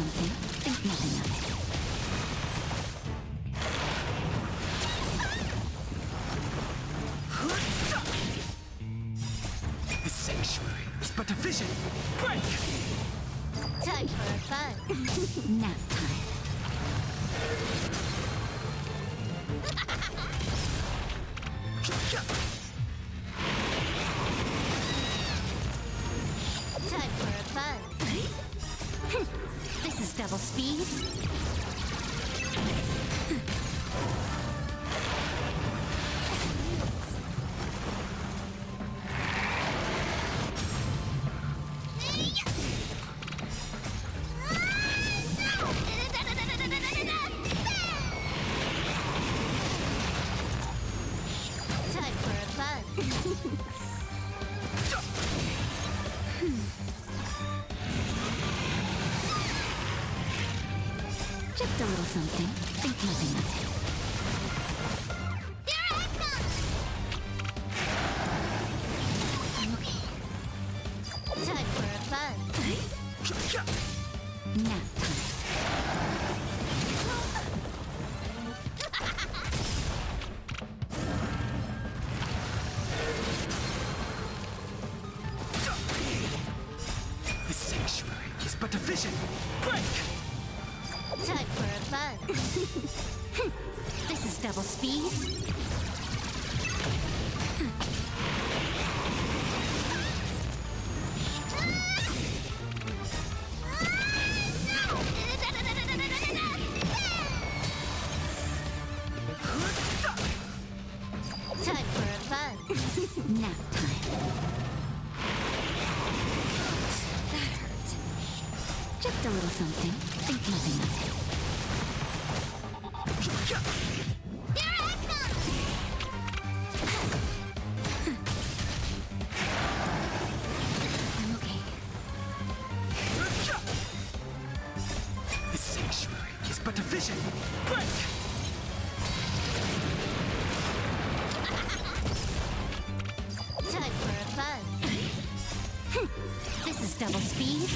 something, think nothing of it. The sanctuary is but a vision. Break! Time for fun. Nap time. Time for fun. This is double speed. Time for fun. Just a little something, think nothing of it. Here I come. I'm okay. Time for fun. Nap time. The sanctuary is but a vision. Break! Time for fun. This is double speed. Time for fun. Nap time. That hurt. Just a little something, think nothing of it. Here I come. I'm okay. The sanctuary is but a vision. Break! Time for fun. This is double speed.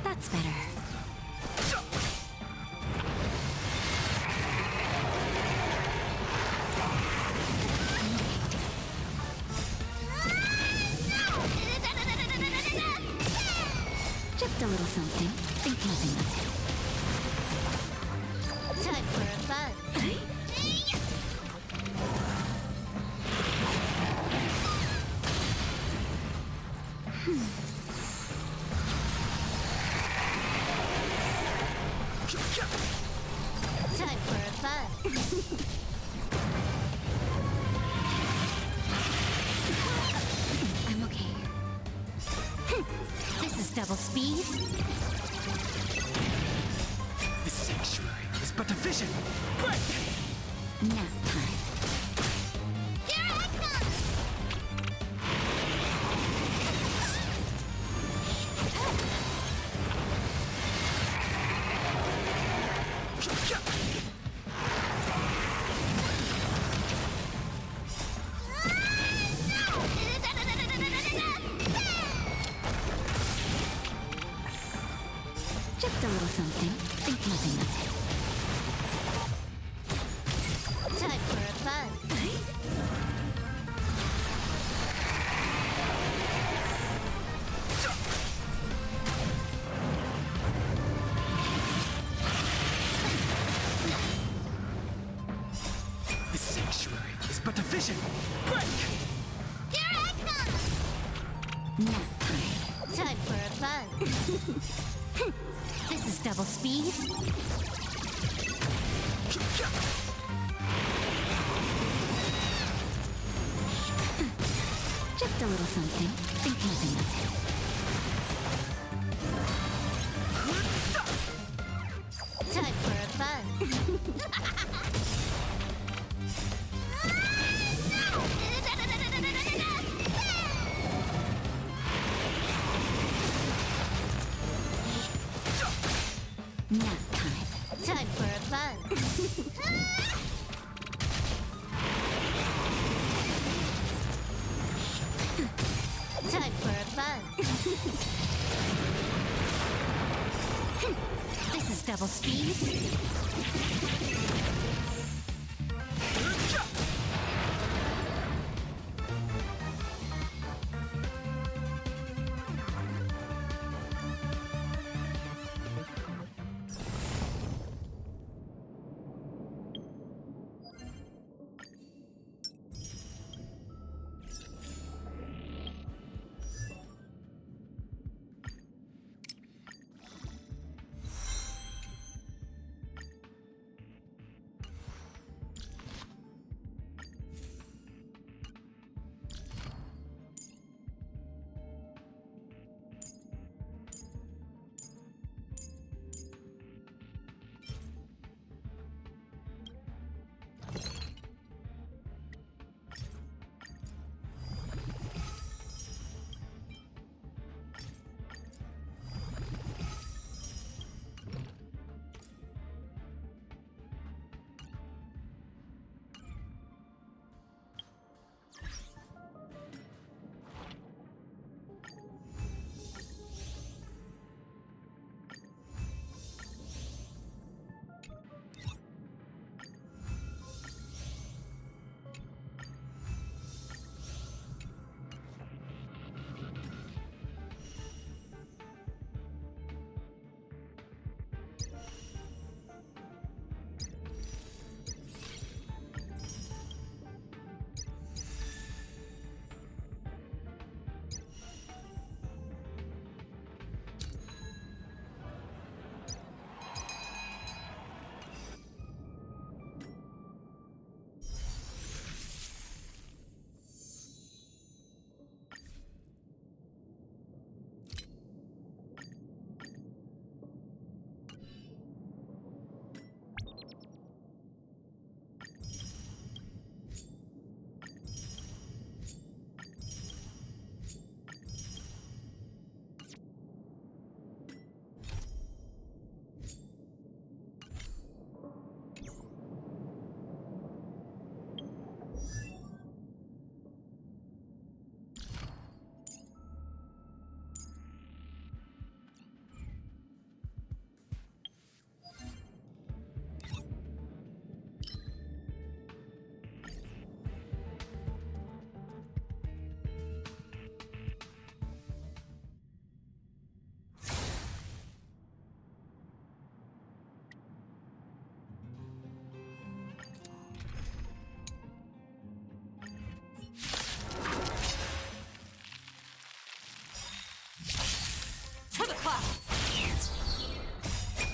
That's better. Just a little something, think nothing of it. Time for fun. Time for fun. I'm okay. This is double speed. The sanctuary is but a vision. Break! Nap time. Here I come. Just a little something, think nothing of it. Time for fun. The sanctuary is but a vision. Break! Here I come. Nap time. Time for fun. This is double speed. Just a little something, think nothing of it. Time for fun. Nap time. Time for fun. Time for a fun. This is double speed.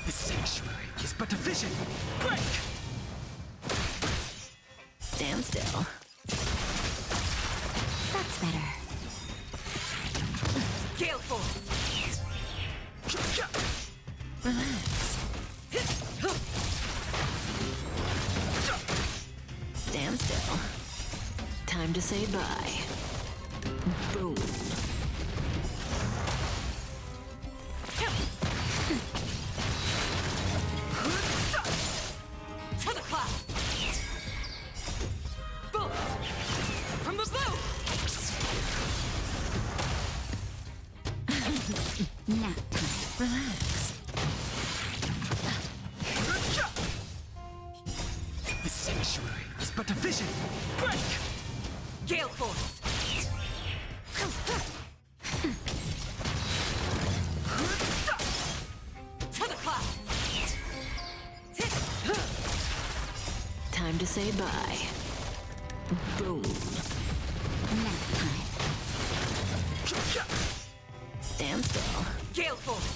The sanctuary is but a vision. Break! Stand still. That's better. Gale force. Relax. Stand still. Time to say bye. Boom. To the cloud. Boom. From the blue. Nap time. Relax. The sanctuary is but a vision. Break! Gale force. To the cloud. Time to say bye. Boom. Nap time. Stand still. Gale force.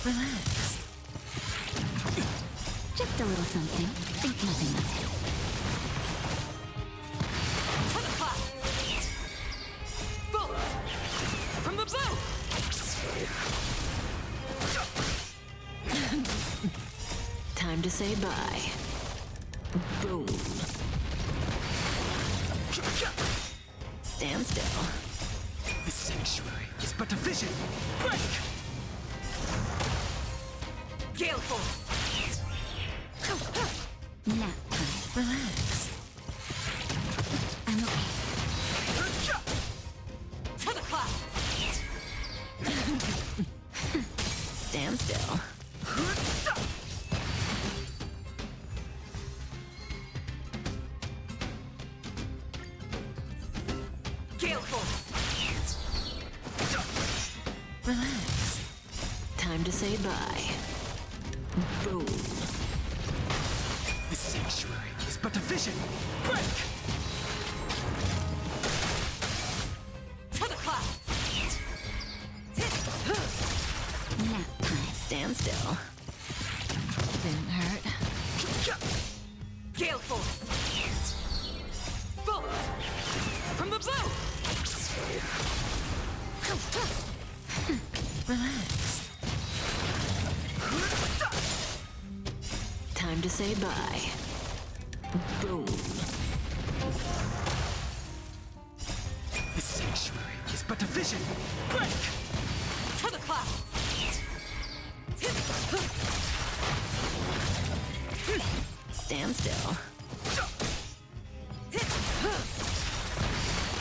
Relax. Just a little something. Think nothing of it. To the cloud. Boom. From the blue. Time to say bye. Boom. Stand still. The sanctuary is but a vision. Break! Gale force. Nap time. Relax. still. Gale Force. Relax. Time to say bye. Boom. The sanctuary is but a vision. Break! To the clouds. Nap time. Stand still. Didn't hurt. Gale Force. Bolt. From the bow. Relax. Time to say bye. Boom. The sanctuary is but a vision. Break! To the clouds. Stand still.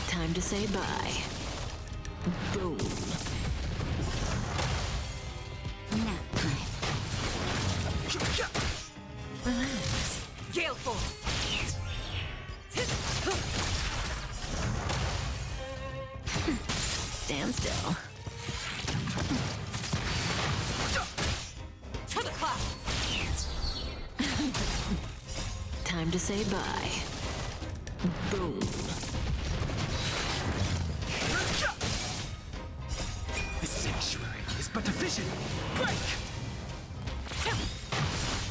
Time to say bye. Boom. Nap time. Relax. Gale Force. Stand still. To the clouds. Time to say bye. Boom. The sanctuary is but a vision. Break!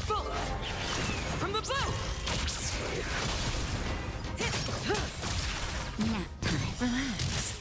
Bolt. From the bow. Nap time. Relax.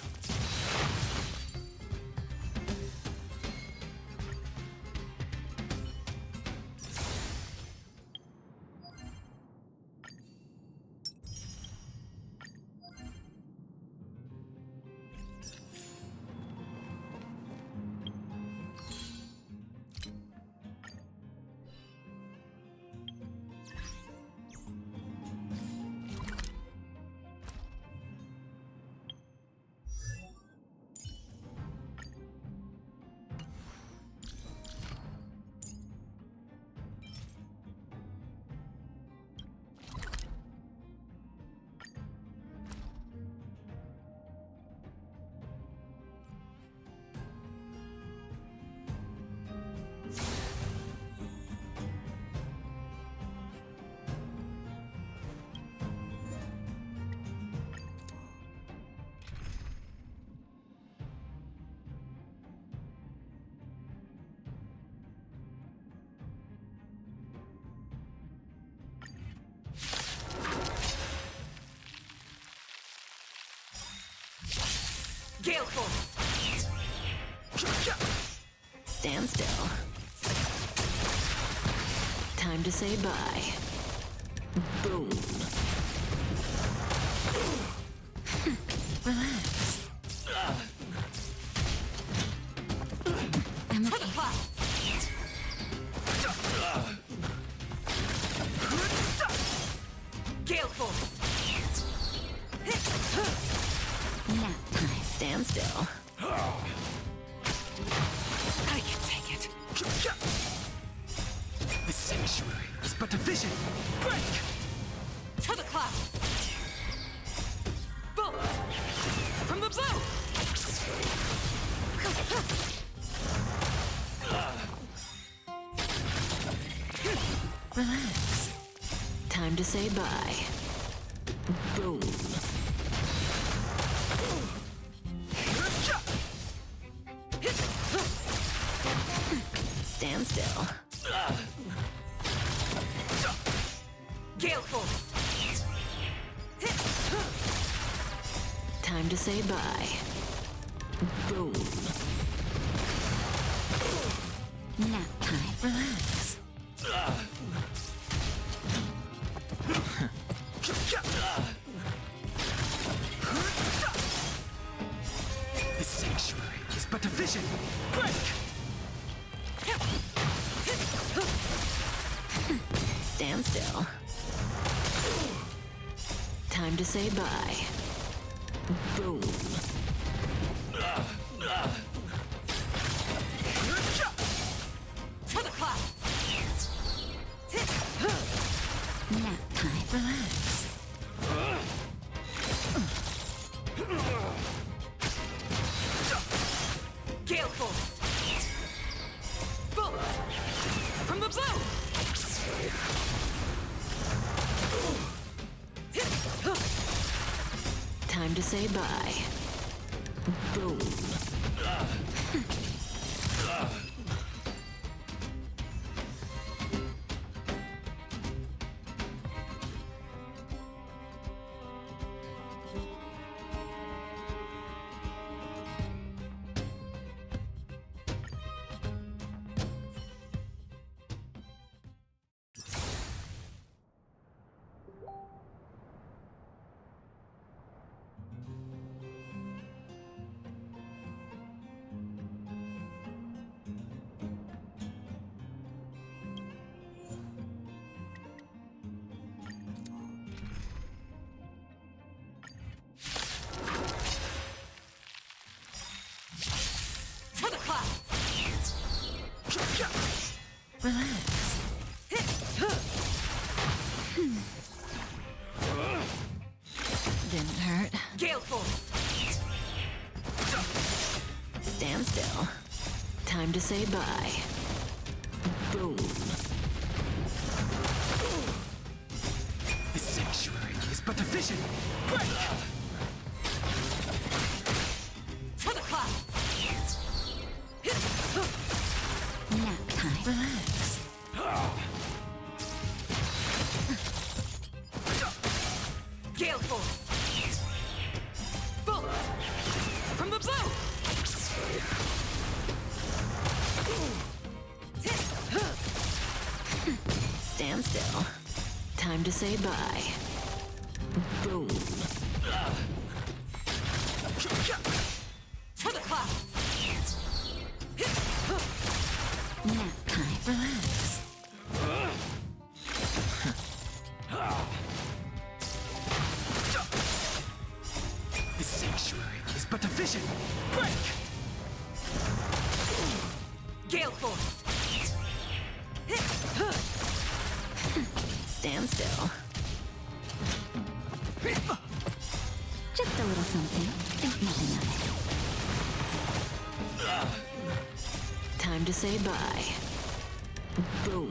Gale Force. Stand still. Time to say bye. Boom. Relax. I'm To the okay. clouds. Gale Force. Nap time. Stand still. I can take it. The sanctuary is but a vision. Break! To the clouds. Bolt. From the bow. Relax. Time to say bye. Boom. Stand still. Gale Force. Time to say bye. Boom. Nap time. Relax. The sanctuary is but a vision. Break! Stand still. Time to say bye. Boom. Time to say bye. Boom. To the clouds! Relax. Didn't hurt. Gale force! Stand still. Time to say bye. Boom. The sanctuary is but a vision. Break! To the clouds! Nap time. Relax. Gale force! Bolt! From the bow! Stand still. Time to say bye. Boom. To the clouds! Nap time. Relax. The sanctuary is but a vision. Break! Gale force! Stand still. Just a little something. Think nothing of it. Time to say bye. Boom.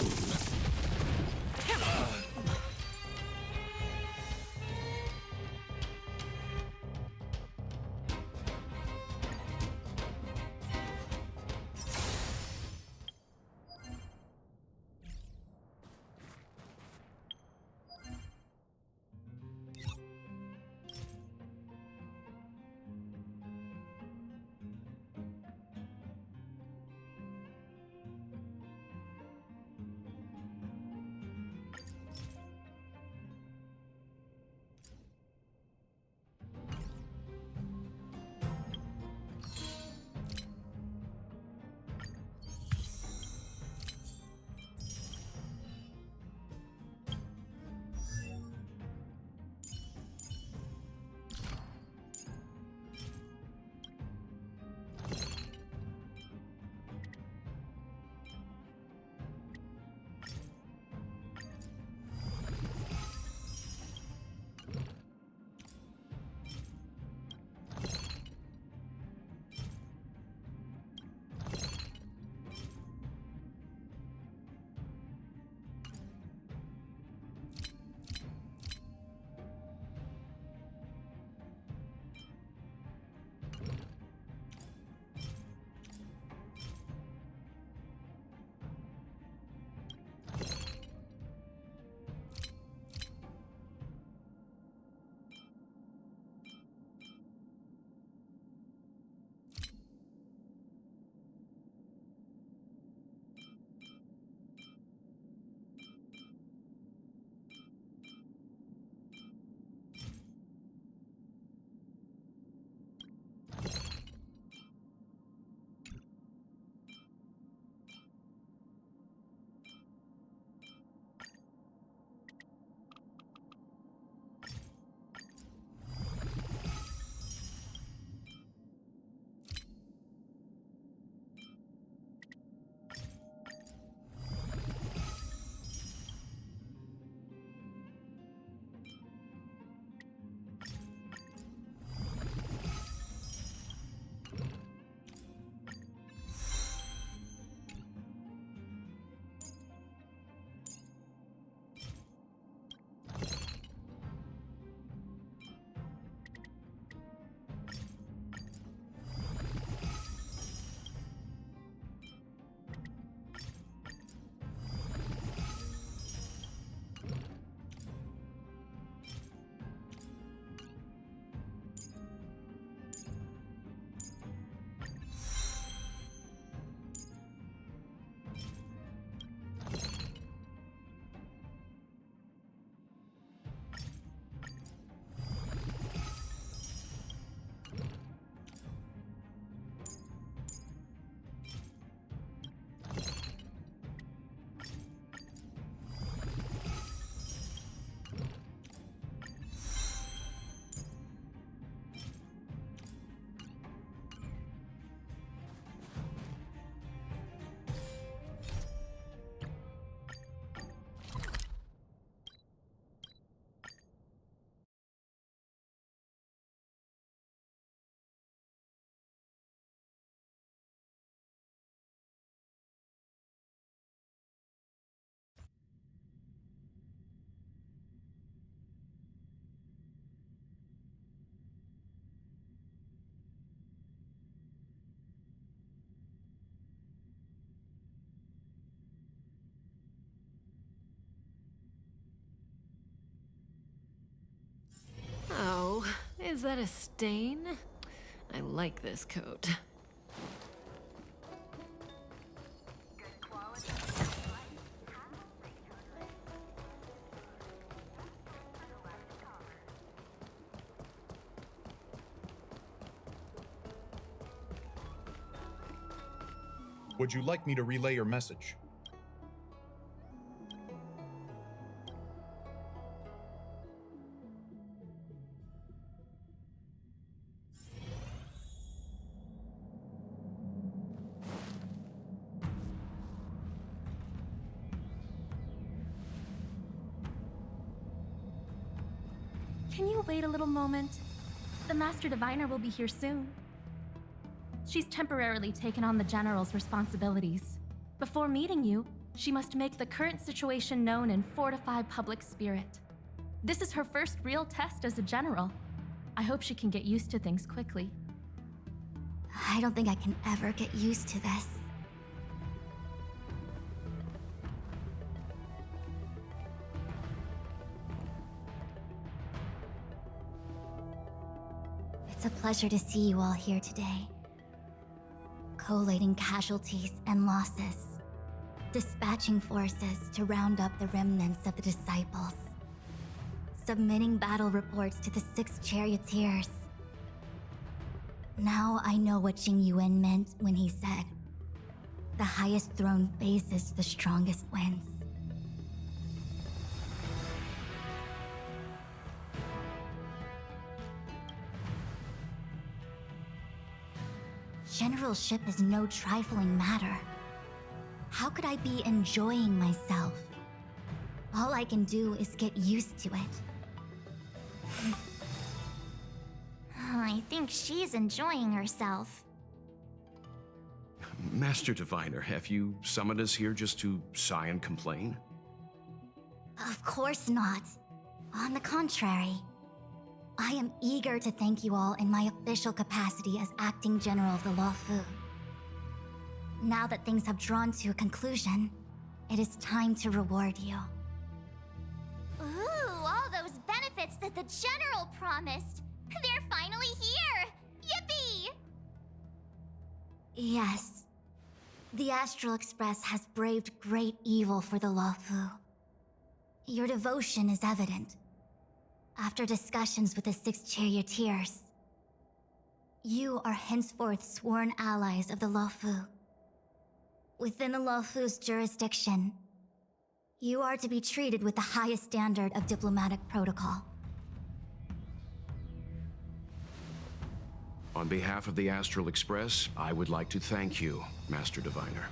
Is that a stain? I like this coat. Would you like me to relay your message? Can you wait a little moment? The Master Diviner will be here soon. She's temporarily taken on the General's responsibilities. Before meeting you, she must make the current situation known and fortify public spirit. This is her first real test as a General. I hope she can get used to things quickly. I don't think I can ever get used to this. It's a pleasure to see you all here today. Collating casualties and losses. Dispatching forces to round up the remnants of the disciples. Submitting battle reports to the 6 charioteers. Now I know what Jing Yuan meant when he said, "The highest throne faces the strongest wins." Generalship is no trifling matter. How could I be enjoying myself? All I can do is get used to it. I think she's enjoying herself. Master Diviner, have you summoned us here just to sigh and complain? Of course not. On the contrary, I am eager to thank you all in my official capacity as acting general of the Luofu. Now that things have drawn to a conclusion, it is time to reward you. Ooh, all those benefits that the General promised! They're finally here! Yippee! Yes. The Astral Express has braved great evil for the Luofu. Your devotion is evident. After discussions with the 6 charioteers, you are henceforth sworn allies of the Luofu. Within the Luofu's jurisdiction, you are to be treated with the highest standard of diplomatic protocol. On behalf of the Astral Express, I would like to thank you, Master Diviner.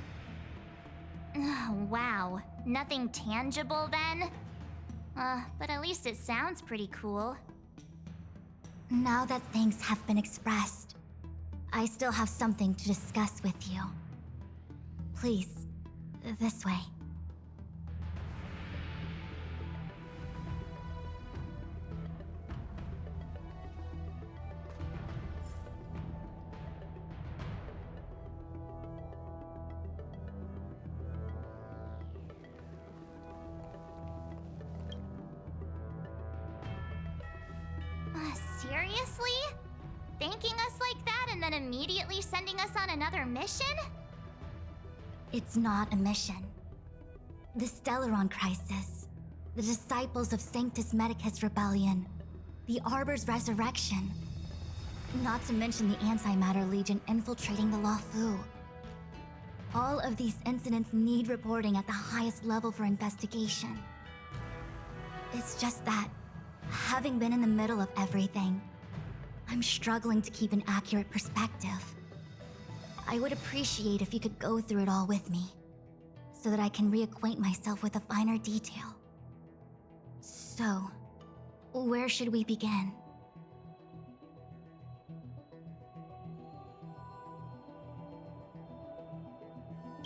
Wow, nothing tangible then? But at least it sounds pretty cool. Now that things have been expressed, I still have something to discuss with you. Please, this way. Seriously? Thanking us like that and then immediately sending us on another mission? It's not a mission. The Stellaron Crisis, the Disciples of Sanctus Medicus Rebellion, the Arbor's resurrection, not to mention the Antimatter Legion infiltrating the Luofu. All of these incidents need reporting at the highest level for investigation. It's just that, having been in the middle of everything, I'm struggling to keep an accurate perspective. I would appreciate if you could go through it all with me, so that I can reacquaint myself with a finer detail. So, where should we begin?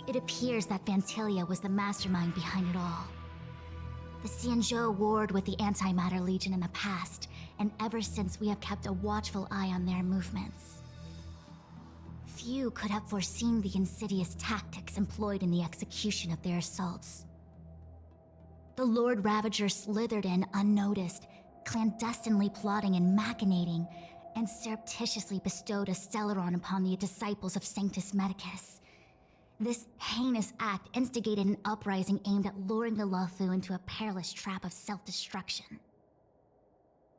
It appears that Vantilia was the mastermind behind it all. The Xianzhou warred with the Antimatter Legion in the past, and ever since we have kept a watchful eye on their movements. Few could have foreseen the insidious tactics employed in the execution of their assaults. The Lord Ravager slithered in unnoticed, clandestinely plotting and machinating, and surreptitiously bestowed a Stellaron upon the disciples of Sanctus Medicus. This heinous act instigated an uprising aimed at luring the Luofu into a perilous trap of self-destruction.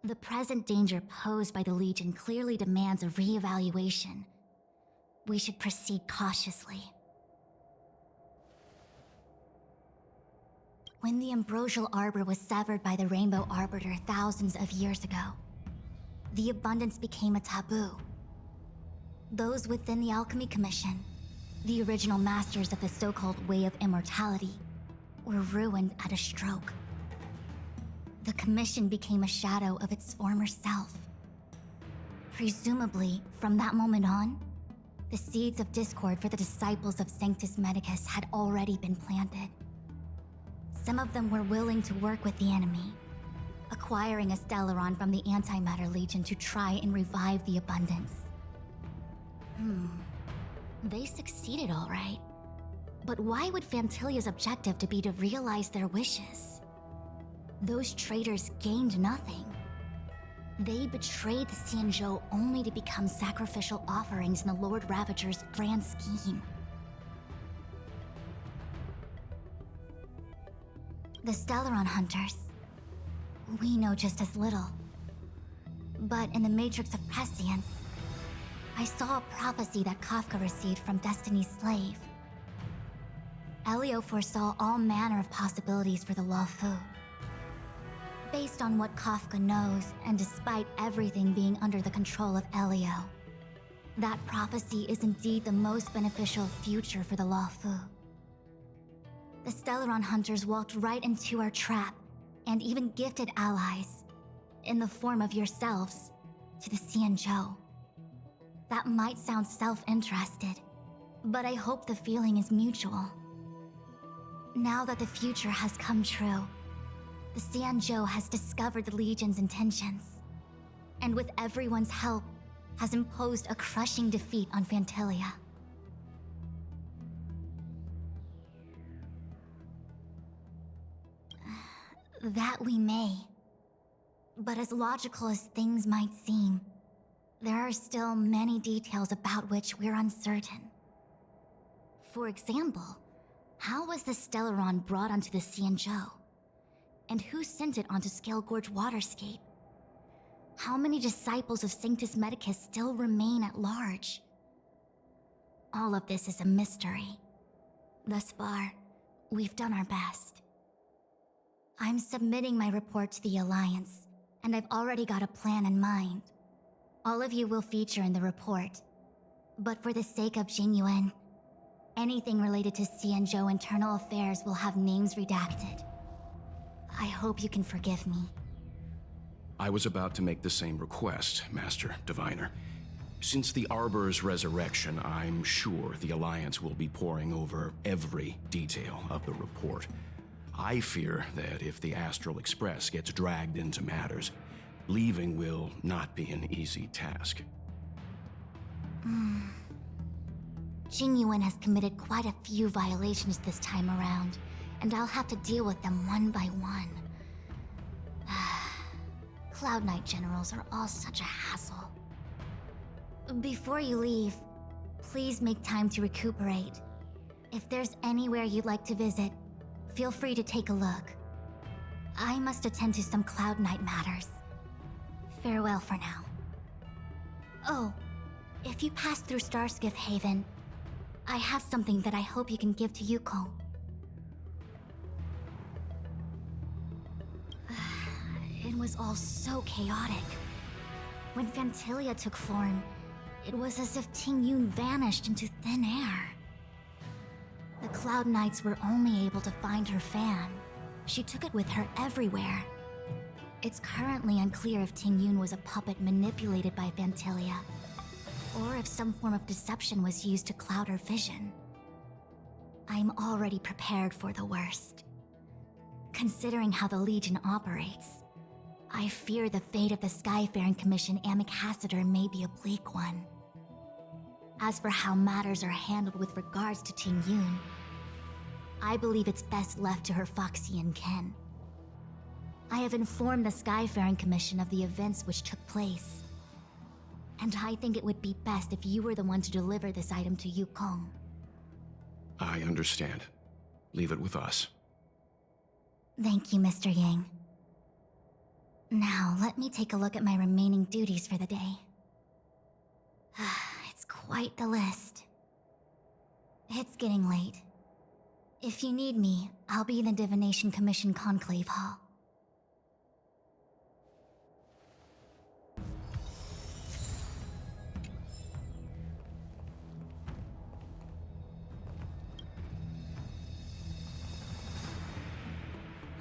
The present danger posed by the Legion clearly demands a reevaluation. We should proceed cautiously. When the ambrosial arbor was severed by the Rainbow Arbiter thousands of years ago, the abundance became a taboo. Those within the Alchemy Commission, the original masters of the so-called Way of Immortality, were ruined at a stroke. The Commission became a shadow of its former self. Presumably, from that moment on, the seeds of discord for the disciples of Sanctus Medicus had already been planted. Some of them were willing to work with the enemy, acquiring a Stellaron from the Antimatter Legion to try and revive the abundance. They succeeded all right. But why would Fantilia's objective to be to realize their wishes? Those traitors gained nothing. They betrayed the Xianzhou only to become sacrificial offerings in the Lord Ravager's grand scheme. The Stellaron Hunters, we know just as little. But in the Matrix of Prescience, I saw a prophecy that Kafka received from Destiny's slave. Elio foresaw all manner of possibilities for the Luofu. Based on what Kafka knows, and despite everything being under the control of Elio, that prophecy is indeed the most beneficial future for the Luofu. The Stellaron Hunters walked right into our trap, and even gifted allies, in the form of yourselves, to the Xianzhou. That might sound self-interested, but I hope the feeling is mutual. Now that the future has come true, the Xianzhou has discovered the Legion's intentions, and with everyone's help, has imposed a crushing defeat on Fantilia. That we may. But as logical as things might seem, there are still many details about which we're uncertain. For example, how was the Stellaron brought onto the Xianzhou? And who sent it onto Scale Gorge Waterscape? How many disciples of Sanctus Medicus still remain at large? All of this is a mystery. Thus far, we've done our best. I'm submitting my report to the Alliance, and I've already got a plan in mind. All of you will feature in the report. But for the sake of Jinyuan, anything related to Xianzhou internal affairs will have names redacted. I hope you can forgive me. I was about to make the same request, Master Diviner. Since the Arbor's resurrection, I'm sure the Alliance will be poring over every detail of the report. I fear that if the Astral Express gets dragged into matters, leaving will not be an easy task. Jinyuan has committed quite a few violations this time around, and I'll have to deal with them one by one. Cloud Knight generals are all such a hassle. Before you leave, please make time to recuperate. If there's anywhere you'd like to visit, feel free to take a look. I must attend to some Cloud Knight matters. Farewell for now. Oh, if you pass through Starskiff Haven, I have something that I hope you can give to Yuko. It was all so chaotic. When Fantilia took form, it was as if Tingyun vanished into thin air. The Cloud Knights were only able to find her fan. She took it with her everywhere. It's currently unclear if Tingyun was a puppet manipulated by Fantilia, or if some form of deception was used to cloud her vision. I'm already prepared for the worst. Considering how the Legion operates, I fear the fate of the Skyfaring Commission Ambassador may be a bleak one. As for how matters are handled with regards to Tingyun, I believe it's best left to her Foxian kin. I have informed the Skyfaring Commission of the events which took place. And I think it would be best if you were the one to deliver this item to Yukong. I understand. Leave it with us. Thank you, Mr. Yang. Now, let me take a look at my remaining duties for the day. It's quite the list. It's getting late. If you need me, I'll be in the Divination Commission Conclave Hall.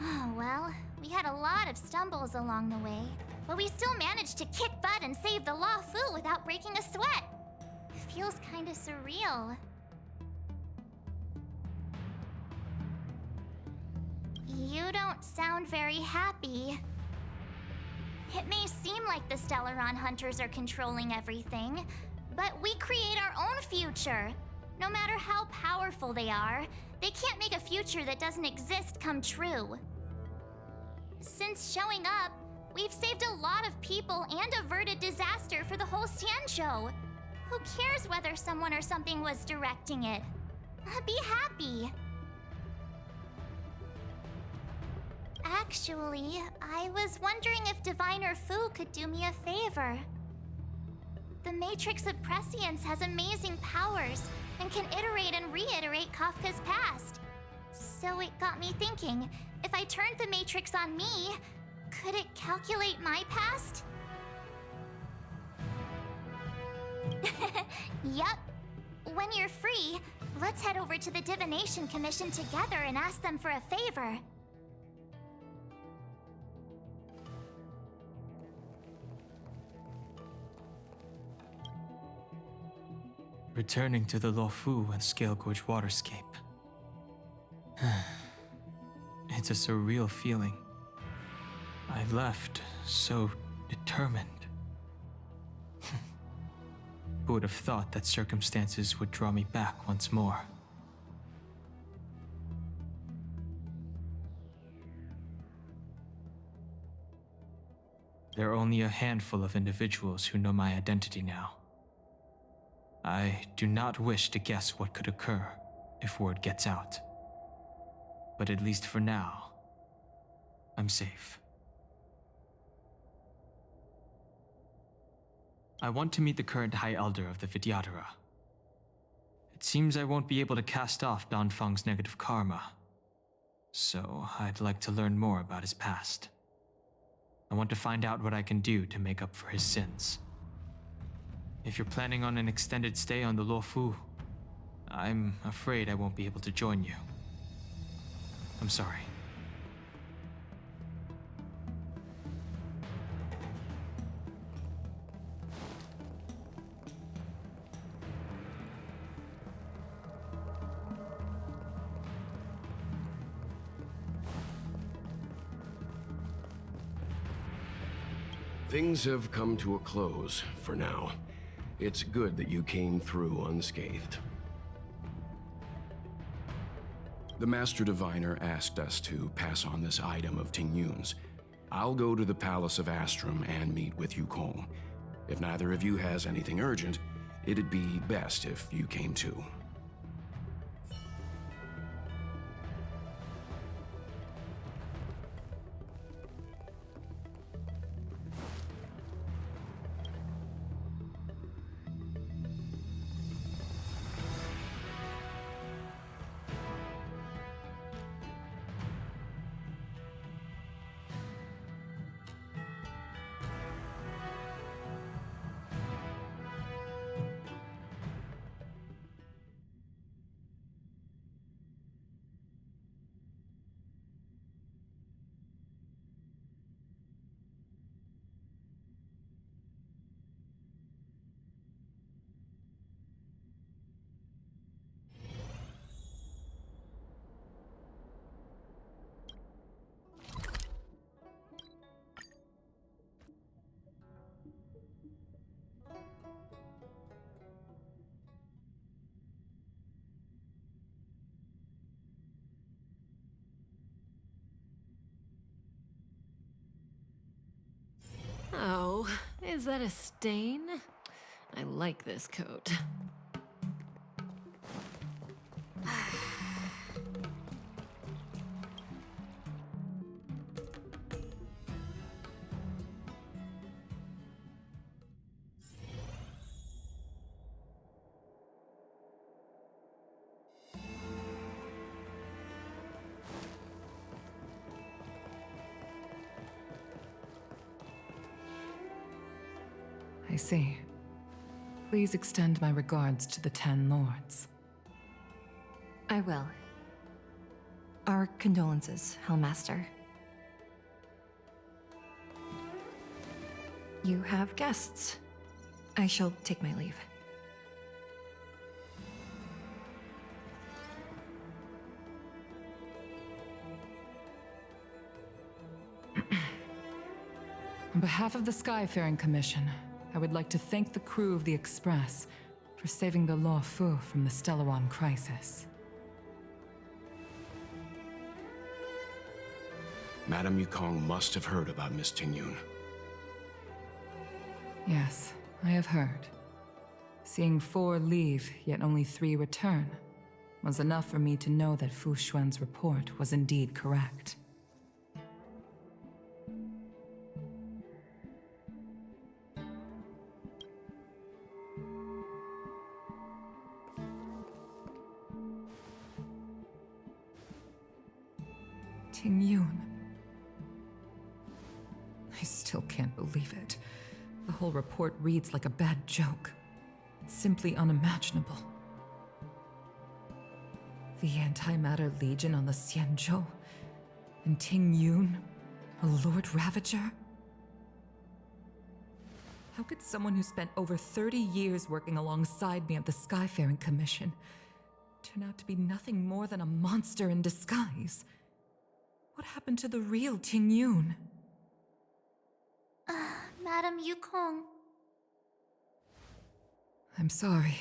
Oh, well, we had a lot of stumbles along the way, but we still managed to kick butt and save the Law Fu without breaking a sweat. Feels kinda surreal. You don't sound very happy. It may seem like the Stellaron Hunters are controlling everything, but we create our own future. No matter how powerful they are, they can't make a future that doesn't exist come true. Since showing up, we've saved a lot of people and averted disaster for the whole Xianzhou. Who cares whether someone or something was directing it? Be happy. Actually, I was wondering if Diviner Fu could do me a favor. The Matrix of Prescience has amazing powers and can iterate and reiterate Kafka's past. So it got me thinking, if I turned the Matrix on me, could it calculate my past? Yup. When you're free, let's head over to the Divination Commission together and ask them for a favor. Returning to the Luofu and Scale Gorge waterscape. It's a surreal feeling. I left so determined. Who would have thought that circumstances would draw me back once more? There are only a handful of individuals who know my identity now. I do not wish to guess what could occur if word gets out. But at least for now, I'm safe. I want to meet the current High Elder of the Vidyadhara. It seems I won't be able to cast off Danfang's negative karma, so I'd like to learn more about his past. I want to find out what I can do to make up for his sins. If you're planning on an extended stay on the Luofu, I'm afraid I won't be able to join you. I'm sorry. Things have come to a close for now. It's good that you came through unscathed. The Master Diviner asked us to pass on this item of Ting Yun's. I'll go to the Palace of Astrum and meet with Yukong. If neither of you has anything urgent, it'd be best if you came too. Oh, is that a stain? I like this coat. I see. Please extend my regards to the 10 lords. I will. Our condolences, Hellmaster. You have guests. I shall take my leave. On behalf of the Skyfaring Commission, I would like to thank the crew of the Express for saving the Law Fu from the Stellaron crisis. Madame Yukong must have heard about Miss Tingyun. Yes, I have heard. Seeing 4 leave, yet only 3 return, was enough for me to know that Fu Xuan's report was indeed correct. Tingyun. I still can't believe it. The whole report reads like a bad joke. It's simply unimaginable. The Antimatter Legion on the Xianzhou, and Tingyun, a Lord Ravager? How could someone who spent over 30 years working alongside me at the Skyfaring Commission turn out to be nothing more than a monster in disguise? What happened to the real Tingyun? Madam Yukong. I'm sorry.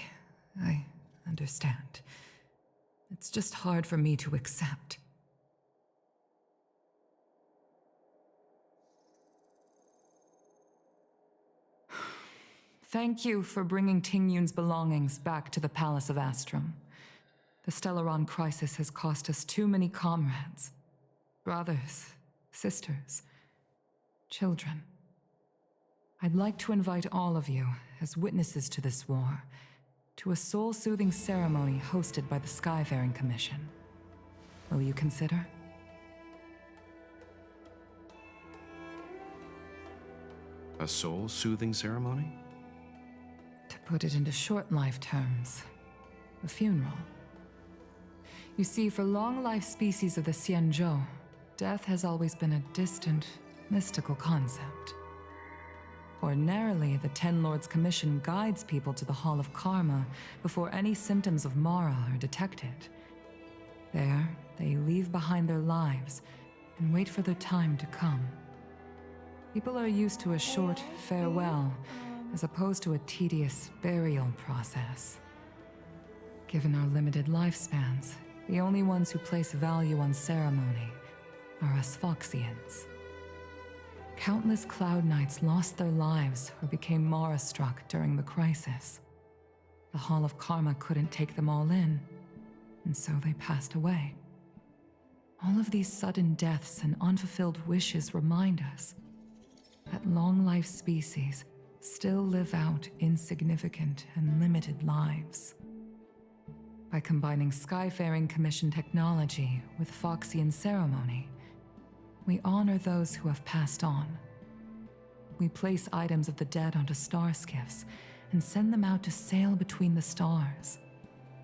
I understand. It's just hard for me to accept. Thank you for bringing Tingyun's belongings back to the Palace of Astrum. The Stellaron crisis has cost us too many comrades. Brothers, sisters, children. I'd like to invite all of you, as witnesses to this war, to a soul-soothing ceremony hosted by the Skyfaring Commission. Will you consider? A soul-soothing ceremony? To put it into short-life terms, a funeral. You see, for long-life species of the Xianzhou, death has always been a distant, mystical concept. Ordinarily, the Ten Lords Commission guides people to the Hall of Karma before any symptoms of Mara are detected. There, they leave behind their lives and wait for their time to come. People are used to a short farewell as opposed to a tedious burial process. Given our limited lifespans, the only ones who place value on ceremony are us Foxians. Countless Cloud Knights lost their lives or became Mara-struck during the crisis. The Hall of Karma couldn't take them all in, and so they passed away. All of these sudden deaths and unfulfilled wishes remind us that long-life species still live out insignificant and limited lives. By combining Skyfaring Commission technology with Foxian ceremony, we honor those who have passed on. We place items of the dead onto star skiffs and send them out to sail between the stars,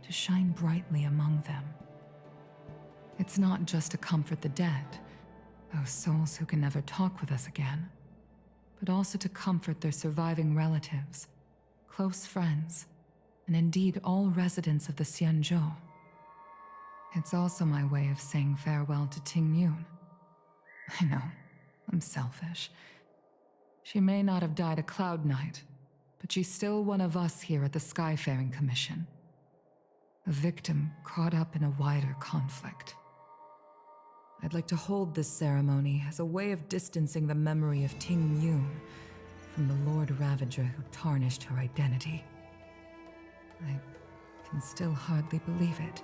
to shine brightly among them. It's not just to comfort the dead, those souls who can never talk with us again, but also to comfort their surviving relatives, close friends, and indeed all residents of the Xianzhou. It's also my way of saying farewell to Tingyun. I know, I'm selfish. She may not have died a Cloud Knight, but she's still one of us here at the Skyfaring Commission. A victim caught up in a wider conflict. I'd like to hold this ceremony as a way of distancing the memory of Tingyun scavenger who tarnished her identity. I can still hardly believe it.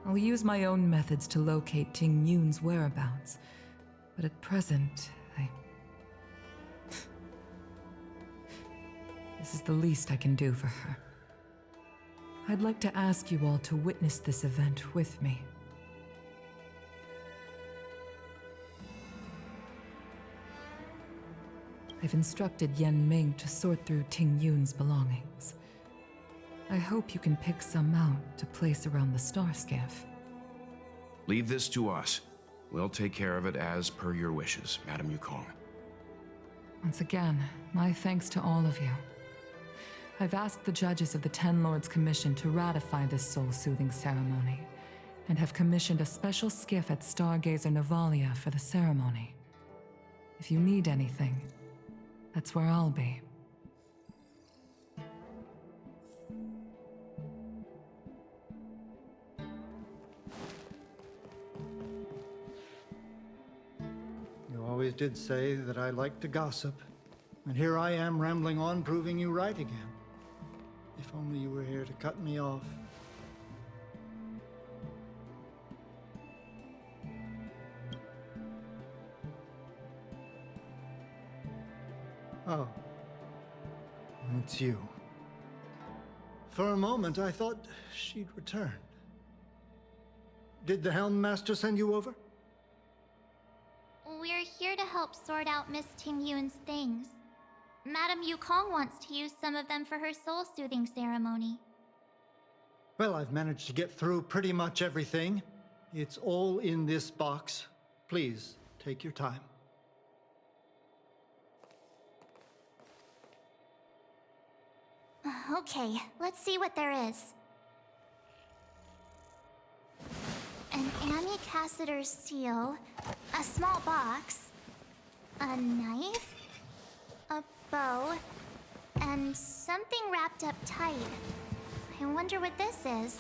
I'll use my own methods to locate Ting Yun's whereabouts, but at present, This is the least I can do for her. I'd like to ask you all to witness this event with me. I've instructed Yen Ming to sort through Ting Yun's belongings. I hope you can pick some out to place around the star skiff. Leave this to us. We'll take care of it as per your wishes, Madame Yukong. Once again, my thanks to all of you. I've asked the judges of the Ten Lords Commission to ratify this soul-soothing ceremony, and have commissioned a special skiff at Stargazer Navalia for the ceremony. If you need anything, that's where I'll be. You always did say that I like to gossip, and here I am rambling on, proving you right again. If only you were here to cut me off. Oh. It's you. For a moment, I thought she'd returned. Did the Helm Master send you over? We're here to help sort out Miss Ting Yun's things. Madame Yukong wants to use some of them for her soul-soothing ceremony. Well, I've managed to get through pretty much everything. It's all in this box. Please, take your time. Okay, let's see what there is. An Amicassator's seal, a small box, a knife, a bow, and something wrapped up tight. I wonder what this is.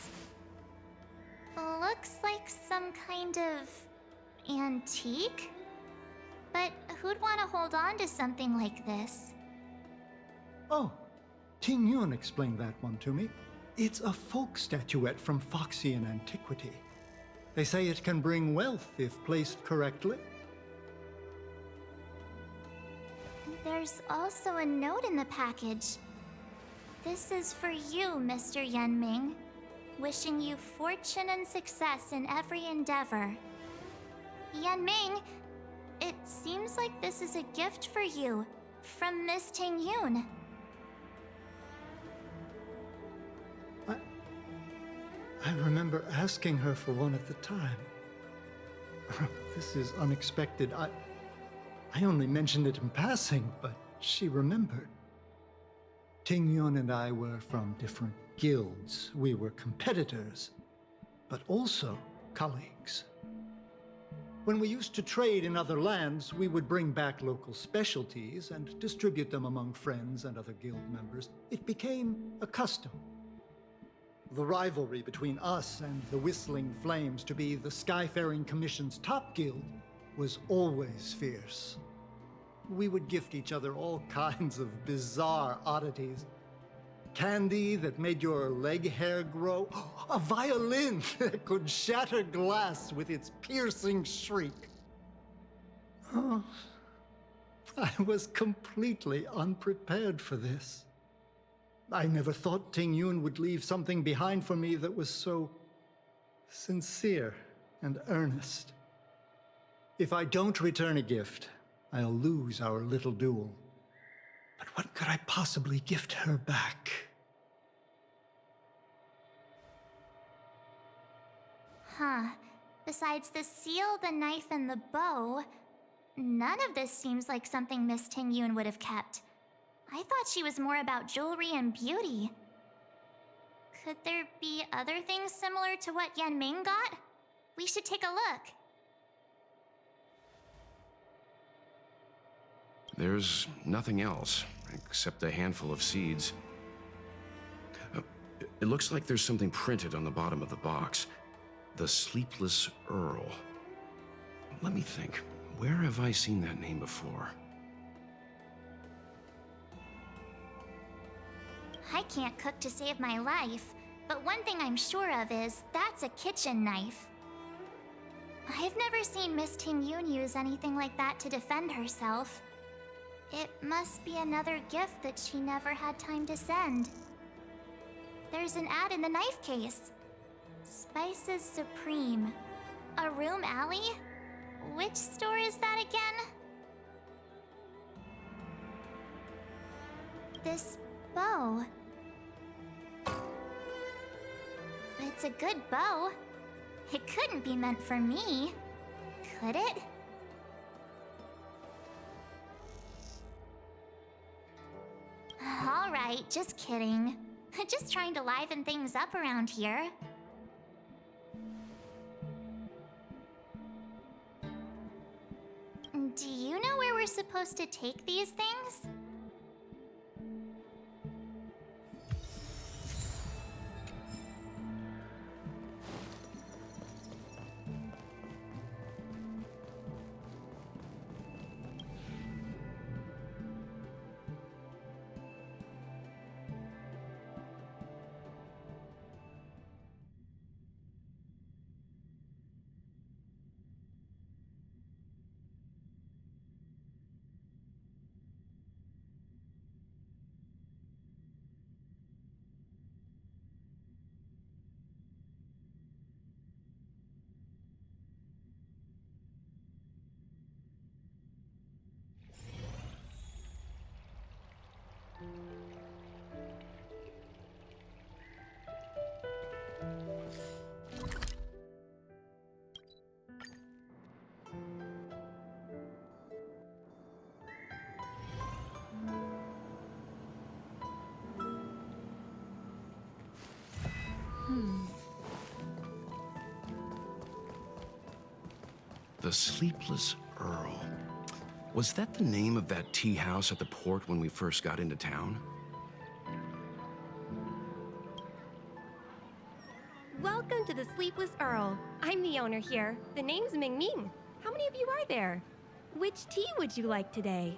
Looks like some kind of antique? But who'd want to hold on to something like this? Oh, Ting Yun explained that one to me. It's a folk statuette from Foxian antiquity. They say it can bring wealth if placed correctly. There's also a note in the package. This is for you, Mr. Yen Ming. Wishing you fortune and success in every endeavor. Yen Ming, it seems like this is a gift for you from Miss Ting Yun. I remember asking her for one at the time. This is unexpected. I only mentioned it in passing, but she remembered. Ting Yun and I were from different guilds. We were competitors, but also colleagues. When we used to trade in other lands, we would bring back local specialties and distribute them among friends and other guild members. It became a custom. The rivalry between us and the Whistling Flames to be the Skyfaring Commission's top guild was always fierce. We would gift each other all kinds of bizarre oddities. Candy that made your leg hair grow. A violin that could shatter glass with its piercing shriek. Oh, I was completely unprepared for this. I never thought Ting Yun would leave something behind for me that was so sincere and earnest. If I don't return a gift, I'll lose our little duel. But what could I possibly gift her back? Huh. Besides the seal, the knife, and the bow, none of this seems like something Miss Ting Yun would have kept. I thought she was more about jewelry and beauty. Could there be other things similar to what Yen Ming got? We should take a look. There's nothing else, except a handful of seeds. It looks like there's something printed on the bottom of the box. The Sleepless Earl. Let me think. Where have I seen that name before? I can't cook to save my life, but one thing I'm sure of is that's a kitchen knife. I've never seen Miss Ting Yun use anything like that to defend herself. It must be another gift that she never had time to send. There's an ad in the knife case. Spices Supreme. A room alley? Which store is that again? This bow. It's a good bow. It couldn't be meant for me, could it? Alright, just kidding. Just trying to liven things up around here. Do you know where we're supposed to take these things? The Sleepless Earl. Was that the name of that tea house at the port when we first got into town? Welcome to the Sleepless Earl. I'm the owner here. The name's Ming Ming. How many of you are there? Which tea would you like today?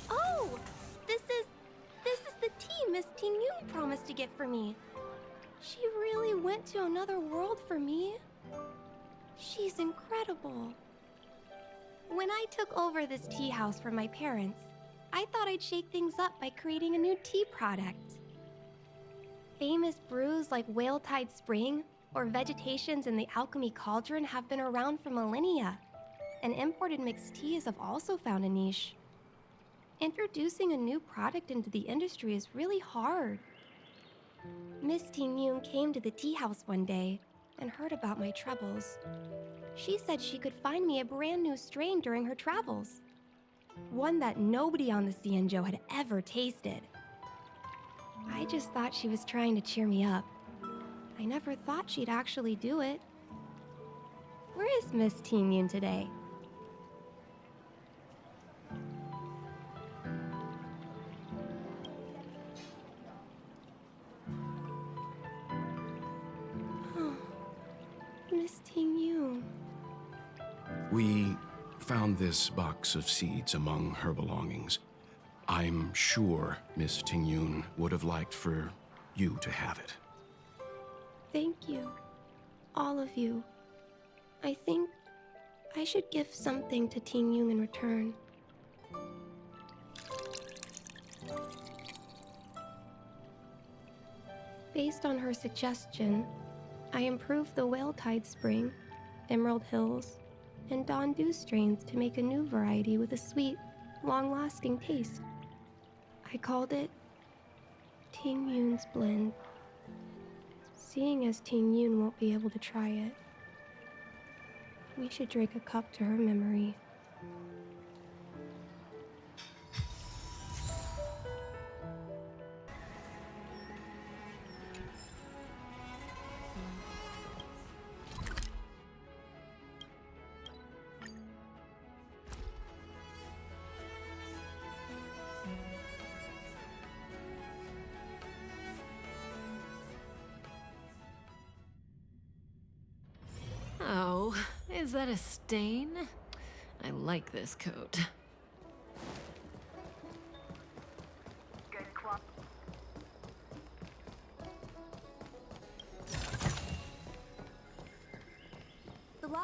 Oh! This is the tea Miss Ting Yun promised to get for me. She really went to another world for me. She's incredible. When I took over this tea house from my parents, I thought I'd shake things up by creating a new tea product. Famous brews like Whale Tide Spring or Vegetations in the Alchemy Cauldron have been around for millennia, and imported mixed teas have also found a niche. Introducing a new product into the industry is really hard. Miss Ting Yun came to the tea house one day and heard about my troubles. She said she could find me a brand new strain during her travels. One that nobody on the Xianzhou had ever tasted. I just thought she was trying to cheer me up. I never thought she'd actually do it. Where is Miss Ting Yun today? Miss Ting Yun. We found this box of seeds among her belongings. I'm sure Miss Ting Yun would have liked for you to have it. Thank you. All of you. I think I should give something to Ting Yun in return. Based on her suggestion, I improved the Whale Tide Spring, Emerald Hills, and Dawn Dew strains to make a new variety with a sweet, long-lasting taste. I called it Ting Yun's Blend. Seeing as Ting Yun won't be able to try it, we should drink a cup to her memory. Oh, is that a stain? I like this coat.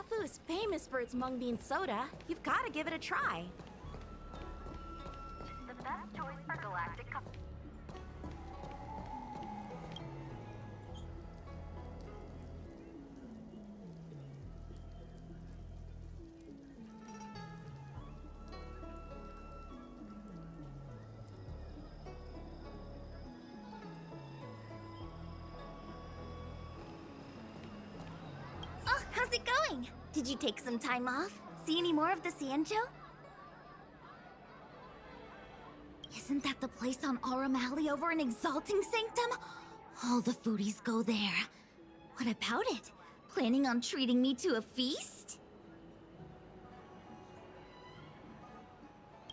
Baofu is famous for its mung bean soda. You've got to give it a try. The best choice for galactic. Oh, how's it going? Did you take some time off? See any more of the Cienjo? Isn't that the place on Aurum Alley over in Exalting Sanctum? All the foodies go there. What about it? Planning on treating me to a feast?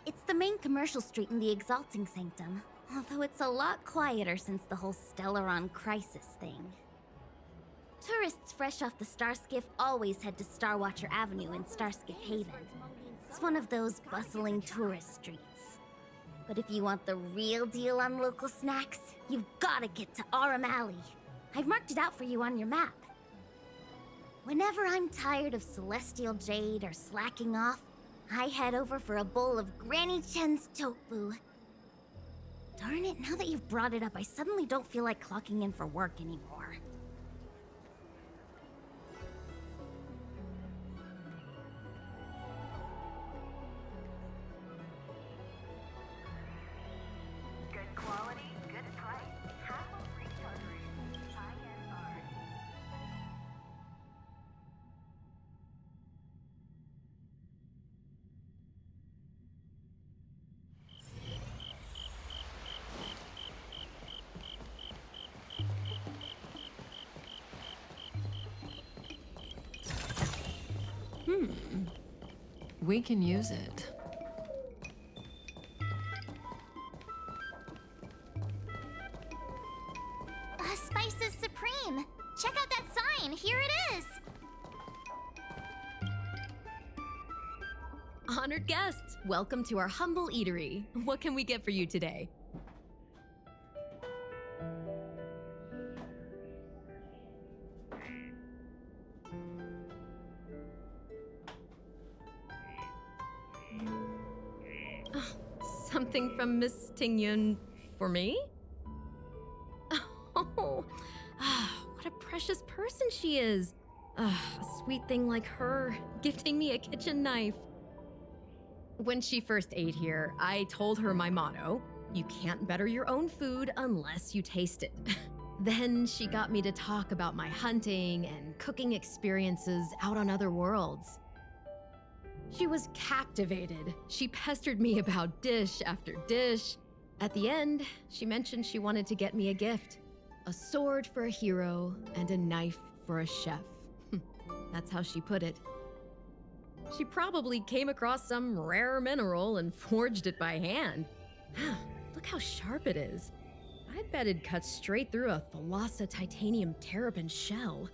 It's the main commercial street in the Exalting Sanctum, although it's a lot quieter since the whole Stellaron crisis thing. Tourists fresh off the Starskiff always head to Starwatcher Avenue in Starskiff Haven. It's one of those bustling tourist streets. But if you want the real deal on local snacks, you've gotta get to Aurum Alley. I've marked it out for you on your map. Whenever I'm tired of Celestial Jade or slacking off, I head over for a bowl of Granny Chen's tofu. Darn it, now that you've brought it up, I suddenly don't feel like clocking in for work anymore. Good quality, good price. Hassle-free chartering. High-end art. We can use it. Spices Supreme! Check out that sign! Here it is! Honored guests, welcome to our humble eatery. What can we get for you today? Something from Miss Tingyun for me? Oh, what a precious person she is. A sweet thing like her, gifting me a kitchen knife. When she first ate here, I told her my motto, you can't better your own food unless you taste it. Then she got me to talk about my hunting and cooking experiences out on other worlds. She was captivated. She pestered me about dish after dish. At the end, she mentioned she wanted to get me a gift. A sword for a hero and a knife for a chef. That's how she put it. She probably came across some rare mineral and forged it by hand. Look how sharp it is. I bet it'd cut straight through a Thalassa titanium terrapin shell.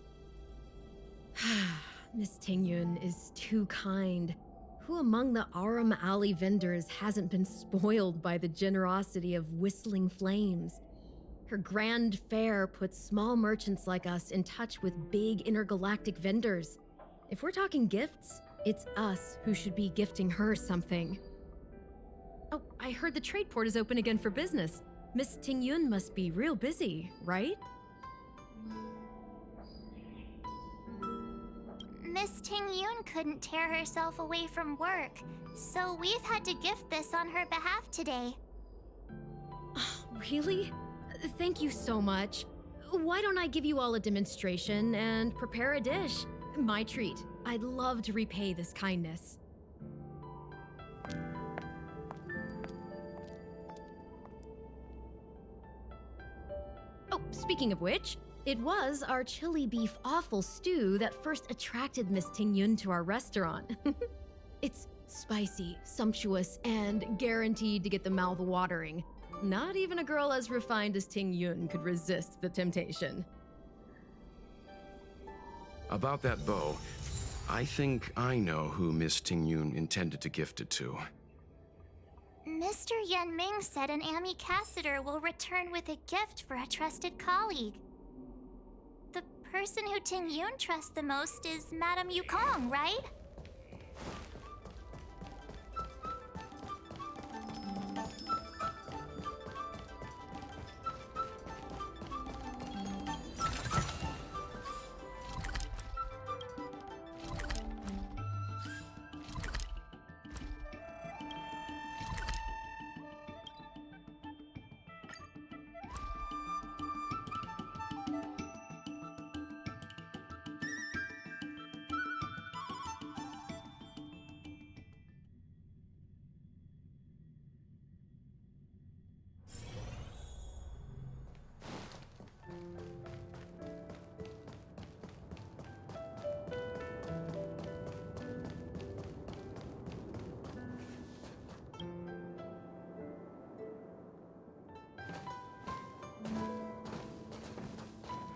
Miss Tingyun is too kind. Who among the Aurum Alley vendors hasn't been spoiled by the generosity of Whistling Flames? Her grand fare puts small merchants like us in touch with big intergalactic vendors. If we're talking gifts, it's us who should be gifting her something. Oh, I heard the trade port is open again for business. Miss Tingyun must be real busy, right? Miss Tingyun couldn't tear herself away from work, so we've had to gift this on her behalf today. Really? Thank you so much. Why don't I give you all a demonstration and prepare a dish? My treat. I'd love to repay this kindness. Oh, speaking of which, it was our chili beef offal stew that first attracted Miss Tingyun to our restaurant. It's spicy, sumptuous, and guaranteed to get the mouth watering. Not even a girl as refined as Tingyun could resist the temptation. About that bow, I think I know who Miss Tingyun intended to gift it to. Mr. Yen Ming said an ambassador will return with a gift for a trusted colleague. The person who Ting Yun trusts the most is Madame Yukong, right?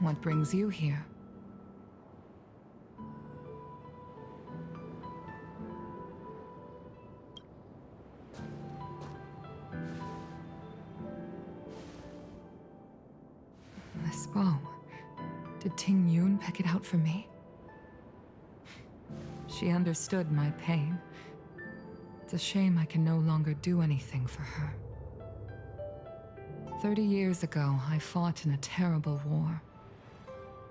What brings you here? This bow. Did Ting Yun pick it out for me? She understood my pain. It's a shame I can no longer do anything for her. 30 years ago, I fought in a terrible war.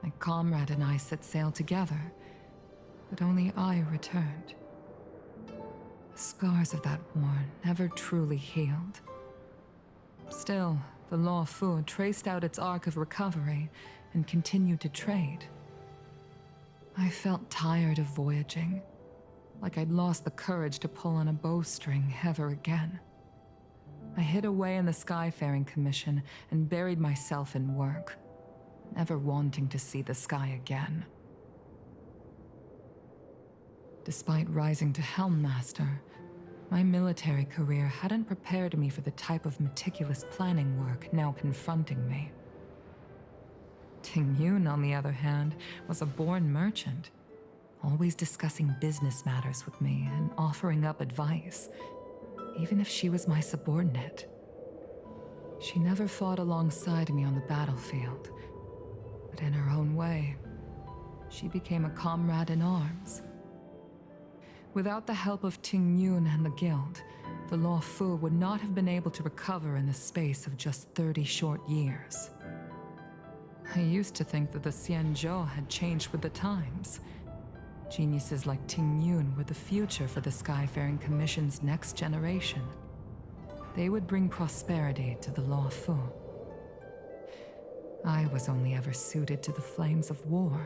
My comrade and I set sail together, but only I returned. The scars of that war never truly healed. Still, the Law Fu traced out its arc of recovery and continued to trade. I felt tired of voyaging, like I'd lost the courage to pull on a bowstring ever again. I hid away in the Skyfaring Commission and buried myself in work, never wanting to see the sky again. Despite rising to Helm Master, my military career hadn't prepared me for the type of meticulous planning work now confronting me. Ting Yun, on the other hand, was a born merchant, always discussing business matters with me and offering up advice, even if she was my subordinate. She never fought alongside me on the battlefield, but in her own way, she became a comrade in arms. Without the help of Ting Yun and the Guild, the Law Fu would not have been able to recover in the space of just 30 short years. I used to think that the Xianzhou had changed with the times. Geniuses like Ting Yun were the future for the Skyfaring Commission's next generation. They would bring prosperity to the Law Fu. I was only ever suited to the flames of war.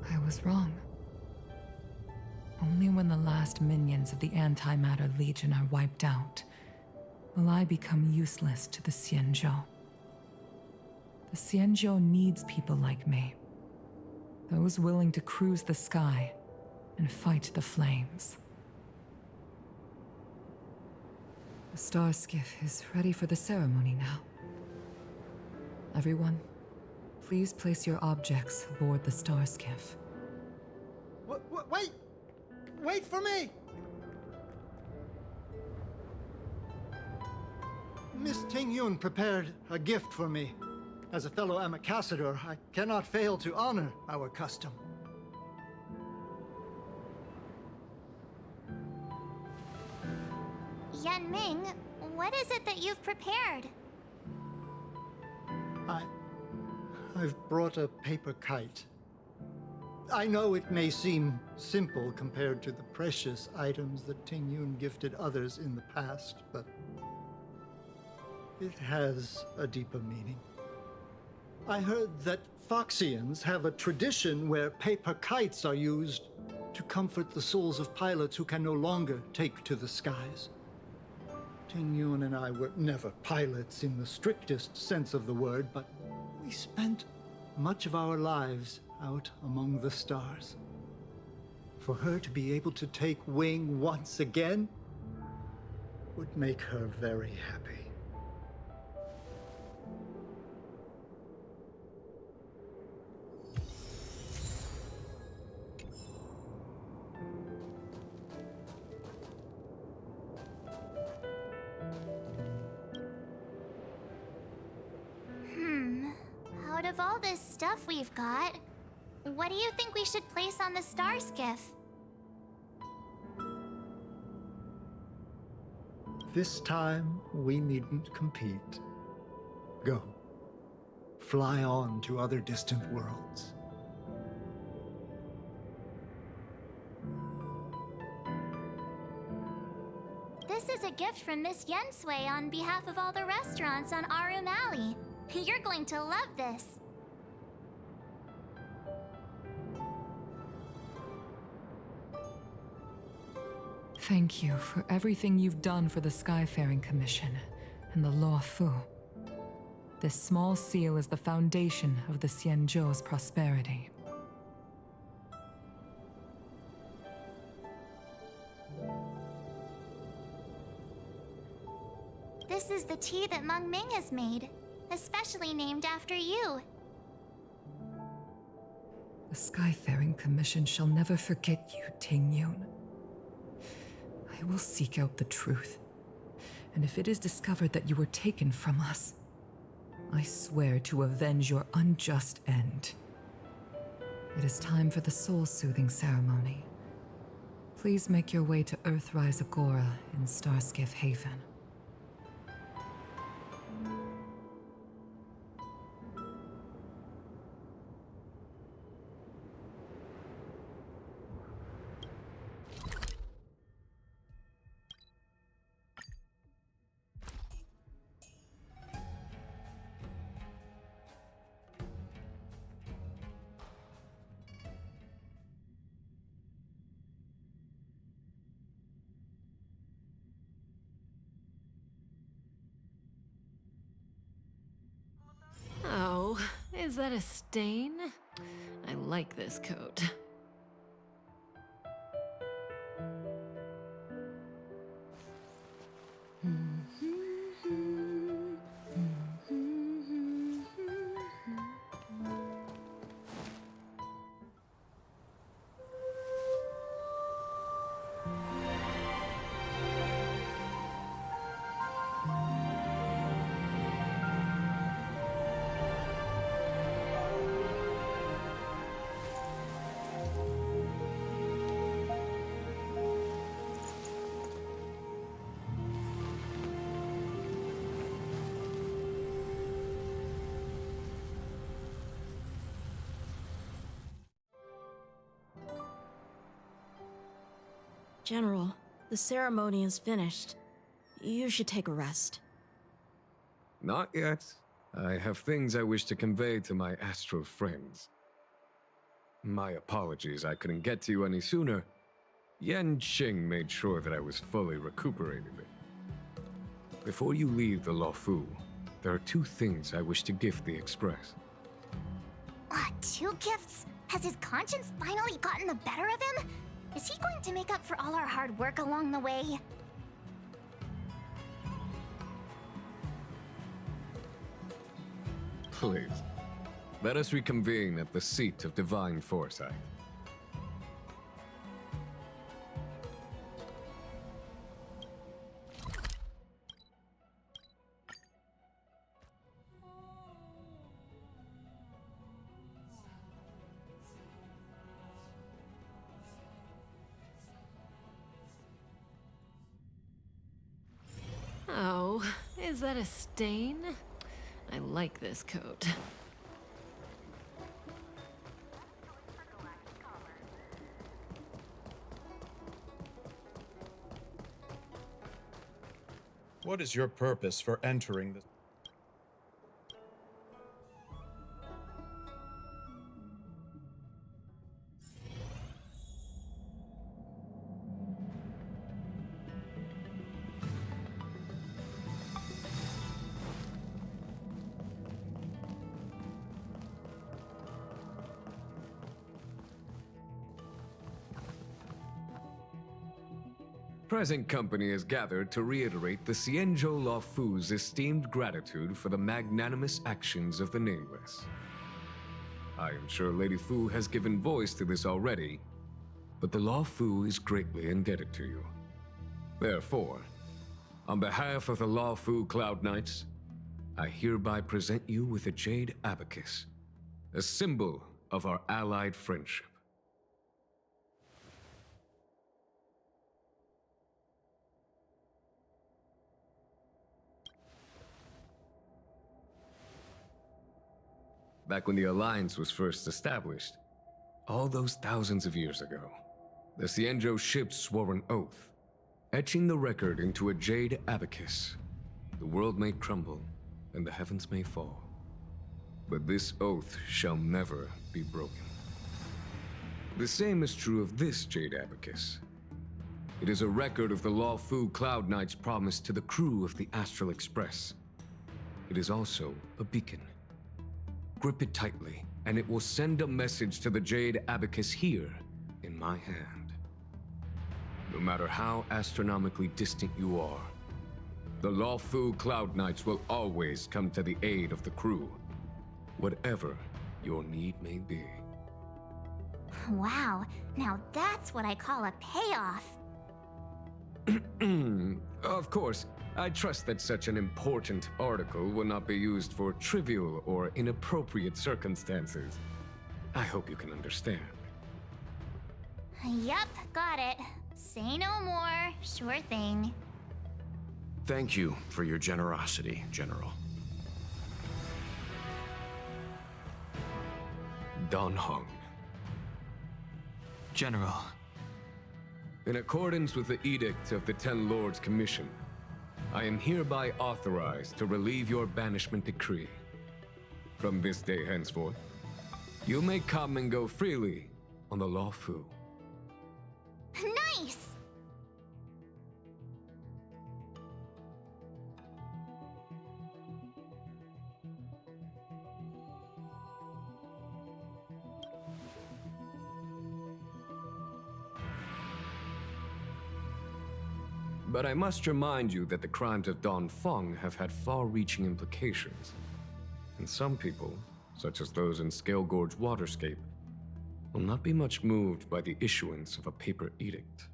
I was wrong. Only when the last minions of the Antimatter Legion are wiped out will I become useless to the Xianzhou. The Xianzhou needs people like me. Those willing to cruise the sky and fight the flames. The star skiff is ready for the ceremony now. Everyone, please place your objects aboard the star skiff. Wait! Wait for me! Miss Ting Yun prepared a gift for me. As a fellow ambassador, I cannot fail to honor our custom. Yan Ming, what is it that you've prepared? I've brought a paper kite. I know it may seem simple compared to the precious items that Ting Yun gifted others in the past, but it has a deeper meaning. I heard that Foxians have a tradition where paper kites are used to comfort the souls of pilots who can no longer take to the skies. Ting Yun and I were never pilots in the strictest sense of the word, but we spent much of our lives out among the stars. For her to be able to take wing once again would make her very happy. Of all this stuff we've got, what do you think we should place on the star skiff? This time, we needn't compete. Go. Fly on to other distant worlds. This is a gift from Miss Yensui on behalf of all the restaurants on Arum Alley. You're going to love this. Thank you for everything you've done for the Skyfaring Commission and the Law Fu. This small seal is the foundation of the Xianzhou's prosperity. This is the tea that Meng Ming has made, especially named after you. The Skyfaring Commission shall never forget you, Ting Yun. I will seek out the truth, and if it is discovered that you were taken from us, I swear to avenge your unjust end. It is time for the soul-soothing ceremony. Please make your way to Earthrise Agora in Starskiff Haven. Oh, is that a stain? I like this coat. General, the ceremony is finished. You should take a rest. Not yet. I have things I wish to convey to my astral friends. My apologies I couldn't get to you any sooner. Yan Qing made sure that I was fully recuperated. Before you leave the Luofu, there are two things I wish to gift the Express. Two gifts? Has his conscience finally gotten the better of him? Is he going to make up for all our hard work along the way? Please, let us reconvene at the seat of divine foresight. Oh, is that a stain? I like this coat. What is your purpose for entering this? Present company is gathered to reiterate the Xianzhou Luofu's esteemed gratitude for the magnanimous actions of the Nameless. I am sure Lady Fu has given voice to this already, but the Luofu is greatly indebted to you. Therefore, on behalf of the Luofu Cloud Knights, I hereby present you with a Jade Abacus a symbol of our allied friendship. Back when the Alliance was first established, all those thousands of years ago, the Xianzhou ships swore an oath, etching the record into a jade abacus. The world may crumble, and the heavens may fall, but this oath shall never be broken. The same is true of this jade abacus. It is a record of the Lawfu Cloud Knight's promise to the crew of the Astral Express. It is also a beacon. Grip it tightly, and it will send a message to the jade abacus here in my hand. No matter how astronomically distant you are, the Lawfu Cloud Knights will always come to the aid of the crew, whatever your need may be. Wow, now that's what I call a payoff. Of course, I trust that such an important article will not be used for trivial or inappropriate circumstances. I hope you can understand. Yup, got it. Say no more. Sure thing. Thank you for your generosity, General. Dan Heng. General. In accordance with the Edict of the Ten Lords Commission, I am hereby authorized to relieve your banishment decree. From this day henceforth, you may come and go freely on the Lawfu. Nice! But I must remind you that the crimes of Don Feng have had far-reaching implications. And some people, such as those in Scale Gorge Waterscape, will not be much moved by the issuance of a paper edict.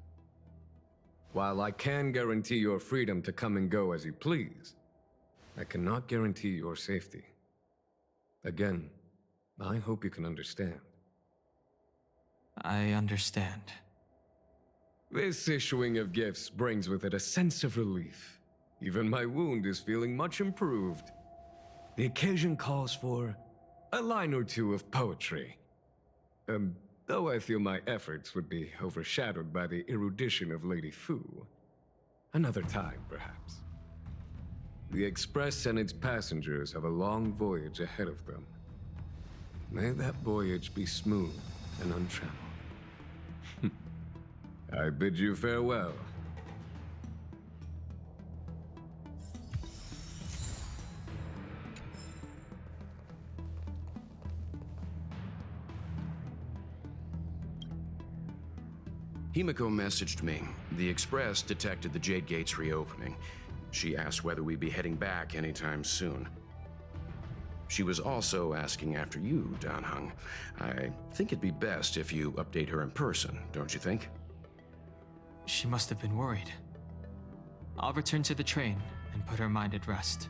While I can guarantee your freedom to come and go as you please, I cannot guarantee your safety. Again, I hope you can understand. I understand. This issuing of gifts brings with it a sense of relief. Even my wound is feeling much improved. The occasion calls for a line or two of poetry. Though I feel my efforts would be overshadowed by the erudition of Lady Fu. Another time, perhaps. The Express and its passengers have a long voyage ahead of them. May that voyage be smooth and untrammeled. I bid you farewell. Himiko messaged me. The Express detected the Jade Gates reopening. She asked whether we'd be heading back anytime soon. She was also asking after you, Dan Heng. I think it'd be best if you update her in person, don't you think? She must have been worried. I'll return to the train and put her mind at rest.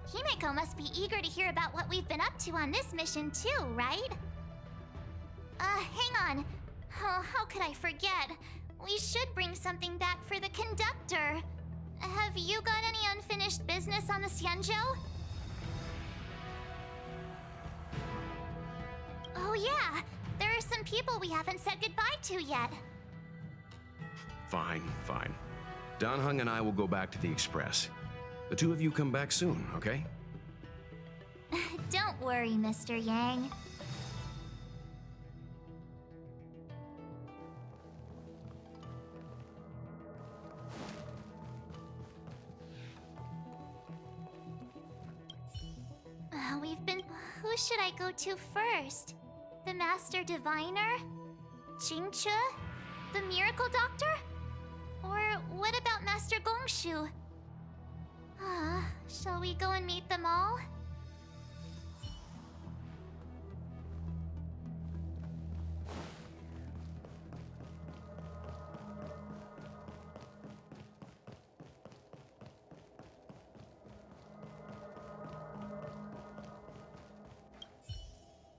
Himiko must be eager to hear about what we've been up to on this mission too, right? Hang on. Oh, how could I forget? We should bring something back for the conductor. Have you got any unfinished business on the Xianzhou? Oh yeah, there are some people we haven't said goodbye to yet. Fine, fine. Dan Heng and I will go back to the Express. The two of you come back soon, okay? Don't worry, Mr. Yang. Who should I go to first? The Master Diviner? Jingche? The Miracle Doctor? Or what about Master Gongshu? Shall we go and meet them all?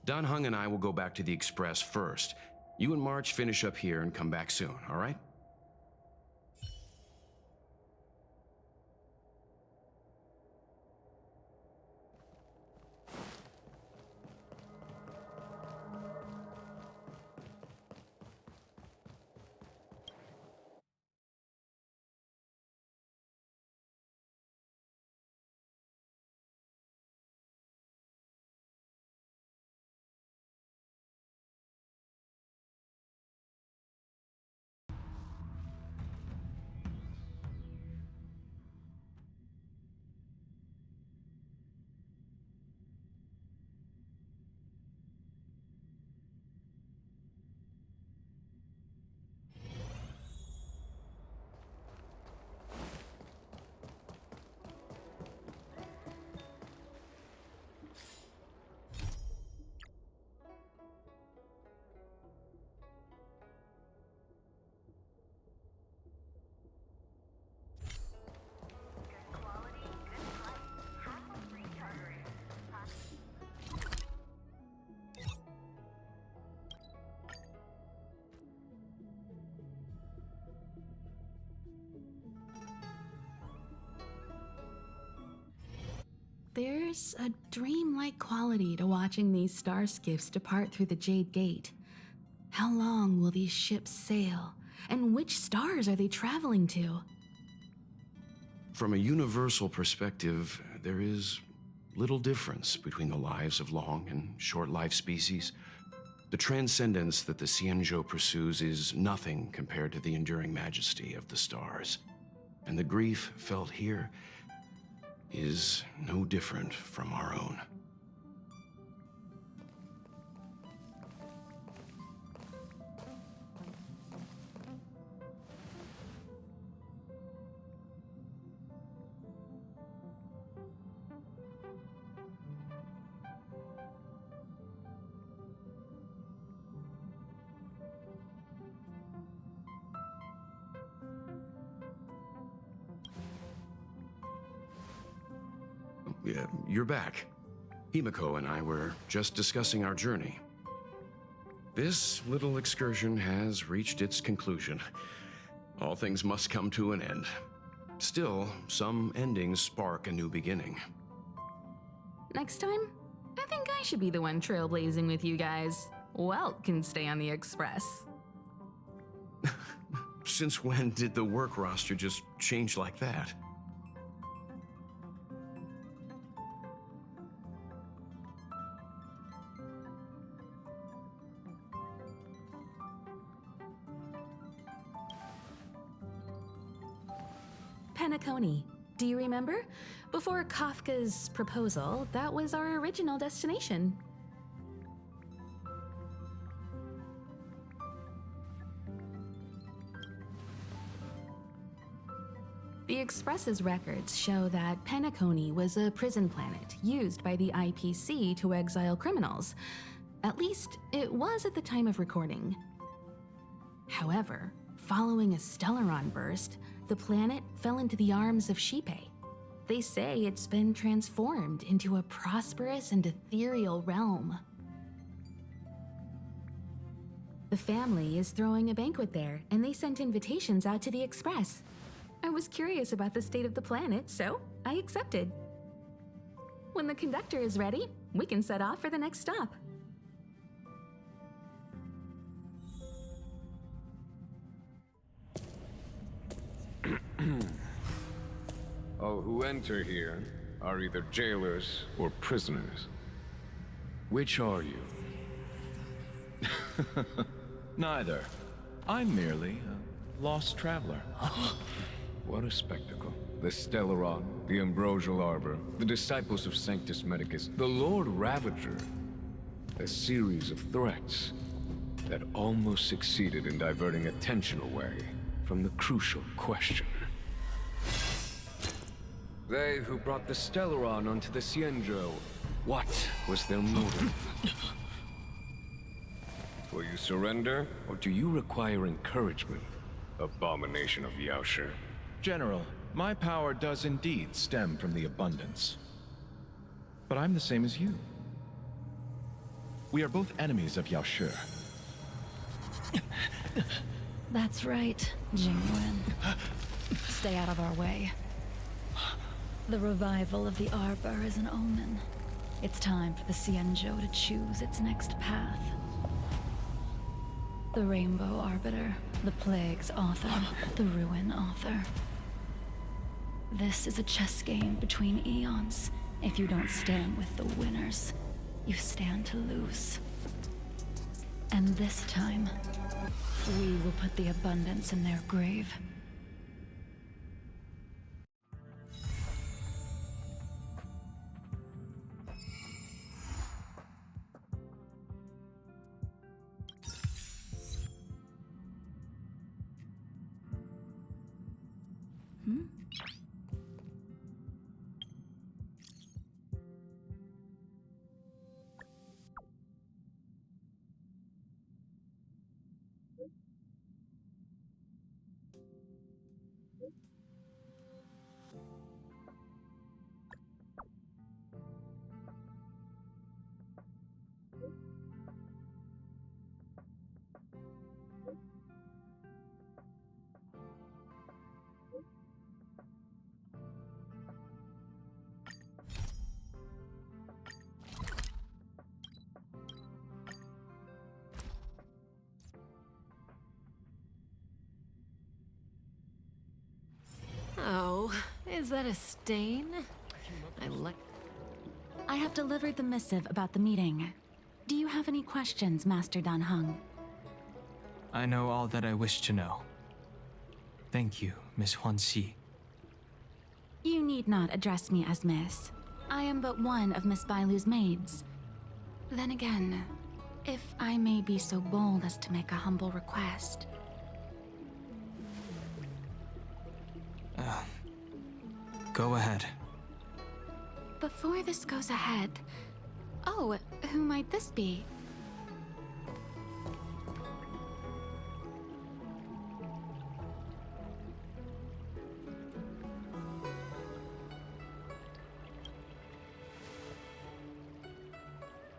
Dan Heng and I will go back to the Express first. You and March finish up here and come back soon, all right? There's a dreamlike quality to watching these star skiffs depart through the Jade Gate. How long will these ships sail? And which stars are they traveling to? From a universal perspective, there is little difference between the lives of long and short-lived species. The transcendence that the Xianzhou pursues is nothing compared to the enduring majesty of the stars. And the grief felt here is no different from our own. Yeah, you're back. Himiko and I were just discussing our journey. This little excursion has reached its conclusion. All things must come to an end. Still, some endings spark a new beginning. Next time, I think I should be the one trailblazing with you guys. Welt can stay on the Express. Since when did the work roster just change like that? Penacony. Do you remember? Before Kafka's proposal, that was our original destination. The Express's records show that Penacony was a prison planet used by the IPC to exile criminals. At least, it was at the time of recording. However, following a Stellaron burst, the planet fell into the arms of Shipe. They say it's been transformed into a prosperous and ethereal realm. The family is throwing a banquet there, and they sent invitations out to the Express. I was curious about the state of the planet, so I accepted. When the conductor is ready, we can set off for the next stop. All who enter here are either jailers or prisoners. Which are you? Neither. I'm merely a lost traveler. What a spectacle. The Stellaron, the Ambrosial Arbor, the disciples of Sanctus Medicus, the Lord Ravager. A series of threats that almost succeeded in diverting attention away from the crucial question. They who brought the Stellaron onto the Xianzhou, what was their motive? Will you surrender, or do you require encouragement? Abomination of Yaoshi. General, my power does indeed stem from the abundance. But I'm the same as you. We are both enemies of Yao Shi. That's right, Jingwen. Stay out of our way. The revival of the Arbor is an omen. It's time for the Xianzhou to choose its next path. The Rainbow Arbiter, the Plague's author, the Ruin author. This is a chess game between eons. If you don't stand with the winners, you stand to lose. And this time, we will put the abundance in their grave. Oh, is that a stain? I have delivered the missive about the meeting. Do you have any questions, Master Dan Heng? I know all that I wish to know. Thank you, Miss Huanxi. You need not address me as Miss. I am but one of Miss Bailu's maids. Then again, if I may be so bold as to make a humble request. Go ahead. Before this goes ahead... Oh, who might this be?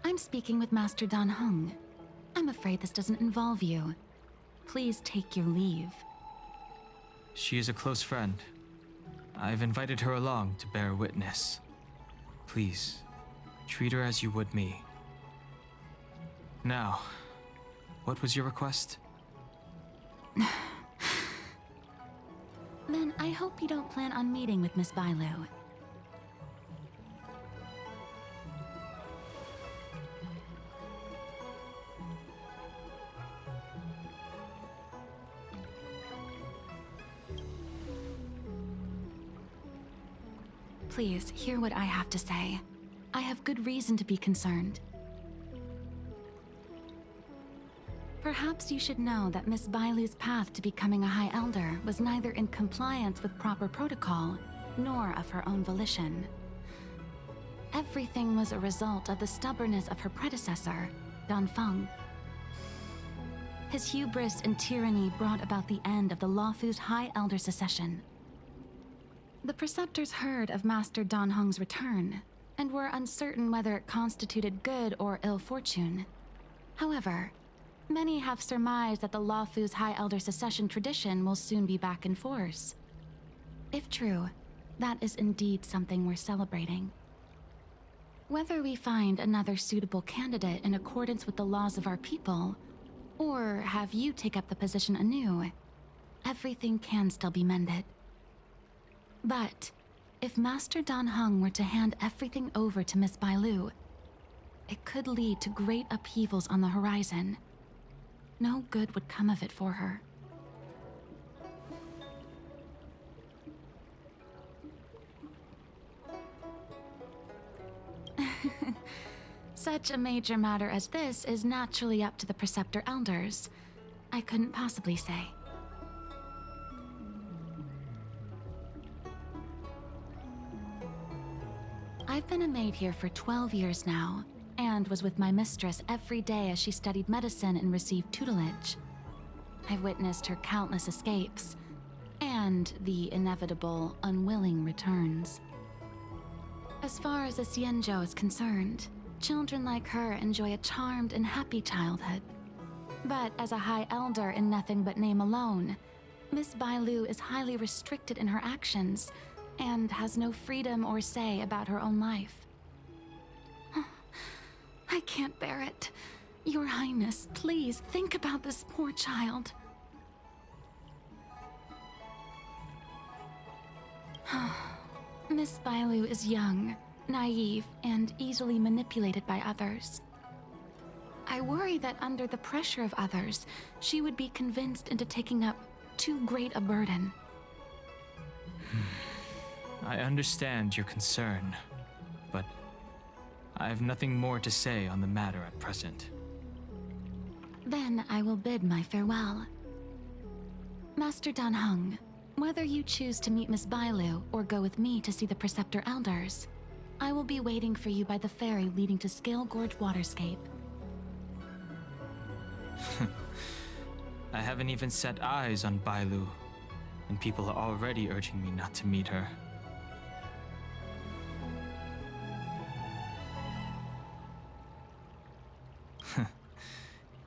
I'm speaking with Master Dan Heng. I'm afraid this doesn't involve you. Please take your leave. She is a close friend. I've invited her along to bear witness. Please, treat her as you would me. Now, what was your request? Then I hope you don't plan on meeting with Miss Bailu. Please, hear what I have to say. I have good reason to be concerned. Perhaps you should know that Miss Bailu's path to becoming a High Elder was neither in compliance with proper protocol, nor of her own volition. Everything was a result of the stubbornness of her predecessor, Dan Feng. His hubris and tyranny brought about the end of the Luofu's High Elder succession. The Preceptors heard of Master Dan Heng's return, and were uncertain whether it constituted good or ill fortune. However, many have surmised that the Luofu's High Elder succession tradition will soon be back in force. If true, that is indeed something we're celebrating. Whether we find another suitable candidate in accordance with the laws of our people, or have you take up the position anew, everything can still be mended. But if Master Dan Heng were to hand everything over to Miss Bailu, it could lead to great upheavals on the horizon. No good would come of it for her. Such a major matter as this is naturally up to the Preceptor Elders. I couldn't possibly say. I've been a maid here for 12 years now, and was with my mistress every day as she studied medicine and received tutelage. I've witnessed her countless escapes, and the inevitable, unwilling returns. As far as the Xianzhou is concerned, children like her enjoy a charmed and happy childhood. But as a High Elder in nothing but name alone, Miss Bailu is highly restricted in her actions and has no freedom or say about her own life. I can't bear it. Your Highness, please think about this poor child. Miss Bailu is young, naive, and easily manipulated by others. I worry that under the pressure of others, she would be convinced into taking up too great a burden. I understand your concern, but I have nothing more to say on the matter at present. Then I will bid my farewell. Master Dan Heng, whether you choose to meet Miss Bailu or go with me to see the Preceptor Elders, I will be waiting for you by the ferry leading to Scale Gorge Waterscape. I haven't even set eyes on Bailu, and people are already urging me not to meet her.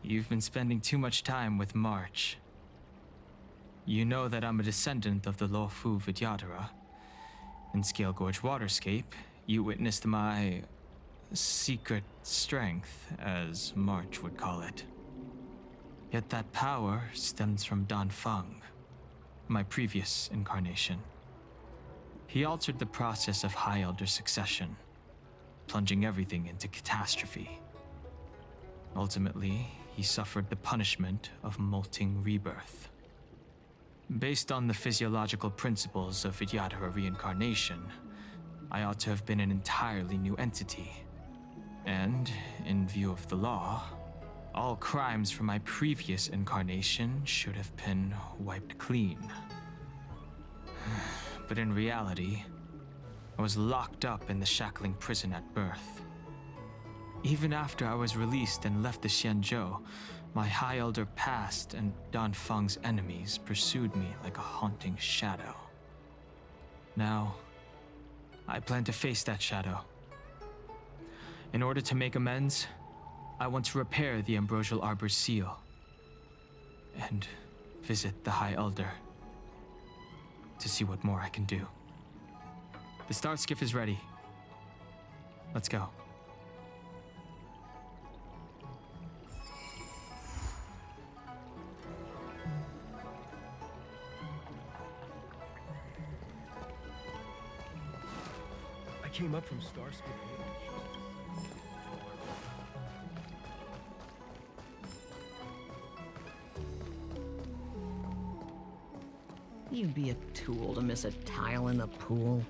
You've been spending too much time with March. You know that I'm a descendant of the Luofu Vidyadhara. In Scale Gorge Waterscape, you witnessed my secret strength, as March would call it. Yet that power stems from Dan Feng, my previous incarnation. He altered the process of High Elder succession, plunging everything into catastrophe. Ultimately, he suffered the punishment of molting rebirth. Based on the physiological principles of Vidyadhara reincarnation, I ought to have been an entirely new entity. And, in view of the law, all crimes from my previous incarnation should have been wiped clean. But in reality, I was locked up in the shackling prison at birth. Even after I was released and left the Xianzhou, my High Elder past and Dan Feng's enemies pursued me like a haunting shadow. Now, I plan to face that shadow. In order to make amends, I want to repair the Ambrosial Arbor's seal and visit the High Elder to see what more I can do. The star skiff is ready. Let's go. I came up from Starscape. You'd be a tool to miss a tile in the pool.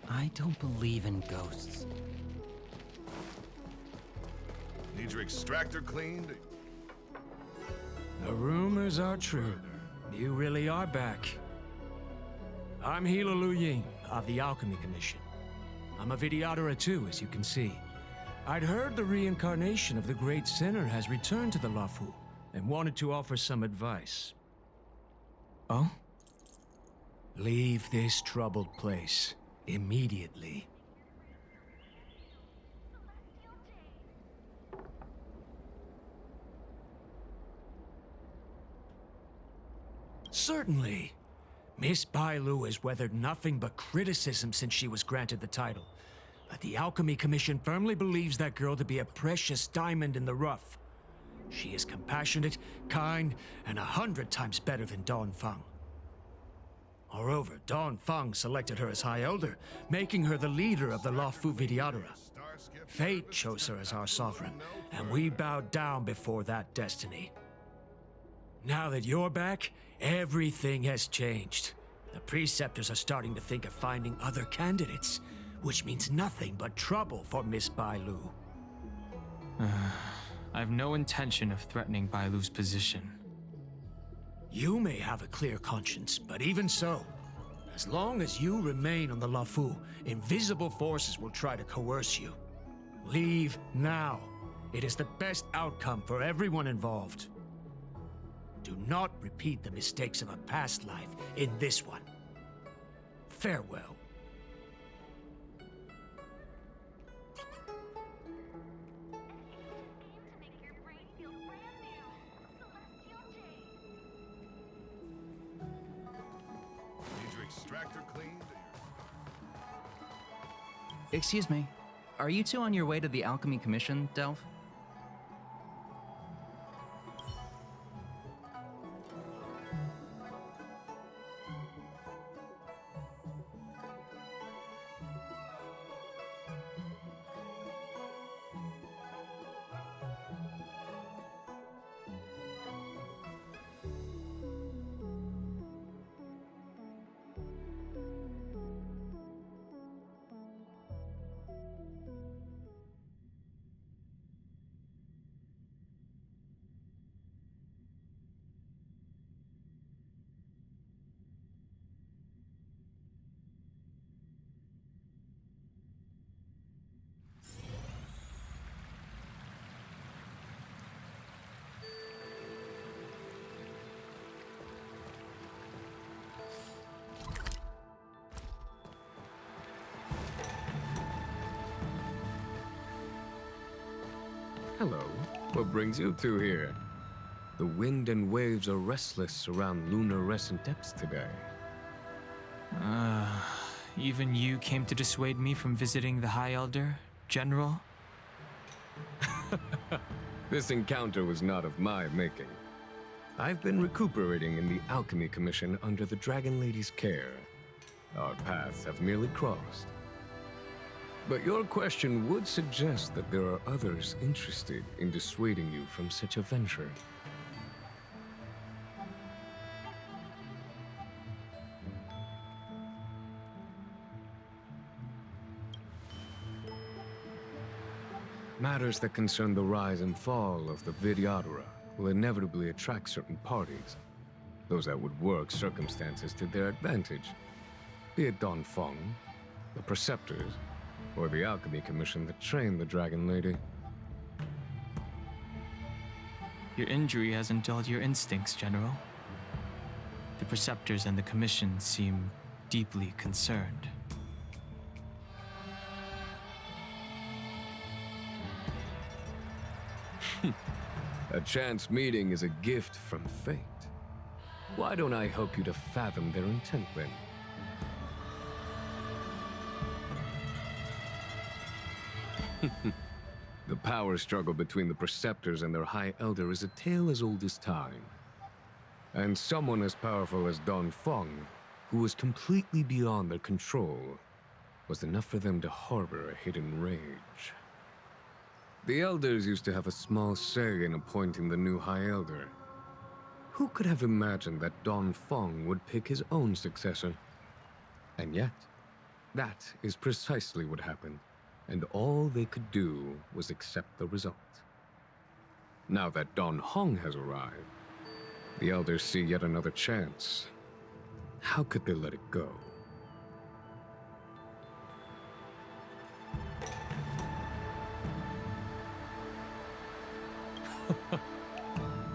I don't believe in ghosts. Need your extractor cleaned? The rumors are true. You really are back. I'm Hila Lu Ying of the Alchemy Commission. I'm a Vidyadhara too, as you can see. I'd heard the reincarnation of the Great Sinner has returned to the Luofu and wanted to offer some advice. Oh? Leave this troubled place immediately. Certainly. Miss Bailu has weathered nothing but criticism since she was granted the title. But the Alchemy Commission firmly believes that girl to be a precious diamond in the rough. She is compassionate, kind, and 100 times better than Dan Feng. Moreover, Dan Feng selected her as High Elder, making her the leader of the Luofu Vidyadhara. Fate chose her as our sovereign, and we bowed down before that destiny. Now that you're back, everything has changed. The Preceptors are starting to think of finding other candidates, which means nothing but trouble for Miss Bailu. I have no intention of threatening Bailu's position. You may have a clear conscience, but even so, as long as you remain on the Luofu, invisible forces will try to coerce you. Leave now. It is the best outcome for everyone involved. Do not repeat the mistakes of a past life in this one. Farewell. extractor cleaned? Excuse me. Are you two on your way to the Alchemy Commission, Delph? Hello. What brings you two here? The wind and waves are restless around lunar-rescent depths today. Even you came to dissuade me from visiting the High Elder, General? This encounter was not of my making. I've been recuperating in the Alchemy Commission under the Dragon Lady's care. Our paths have merely crossed. But your question would suggest that there are others interested in dissuading you from such a venture. Matters that concern the rise and fall of the Vidyadhara will inevitably attract certain parties, those that would work circumstances to their advantage, be it Don Feng, the Preceptors, or the Alchemy Commission that trained the Dragon Lady. Your injury hasn't dulled your instincts, General. The Preceptors and the Commission seem deeply concerned. A chance meeting is a gift from fate. Why don't I help you to fathom their intent then? The power struggle between the Preceptors and their High Elder is a tale as old as time. And someone as powerful as Don Feng, who was completely beyond their control, was enough for them to harbor a hidden rage. The Elders used to have a small say in appointing the new High Elder. Who could have imagined that Don Feng would pick his own successor? And yet, that is precisely what happened. And all they could do was accept the result. Now that Don Hong has arrived, the Elders see yet another chance. How could they let it go?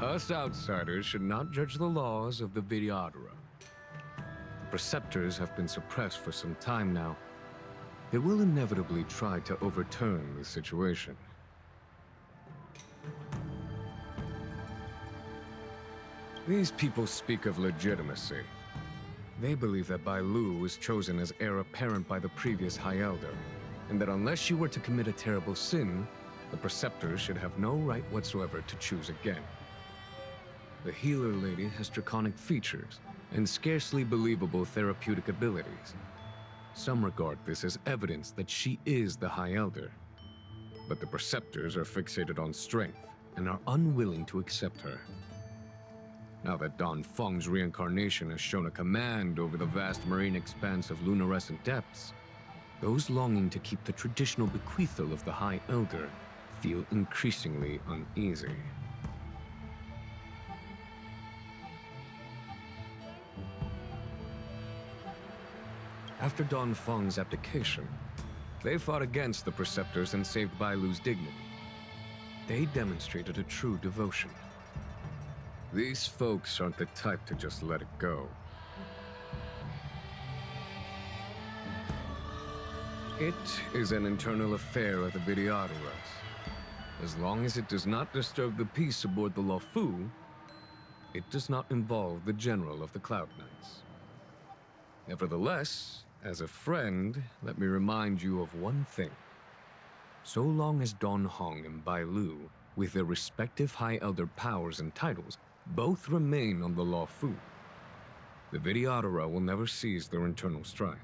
Us outsiders should not judge the laws of the Vidyadhara. The Preceptors have been suppressed for some time now. They will inevitably try to overturn the situation. These people speak of legitimacy. They believe that Bai Lu was chosen as heir apparent by the previous High Elder, and that unless she were to commit a terrible sin, the Preceptors should have no right whatsoever to choose again. The Healer Lady has draconic features and scarcely believable therapeutic abilities. Some regard this as evidence that she is the High Elder. But the Preceptors are fixated on strength and are unwilling to accept her. Now that Don Feng's reincarnation has shown a command over the vast marine expanse of lunarescent depths, those longing to keep the traditional bequeathal of the High Elder feel increasingly uneasy. After Don Feng's abdication, they fought against the Preceptors and saved Bai Lu's dignity. They demonstrated a true devotion. These folks aren't the type to just let it go. It is an internal affair of the Vidyadharas. As long as it does not disturb the peace aboard the Luofu, it does not involve the General of the Cloud Knights. Nevertheless, as a friend, let me remind you of one thing. So long as Don Hong and Bai Lu, with their respective High Elder powers and titles, both remain on the Law Fu, the Vidyadhara will never cease their internal strife.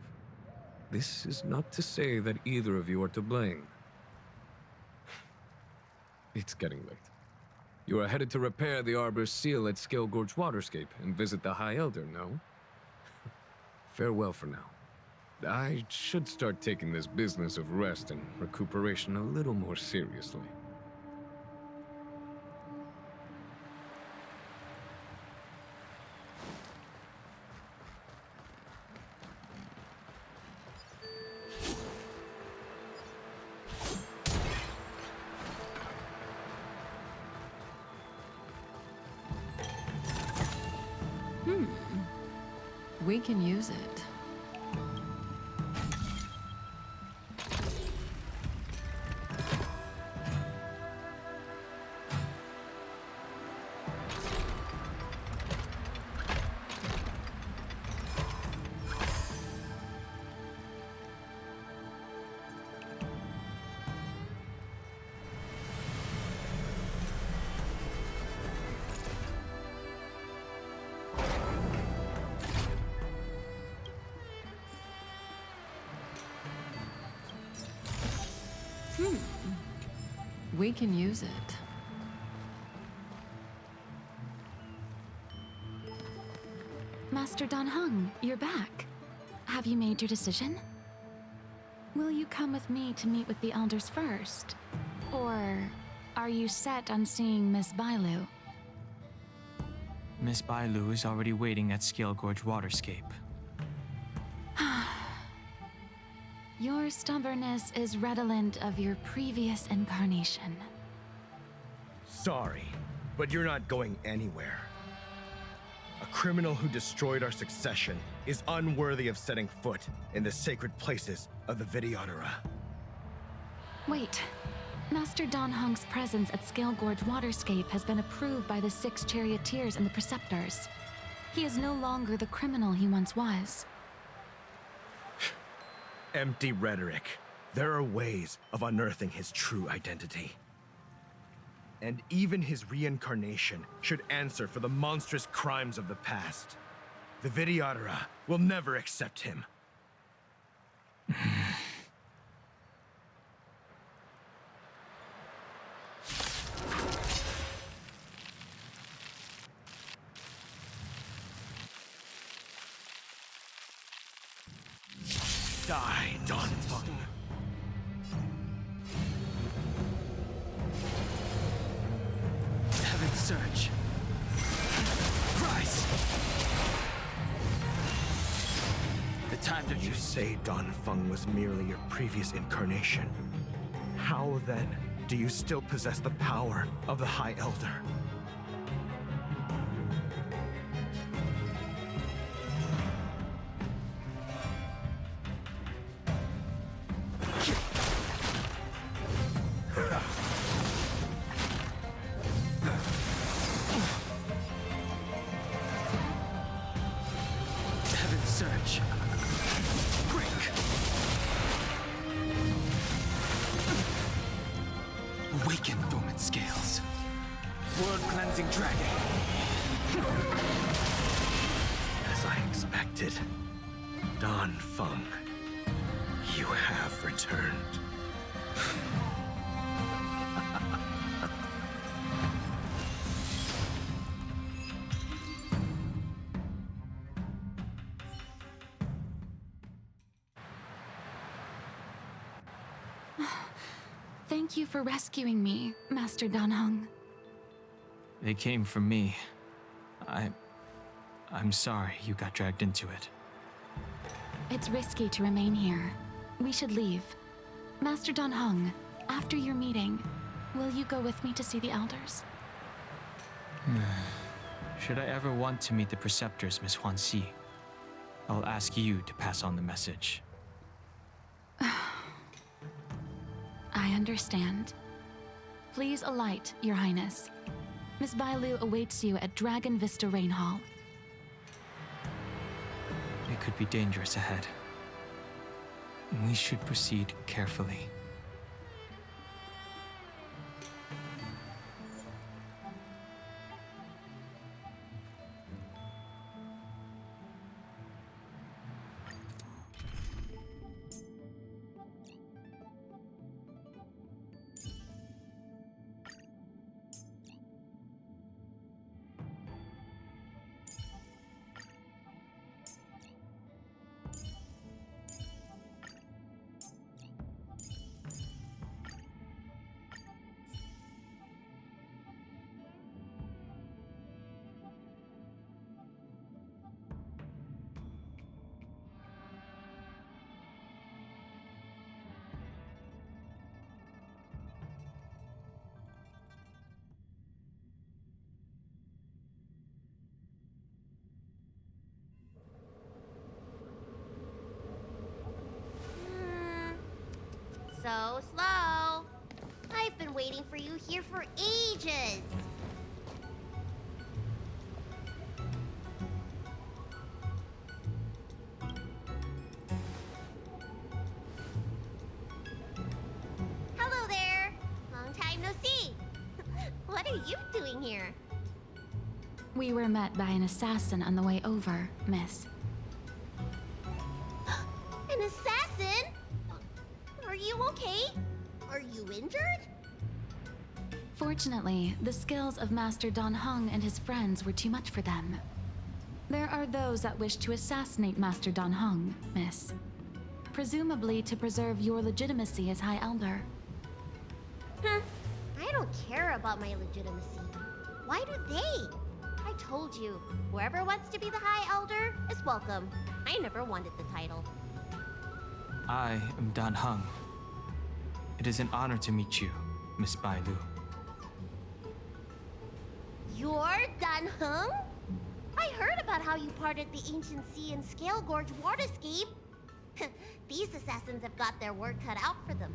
This is not to say that either of you are to blame. It's getting late. You are headed to repair the Arbor's seal at Scale Gorge Waterscape and visit the High Elder, no? Farewell for now. I should start taking this business of rest and recuperation a little more seriously. We can use it. We can use it. Master Don Hung, you're back. Have you made your decision? Will you come with me to meet with the elders first? Or are you set on seeing Miss Bailu? Miss Bailu is already waiting at Scale Gorge Waterscape. Your stubbornness is redolent of your previous incarnation. Sorry, but you're not going anywhere. A criminal who destroyed our succession is unworthy of setting foot in the sacred places of the Vidyadhara. Wait. Master Don Hung's presence at Scale Gorge Waterscape has been approved by the 6 charioteers and the preceptors. He is no longer the criminal he once was. Empty rhetoric. There are ways of unearthing his true identity. And even his reincarnation should answer for the monstrous crimes of the past. The Vidyadhara will never accept him. Die, Don Fung. Heaven surge. Rise! The time to You say Don Fung was merely your previous incarnation. How then do you still possess the power of the High Elder? Heaven surge. Break. Awaken dormant scales. World cleansing dragon. As I expected, Don Fung, you have returned. Thank you for rescuing me, Master Don Hung. They came for me. I'm sorry you got dragged into it. It's risky to remain here. We should leave. Master Don Hung, after your meeting, will you go with me to see the elders? Should I ever want to meet the preceptors, Miss Huan Si, I'll ask you to pass on the message. I understand. Please alight, Your Highness. Miss Bailu awaits you at Dragon Vista Rain Hall. It could be dangerous ahead. We should proceed carefully. So slow. I've been waiting for you here for ages. Hello there. Long time no see. What are you doing here? We were met by an assassin on the way over, miss. An assassin? Are you okay? Are you injured? Fortunately, the skills of Master Dan Heng and his friends were too much for them. There are those that wish to assassinate Master Dan Heng, miss. Presumably to preserve your legitimacy as High Elder. I don't care about my legitimacy. Why do they? I told you, whoever wants to be the High Elder is welcome. I never wanted the title. I am Dan Heng. It is an honor to meet you, Miss Bai Lu. You're Dan Heng? I heard about how you parted the ancient sea and Scale Gorge waterscape. These assassins have got their work cut out for them.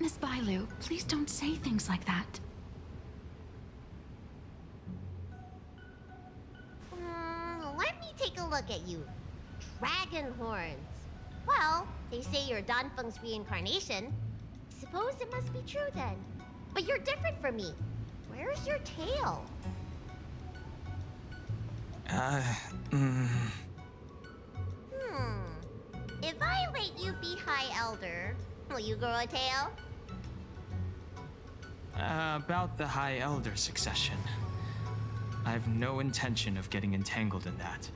Miss Bai Lu, please don't say things like that. Let me take a look at you. Dragon horns. Well, they say you're Dan Feng's reincarnation. Suppose it must be true then. But you're different from me. Where's your tail? If I let you be High Elder, will you grow a tail? About the High Elder succession. I have no intention of getting entangled in that.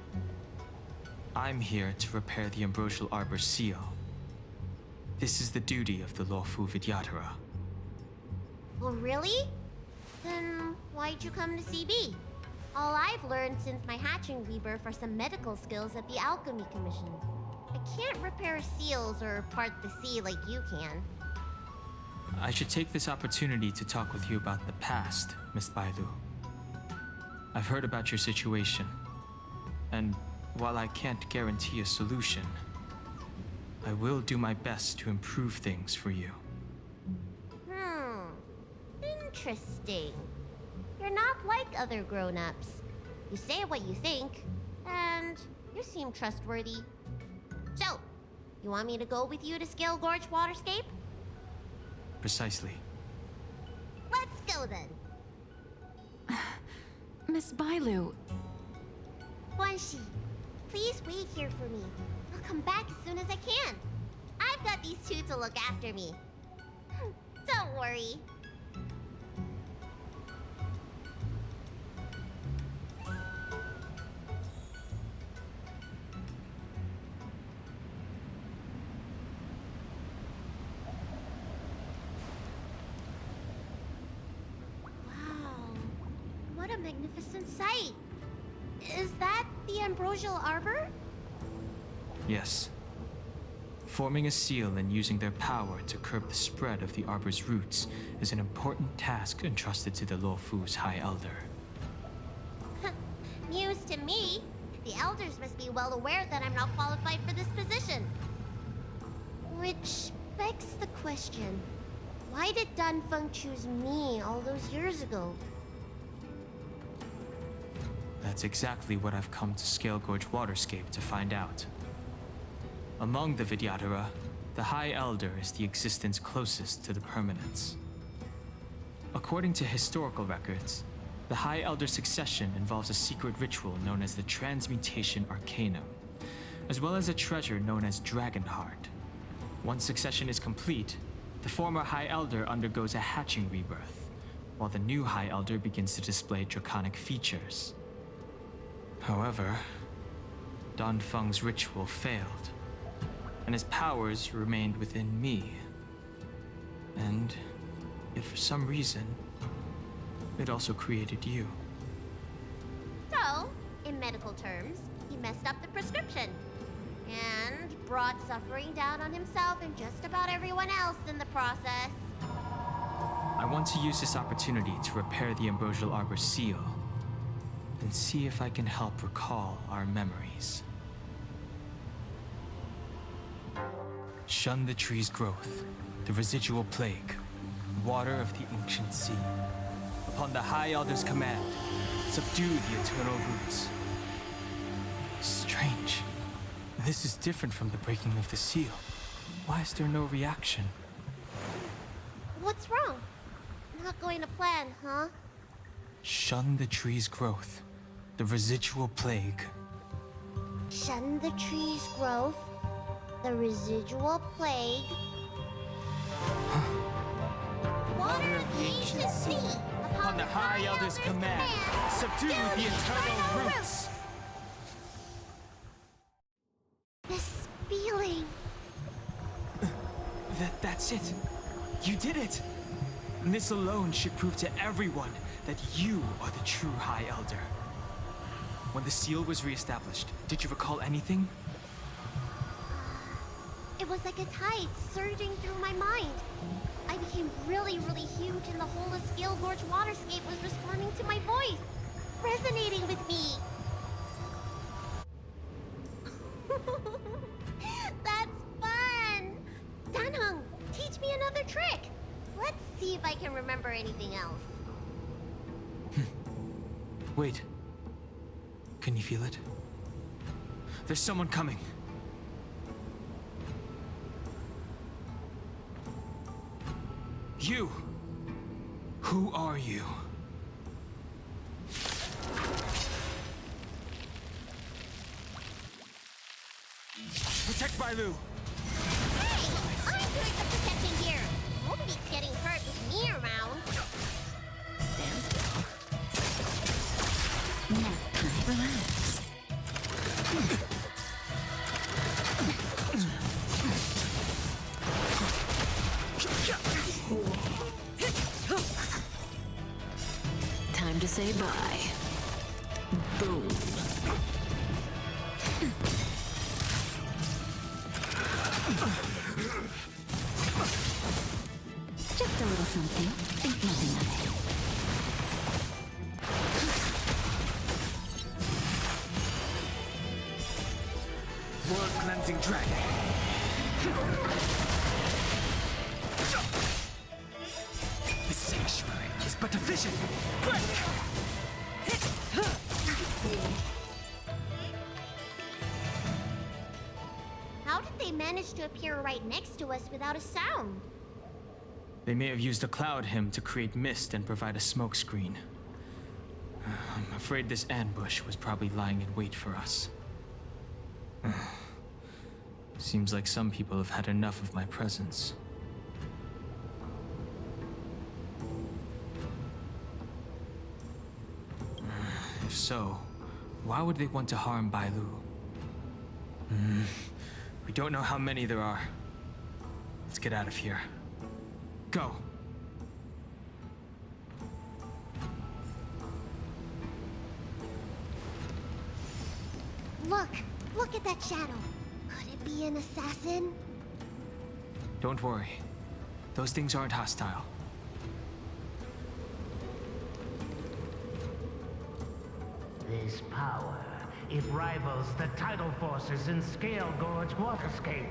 I'm here to repair the Ambrosial Arbor's seal. This is the duty of the Lawfu Vidyadhara. Oh, really? Then why'd you come to CB? All I've learned since my hatching rebirth are some medical skills at the Alchemy Commission. I can't repair seals or part the sea like you can. I should take this opportunity to talk with you about the past, Miss Bai Lu. I've heard about your situation, and while I can't guarantee a solution, I will do my best to improve things for you. Interesting. You're not like other grown-ups. You say what you think, and you seem trustworthy. So, you want me to go with you to Scale Gorge Waterscape? Precisely. Let's go then. Miss Bai Lu. Guanxi, please wait here for me. I'll come back as soon as I can. I've got these two to look after me. Don't worry. What a magnificent sight! Is that the Ambrosial Arbor? Yes. Forming a seal and using their power to curb the spread of the Arbor's roots is an important task entrusted to the Lawfu's High Elder. News to me. The Elders must be well aware that I'm not qualified for this position. Which begs the question, why did Dan Feng choose me all those years ago? That's exactly what I've come to Scale Gorge Waterscape to find out. Among the Vidyadhara, the High Elder is the existence closest to the permanence. According to historical records, the High Elder succession involves a secret ritual known as the Transmutation Arcanum, as well as a treasure known as Dragonheart. Once succession is complete, the former High Elder undergoes a hatching rebirth, while the new High Elder begins to display draconic features. However, Danfeng's ritual failed, and his powers remained within me. And yet for some reason, it also created you. So, in medical terms, he messed up the prescription. And brought suffering down on himself and just about everyone else in the process. I want to use this opportunity to repair the Ambrosial Arbor's seal, and see if I can help recall our memories. Shun the tree's growth, the residual plague, water of the ancient sea. Upon the High Elder's command, subdue the eternal roots. Strange. This is different from the breaking of the seal. Why is there no reaction? What's wrong? Not going to plan, huh? Shun the tree's growth, the residual plague. Shun the tree's growth, the residual plague. Water of the ancient sea. Upon the High Elder's command, subdue the eternal roots. This feeling. That's it. You did it. And this alone should prove to everyone that you are the true High Elder. When the seal was reestablished, did you recall anything? It was like a tide surging through my mind. I became really, really huge, and the whole of Scale Gorge Waterscape was responding to my voice, resonating with me. That's fun! Danheng, teach me another trick. Let's see if I can remember anything else. Wait. Can you feel it? There's someone coming. You! Who are you? Protect Bailu! Hey! I'm doing the protecting here! Nobody's getting hurt with me around. Stand still. Now, relax. Time to say bye. Boom. Just a little something. Think nothing of it. World-cleansing dragon. The sanctuary is but a vision. How did they manage to appear right next to us without a sound? They may have used a cloud hymn to create mist and provide a smokescreen. I'm afraid this ambush was probably lying in wait for us. Seems like some people have had enough of my presence. If so, why would they want to harm Bailu? We don't know how many there are. Let's get out of here. Go! Look! Look at that shadow! Could it be an assassin? Don't worry. Those things aren't hostile. This power, it rivals the tidal forces in Scale Gorge Waterscape.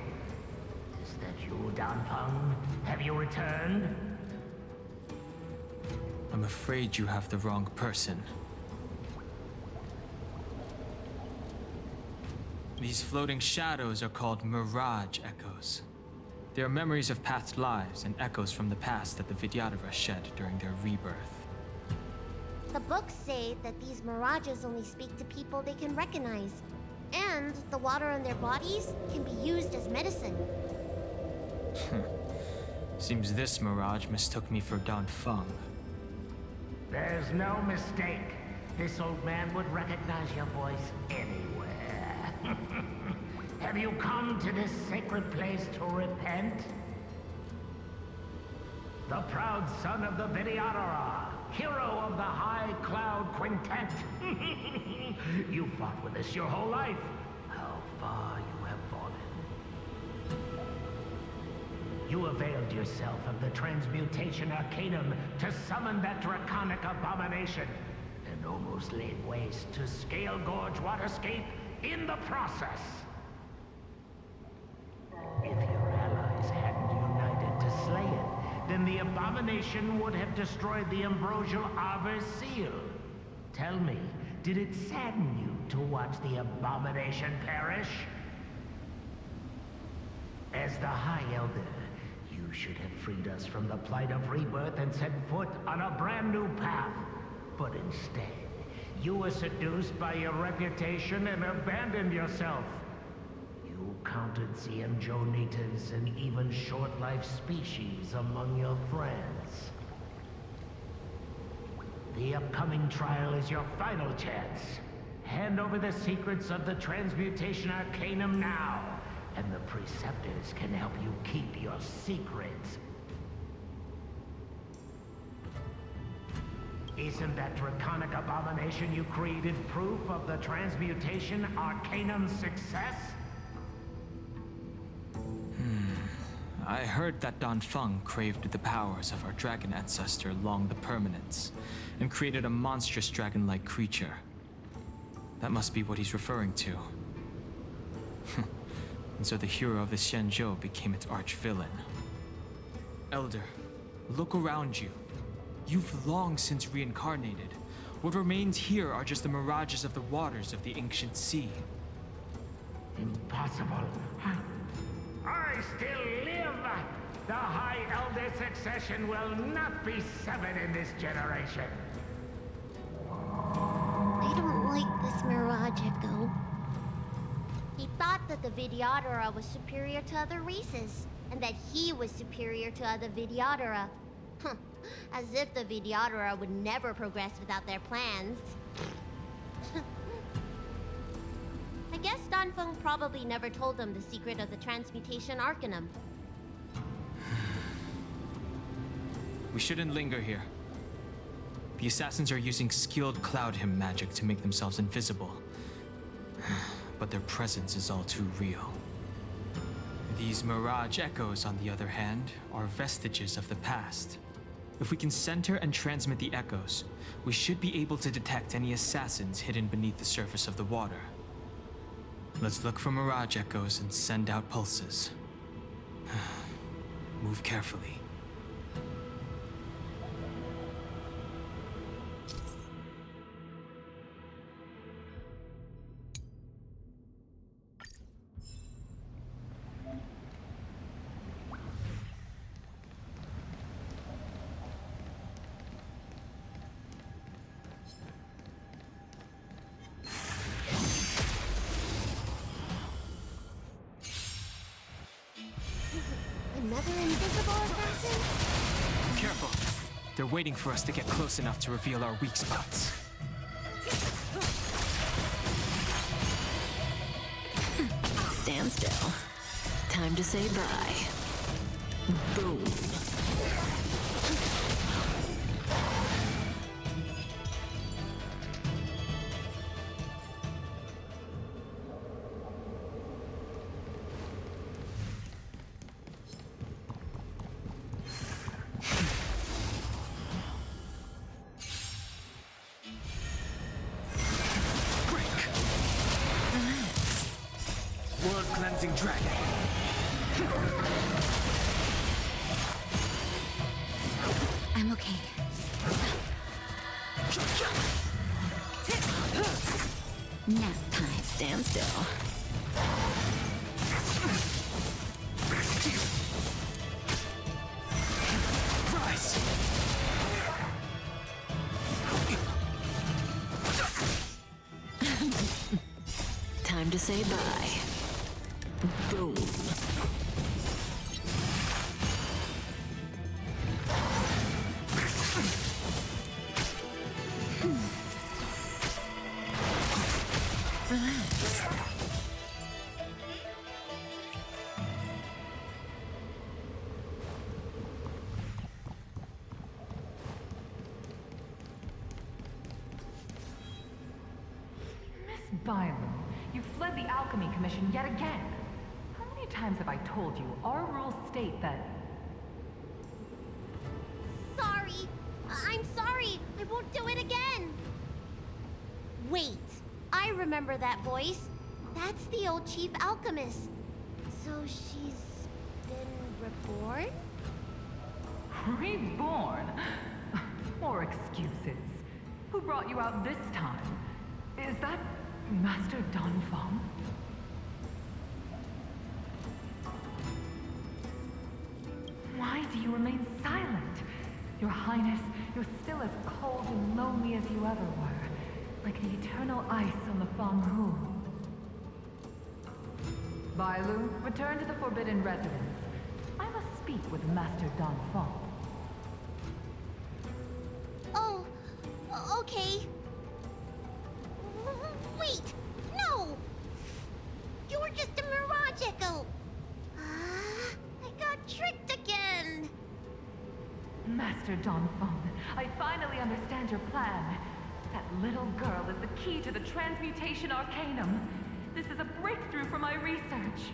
Is that you, Danfeng? Have you returned? I'm afraid you have the wrong person. These floating shadows are called mirage echoes. They are memories of past lives and echoes from the past that the Vidyadhara shed during their rebirth. The books say that these mirages only speak to people they can recognize. And the water on their bodies can be used as medicine. Seems this mirage mistook me for Don Feng. There's no mistake. This old man would recognize your voice anywhere. Have you come to this sacred place to repent? The proud son of the Vidyadhara, hero of the High Cloud Quintet. You fought with us your whole life. How far you have fallen. You availed yourself of the Transmutation Arcanum to summon that draconic abomination, and almost laid waste to Scale Gorge Waterscape in the process. If your allies hadn't united to slay it, then the abomination would have destroyed the ambrosial Arbor's seal. Tell me, did it sadden you to watch the abomination perish? As the High Elder, you should have freed us from the plight of rebirth and set foot on a brand new path. But instead, you were seduced by your reputation and abandoned yourself. You counted Xianzhou natives and even short-life species among your friends. The upcoming trial is your final chance. Hand over the secrets of the Transmutation Arcanum now, and the Preceptors can help you keep your secrets. Isn't that draconic abomination you created proof of the Transmutation Arcanum's success? I heard that Don Feng craved the powers of our dragon ancestor Long the Permanence, and created a monstrous dragon-like creature. That must be what he's referring to. And so the hero of the Xianzhou became its arch-villain. Elder, look around you. You've long since reincarnated. What remains here are just the mirages of the waters of the ancient sea. Impossible. I still live! The High Elder succession will not be severed in this generation. I don't like this Mirage Echo. He thought that the Vidyadhara was superior to other races, and that he was superior to other Vidyadhara. As if the Vidyadhara would never progress without their plans. I guess Don Feng probably never told them the secret of the Transmutation Arcanum. We shouldn't linger here. The assassins are using skilled cloud hymn magic to make themselves invisible. But their presence is all too real. These mirage echoes, on the other hand, are vestiges of the past. If we can center and transmit the echoes, we should be able to detect any assassins hidden beneath the surface of the water. Let's look for mirage echoes and send out pulses. Move carefully. Another invisible assassin? Careful. They're waiting for us to get close enough to reveal our weak spots. Stand still. Time to say bye. Boom. World-cleansing dragon. I'm okay. Nap time. Stand still. Rise! Time to say bye. Boom. Relax. Miss Bailu, you fled the Alchemy Commission yet again. How many times have I told you our rules state that... Sorry. I'm sorry. I won't do it again. Wait. I remember that voice. That's the old chief alchemist. So she's been reborn? Reborn? More excuses. Who brought you out this time? Is that Master Danfeng? Why do you remain silent? Your Highness, you're still as cold and lonely as you ever were, like the eternal ice on the Fanghu. Bailu, return to the Forbidden Residence. I must speak with Master Danfeng. Oh, okay. Wait! No! You're just a mirage echo! I got tricked again! Master Danfeng, I finally understand your plan. That little girl is the key to the Transmutation Arcanum. This is a breakthrough for my research.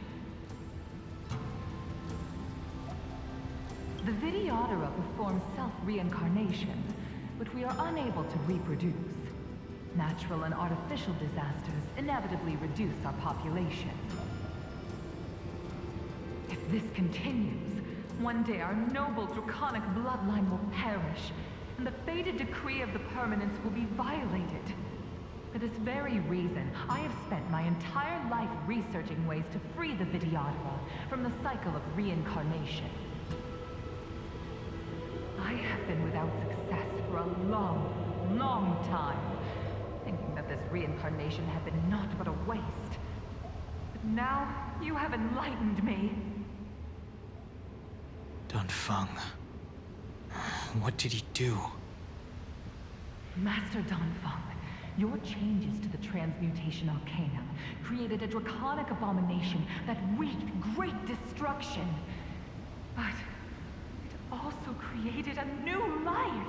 The Vidyadhara performs self-reincarnation, but we are unable to reproduce. Natural and artificial disasters inevitably reduce our population. If this continues, one day our noble draconic bloodline will perish, and the fated decree of the permanence will be violated. For this very reason, I have spent my entire life researching ways to free the Vidyadhara from the cycle of reincarnation. I have been without success for a long, long time, thinking that this reincarnation had been naught but a waste. But now, you have enlightened me. Danfeng. What did he do? Master Danfeng, your changes to the Transmutation Arcanum created a draconic abomination that wreaked great destruction. But it also created a new life.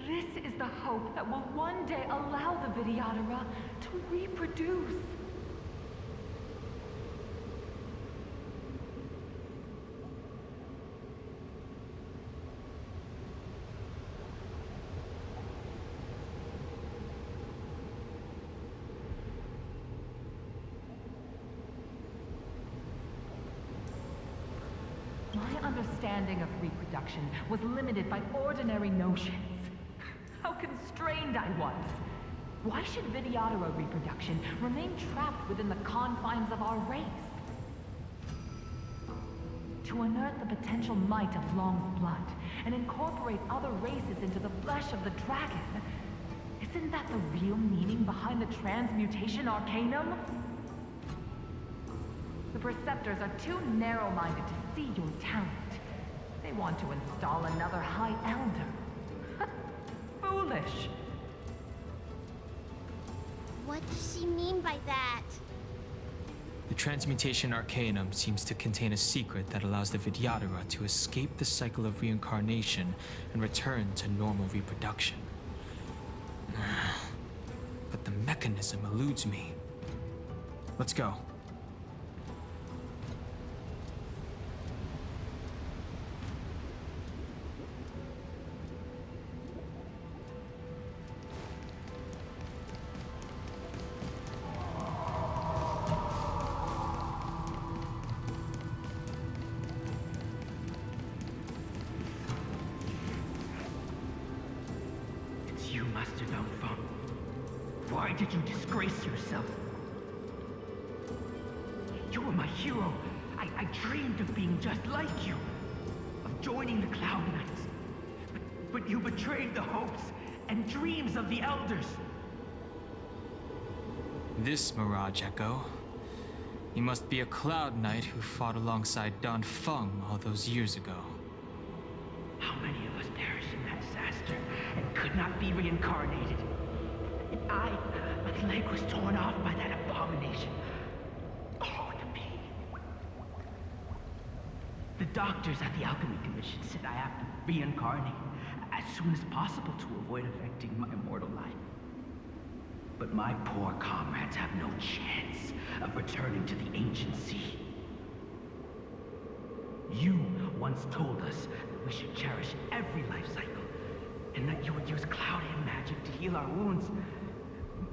This is the hope that will one day allow the Vidyadhara to reproduce. My understanding of reproduction was limited by ordinary notions. How constrained I was! Why should Vidyadhara reproduction remain trapped within the confines of our race? To unearth the potential might of Long's blood and incorporate other races into the flesh of the dragon, isn't that the real meaning behind the Transmutation Arcanum? The Preceptors are too narrow-minded to see your talent. They want to install another High Elder. Foolish. What does she mean by that? The Transmutation Arcanum seems to contain a secret that allows the Vidyadhara to escape the cycle of reincarnation and return to normal reproduction. But the mechanism eludes me. Let's go. You, Master Danfeng. Why did you disgrace yourself? You were my hero. I dreamed of being just like you. Of joining the Cloud Knights. But you betrayed the hopes and dreams of the Elders. This Mirage Echo. He must be a Cloud Knight who fought alongside Don Feng all those years ago. How many of us perished in that disaster and could not be reincarnated? And my leg was torn off by that abomination. Oh, the pain. The doctors at the Alchemy Commission said I have to reincarnate as soon as possible to avoid affecting my immortal life. But my poor comrades have no chance of returning to the ancient sea. You once told us that we should cherish every life cycle, and that you would use Cloudian magic to heal our wounds.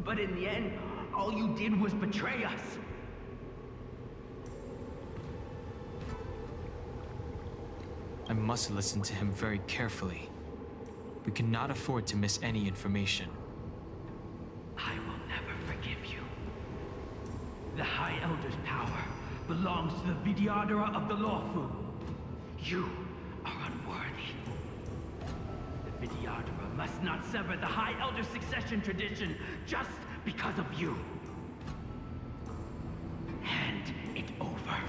But in the end, all you did was betray us. I must listen to him very carefully. We cannot afford to miss any information. I will never forgive you. The High Elder's power belongs to the Vidyadhara of the Lawfu. You are unworthy. The Vidyadhara must not sever the High Elder's succession tradition just because of you. Hand it over.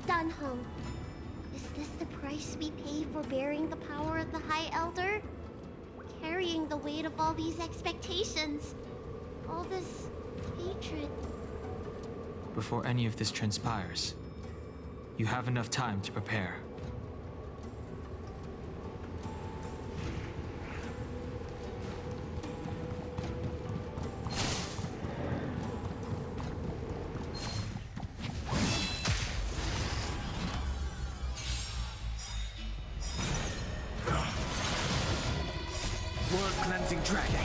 Dunhong, is this the price we pay for bearing the power of the High Elder? Carrying the weight of all these expectations. All this hatred. Before any of this transpires, you have enough time to prepare. World-cleansing dragon.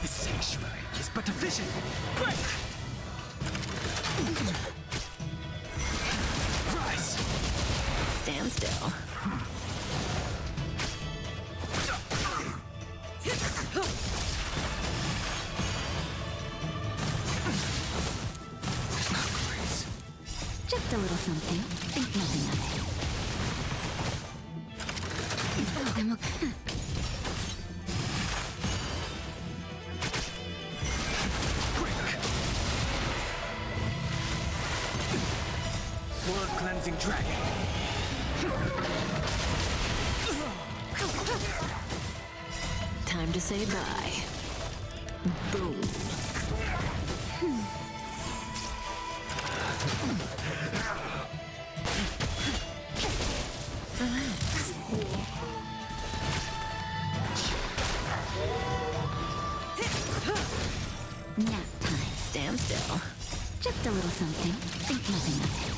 The sanctuary is but a vision. Break! Rise! Stand still. Just a little something. Think nothing of it. Oh, I'm okay. World-cleansing dragon. Time to say bye. Boom. Relax. Nap time. Stand still. Just a little something. Think nothing of it.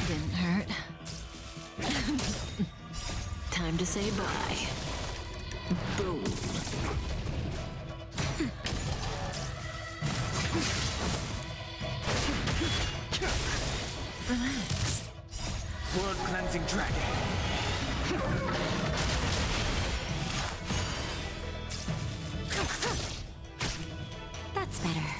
Didn't hurt. Time to say bye. Boom. Relax. World-cleansing dragon. That's better.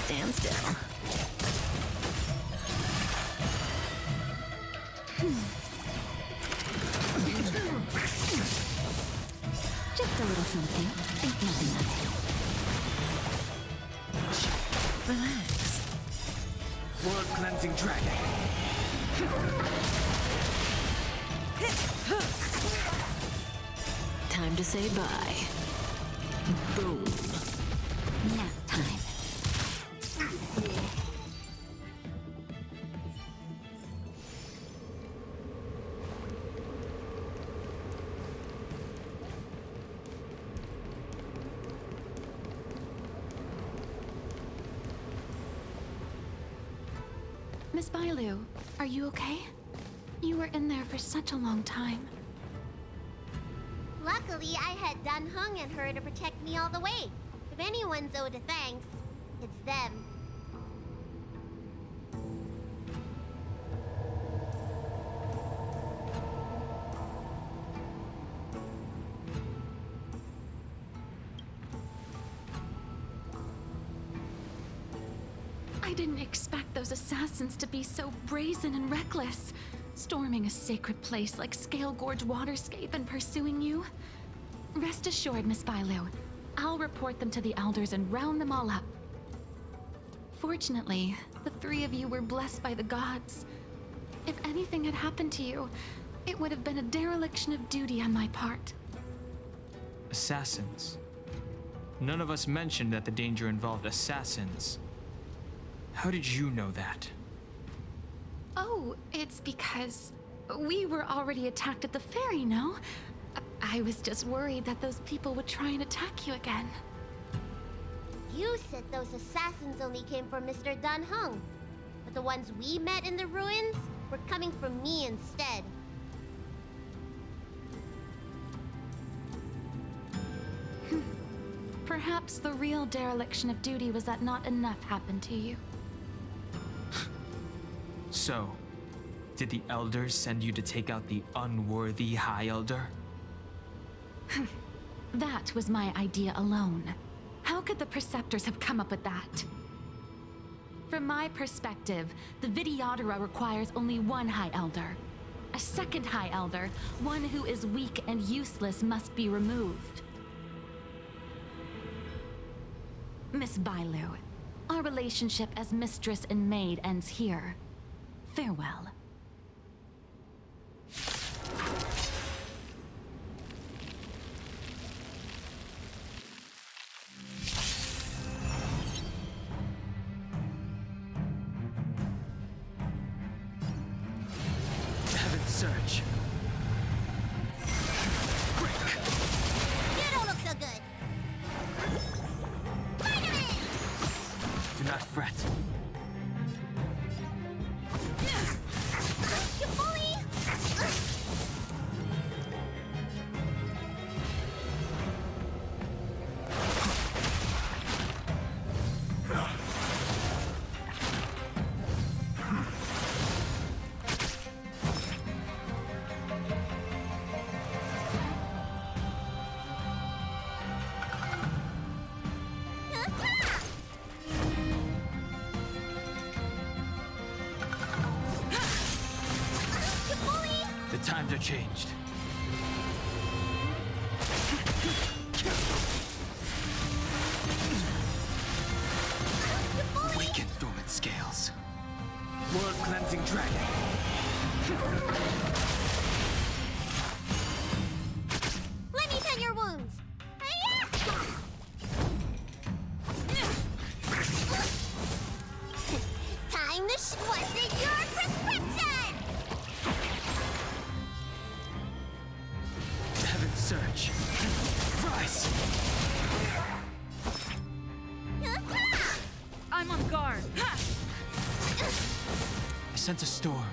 Stand still. Just a little something. Think nothing of it. Relax. World-cleansing dragon. Time to say bye. Boom. Nap time. Miss Bailu, are you okay? You were in there for such a long time. Luckily, I had Dan Heng and her to protect me all the way. If anyone's owed a thanks, it's them. I didn't expect those assassins to be so brazen and reckless, storming a sacred place like Scale Gorge Waterscape and pursuing you. Rest assured, Miss Bailu, I'll report them to the elders and round them all up. Fortunately, the three of you were blessed by the gods. If anything had happened to you, it would have been a dereliction of duty on my part. Assassins? None of us mentioned that the danger involved assassins. How did you know that? Oh, it's because we were already attacked at the ferry, no? I was just worried that those people would try and attack you again. You said those assassins only came from Mr. Dan Heng, but the ones we met in the ruins were coming from me instead. Perhaps the real dereliction of duty was that not enough happened to you. So, did the elders send you to take out the unworthy High Elder? That was my idea alone. How could the Preceptors have come up with that? From my perspective, the Videodora requires only one High Elder. A second High Elder, one who is weak and useless, must be removed. Miss Bailu, our relationship as mistress and maid ends here. Farewell. Heaven's Search. You don't look so good. Do not fret. You bully! The times are changed. Awaken dormant scales. World cleansing dragon. Let me tend your wounds. Time to what's in your prescription? Heaven's Search. Rise! I'm on guard. I sense a storm.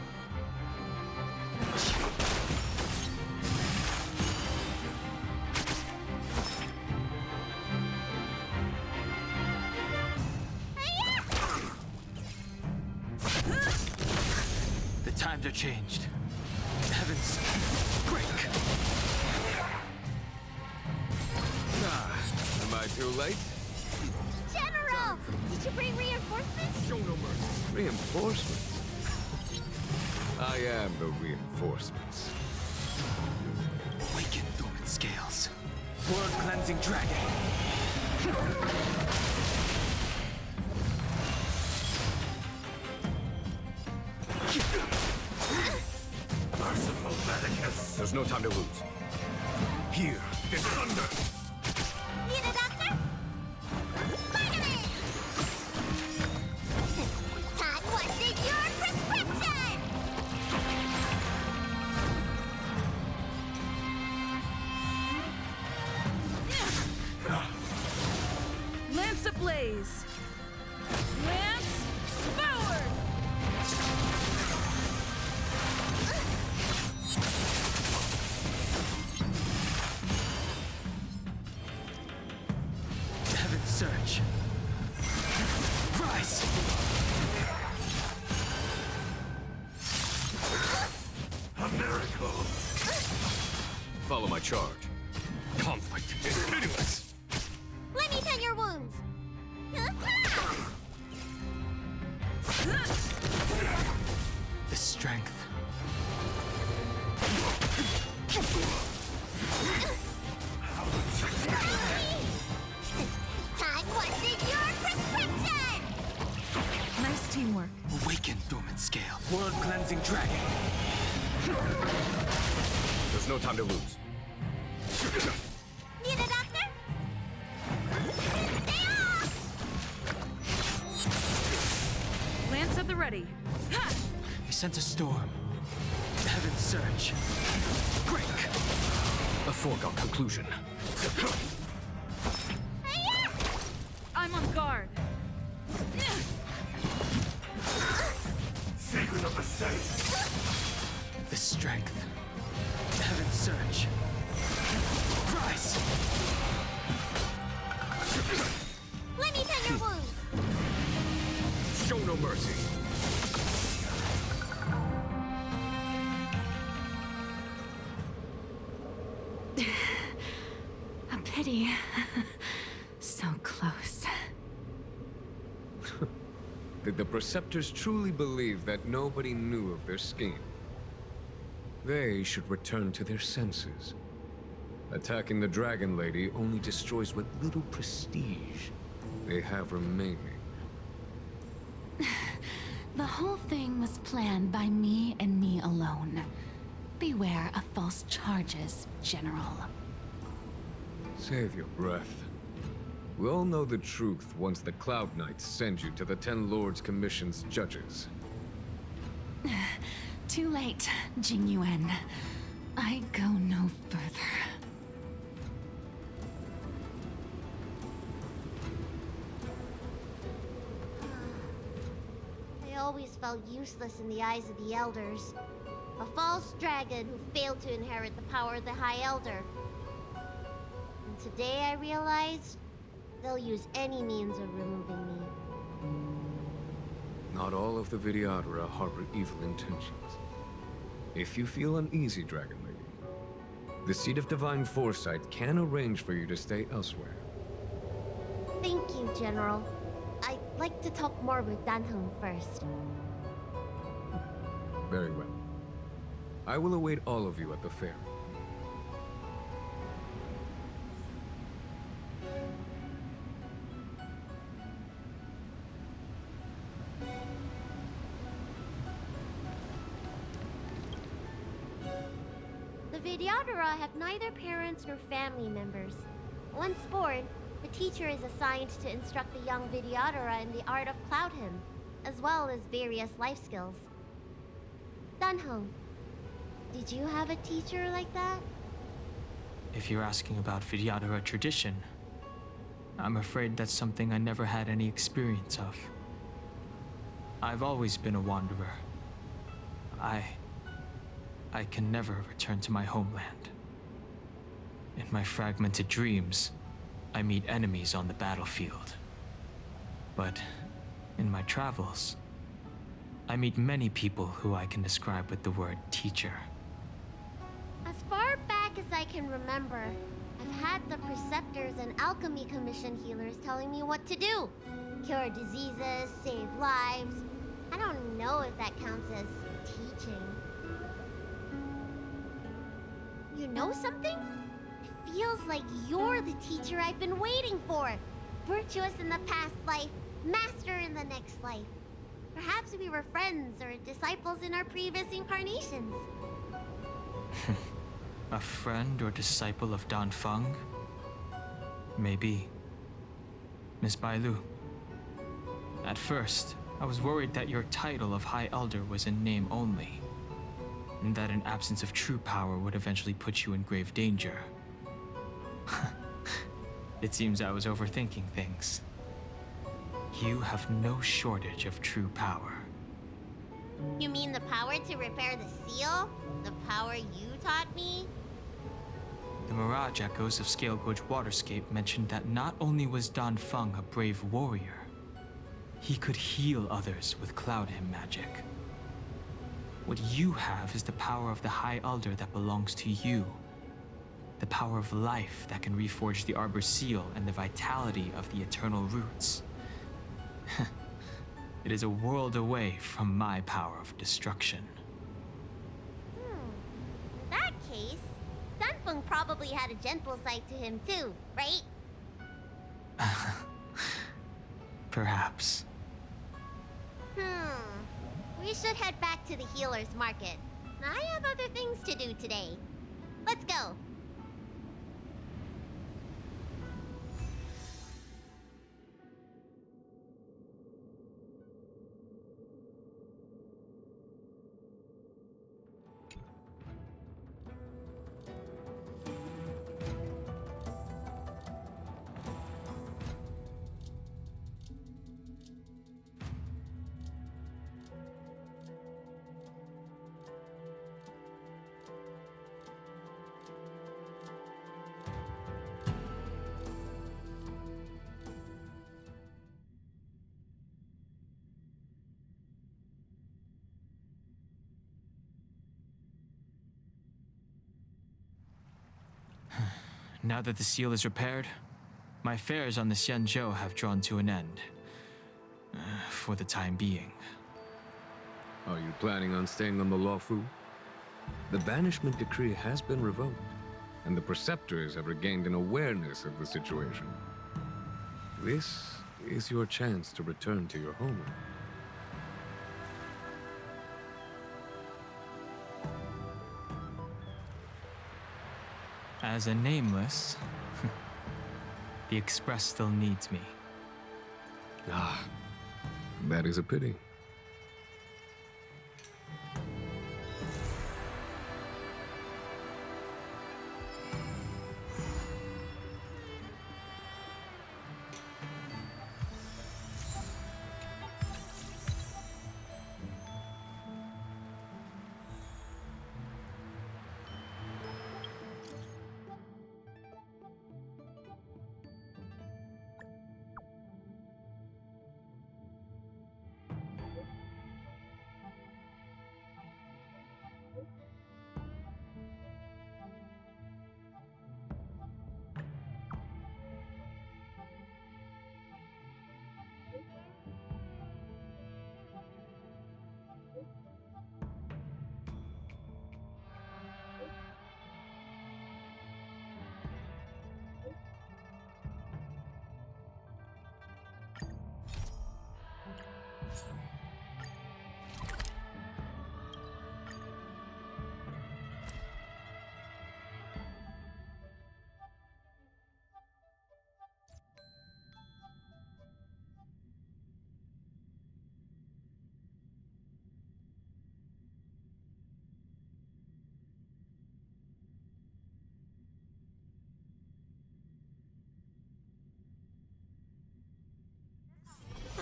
The times are changed. Heavens, break! Am I too late? General! Did you bring reinforcements? Show no mercy. Reinforcements? I am the reinforcements. Awaken dormant scales. World cleansing dragon. Merciful Medicus. There's no time to lose. Here, get thunder. Need a doctor? Spider-Man! Todd, what's in your prescription? Lance ablaze. Lance forward! surge. Rise! A miracle! Follow my charge. Conflict is pitiless! Let me tend your wounds. The strength. Time wasted your prescription! Nice teamwork. Awaken, dormant scale. World-cleansing dragon. There's no time to lose. Need a doctor? Stay off! Lance at the ready. Ha! He sent a storm. Heaven surge. Break. A foregone conclusion. I'm on guard. Secret of the saints! The strength. Heaven surge. Rise! Let me tend your wounds. Show no mercy. A pity. So close. Did the Preceptors truly believe that nobody knew of their scheme? They should return to their senses. Attacking the Dragon Lady only destroys what little prestige they have remaining. The whole thing was planned by me and me alone. Beware of false charges, General. Save your breath. We all know the truth once the Cloud Knights send you to the Ten Lords Commission's judges. Too late, Jing Yuan. I go no further. I always felt useless in the eyes of the elders. A false dragon who failed to inherit the power of the High Elder. And today I realized they'll use any means of removing me. Not all of the Vidyadhara harbor evil intentions. If you feel uneasy, Dragon Lady, the Seat of Divine Foresight can arrange for you to stay elsewhere. Thank you, General. I'd like to talk more with Danheng first. Very well. I will await all of you at the fair. The Vidyadhara have neither parents nor family members. Once born, the teacher is assigned to instruct the young Vidyadhara in the art of Cloud Hymn, as well as various life skills. Danheng, did you have a teacher like that? If you're asking about Vidyadhara tradition, I'm afraid that's something I never had any experience of. I've always been a wanderer. I can never return to my homeland. In my fragmented dreams, I meet enemies on the battlefield. But in my travels, I meet many people who I can describe with the word teacher. As far back as I can remember, I've had the Preceptors and Alchemy Commission healers telling me what to do. Cure diseases, save lives. I don't know if that counts as teaching. You know something? It feels like you're the teacher I've been waiting for. Virtuous in the past life, master in the next life. Perhaps we were friends or disciples in our previous incarnations. A friend or disciple of Dan Feng? Maybe. Miss Bailu. At first, I was worried that your title of High Elder was in name only, and that an absence of true power would eventually put you in grave danger. It seems I was overthinking things. You have no shortage of true power. You mean the power to repair the seal? The power you taught me? The mirage echoes of Scale Gorge Waterscape mentioned that not only was Dan Feng a brave warrior, he could heal others with Cloud Hymn magic. What you have is the power of the High Elder that belongs to you. The power of life that can reforge the Arbor Seal and the vitality of the Eternal Roots. It is a world away from my power of destruction. In that case, Dunfeng probably had a gentle side to him too, right? Perhaps. We should head back to the healer's market. I have other things to do today. Let's go. Now that the seal is repaired, my affairs on the Xianzhou have drawn to an end. For the time being. Are you planning on staying on the Luofu? The banishment decree has been revoked, and the preceptors have regained an awareness of the situation. This is your chance to return to your homeland. As a nameless, the Express still needs me. Ah, that is a pity.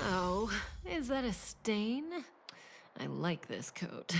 Oh, is that a stain? I like this coat.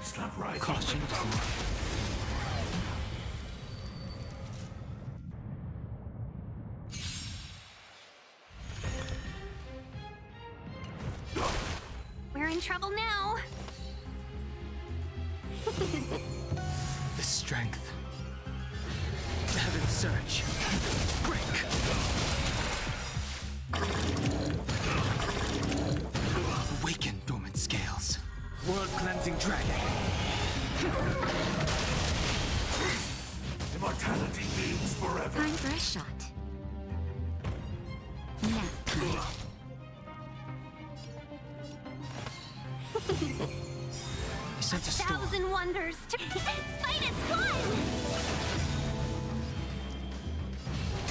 It's not right. Caution. We're in trouble now. The strength. Heaven's surge. Break. Awaken dormant scales. World cleansing dragon. Immortality means forever. Time for a shot. Nap time. I sent a storm. 1,000 wonders to fight as one.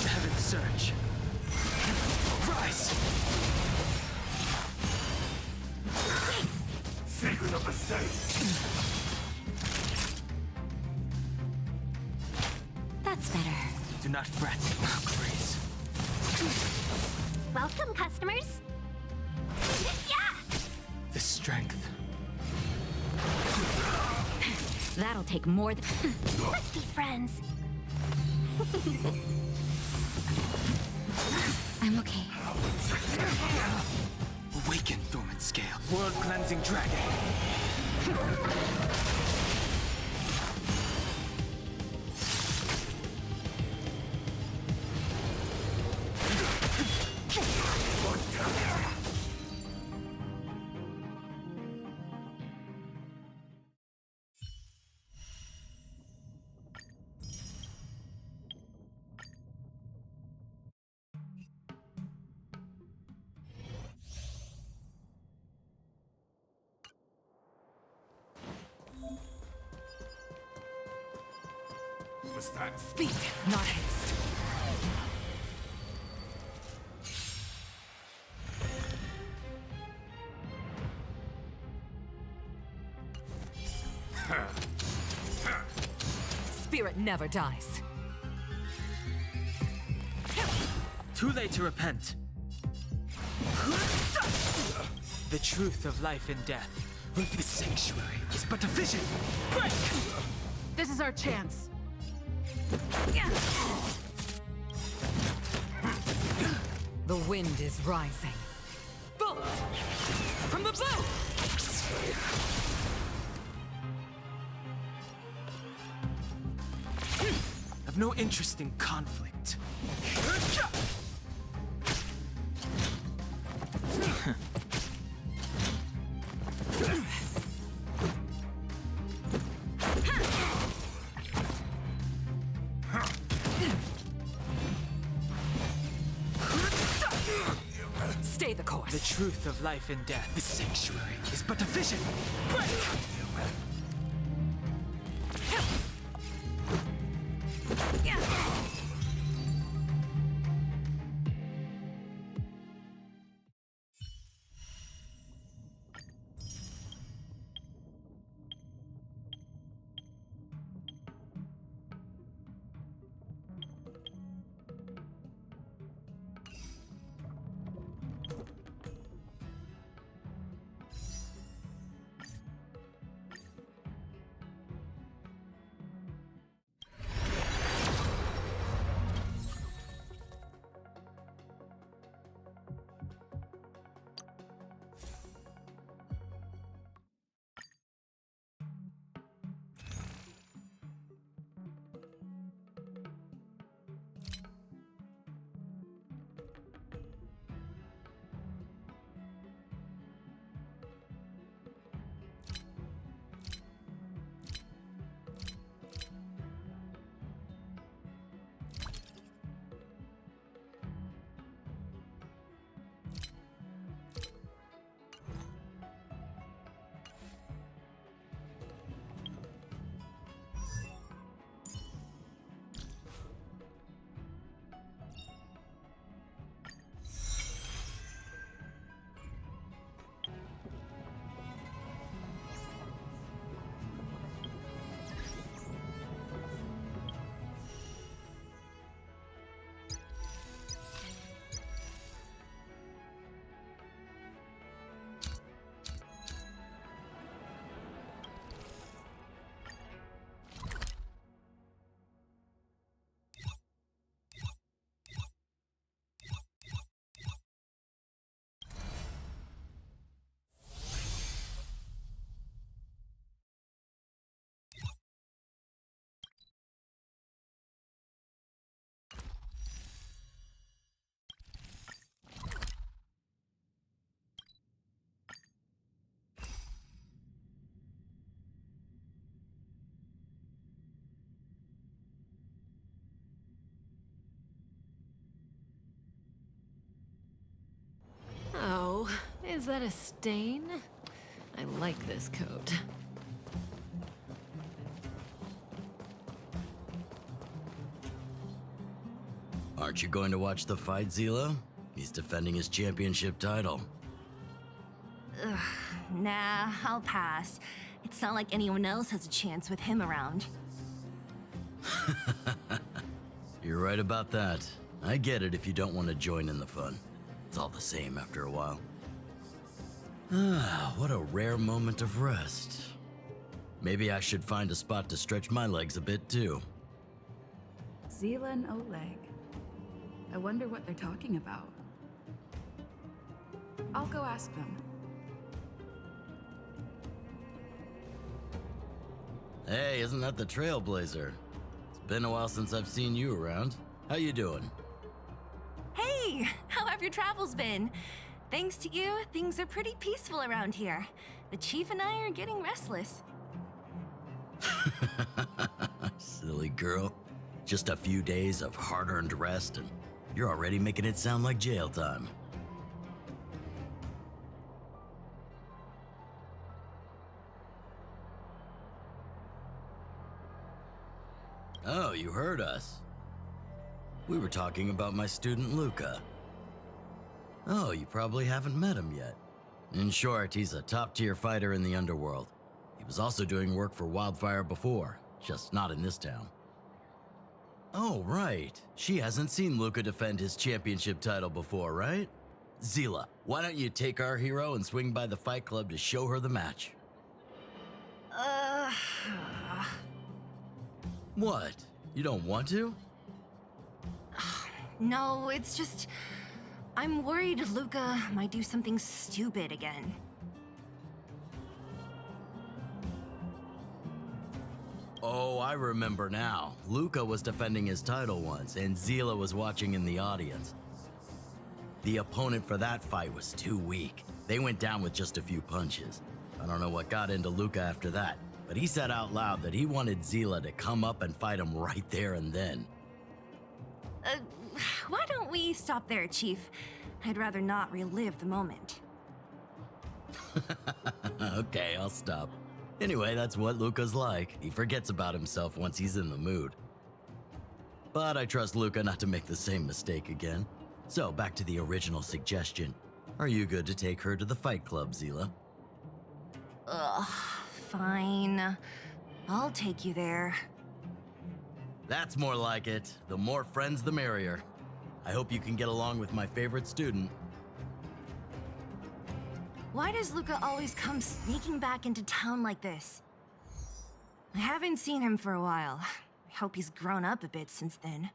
Heaven's surge. Rise. Secret of the saints. That's better. Do not fret, Grace. Welcome, customers. Yeah. The strength. That'll take more than... Let's be friends. I'm okay. Awaken dormant scale. World cleansing dragon. Was that Speed, not haste. Spirit never dies. Too late to repent. The truth of life and death. The sanctuary is but a vision. Break! This is our chance. The wind is rising. Bolt! From the bow! I've no interest in conflict. Stay the course. The truth of life and death. The sanctuary is but a vision. Break! Is that a stain? I like this coat. Aren't you going to watch the fight, Zila? He's defending his championship title. Ugh, nah, I'll pass. It's not like anyone else has a chance with him around. You're right about that. I get it if you don't want to join in the fun. It's all the same after a while. Ah, what a rare moment of rest. Maybe I should find a spot to stretch my legs a bit too. Zila and Oleg. I wonder what they're talking about. I'll go ask them. Hey, isn't that the Trailblazer? It's been a while since I've seen you around. How you doing? Hey, how have your travels been? Thanks to you, things are pretty peaceful around here. The chief and I are getting restless. Silly girl. Just a few days of hard-earned rest and you're already making it sound like jail time. Oh, you heard us. We were talking about my student Luca. Oh, you probably haven't met him yet. In short, he's a top-tier fighter in the underworld. He was also doing work for Wildfire before, just not in this town. Oh, right. She hasn't seen Luca defend his championship title before, right? Zila, why don't you take our hero and swing by the fight club to show her the match? What? You don't want to? No, it's just... I'm worried Luca might do something stupid again. Oh, I remember now. Luca was defending his title once, and Zila was watching in the audience. The opponent for that fight was too weak. They went down with just a few punches. I don't know what got into Luca after that, but he said out loud that he wanted Zila to come up and fight him right there and then. Why don't we stop there, Chief? I'd rather not relive the moment. Okay, I'll stop. Anyway, that's what Luca's like. He forgets about himself once he's in the mood. But I trust Luca not to make the same mistake again. So, back to the original suggestion. Are you good to take her to the fight club, Zila? Ugh, fine. I'll take you there. That's more like it. The more friends, the merrier. I hope you can get along with my favorite student. Why does Luca always come sneaking back into town like this? I haven't seen him for a while. I hope he's grown up a bit since then.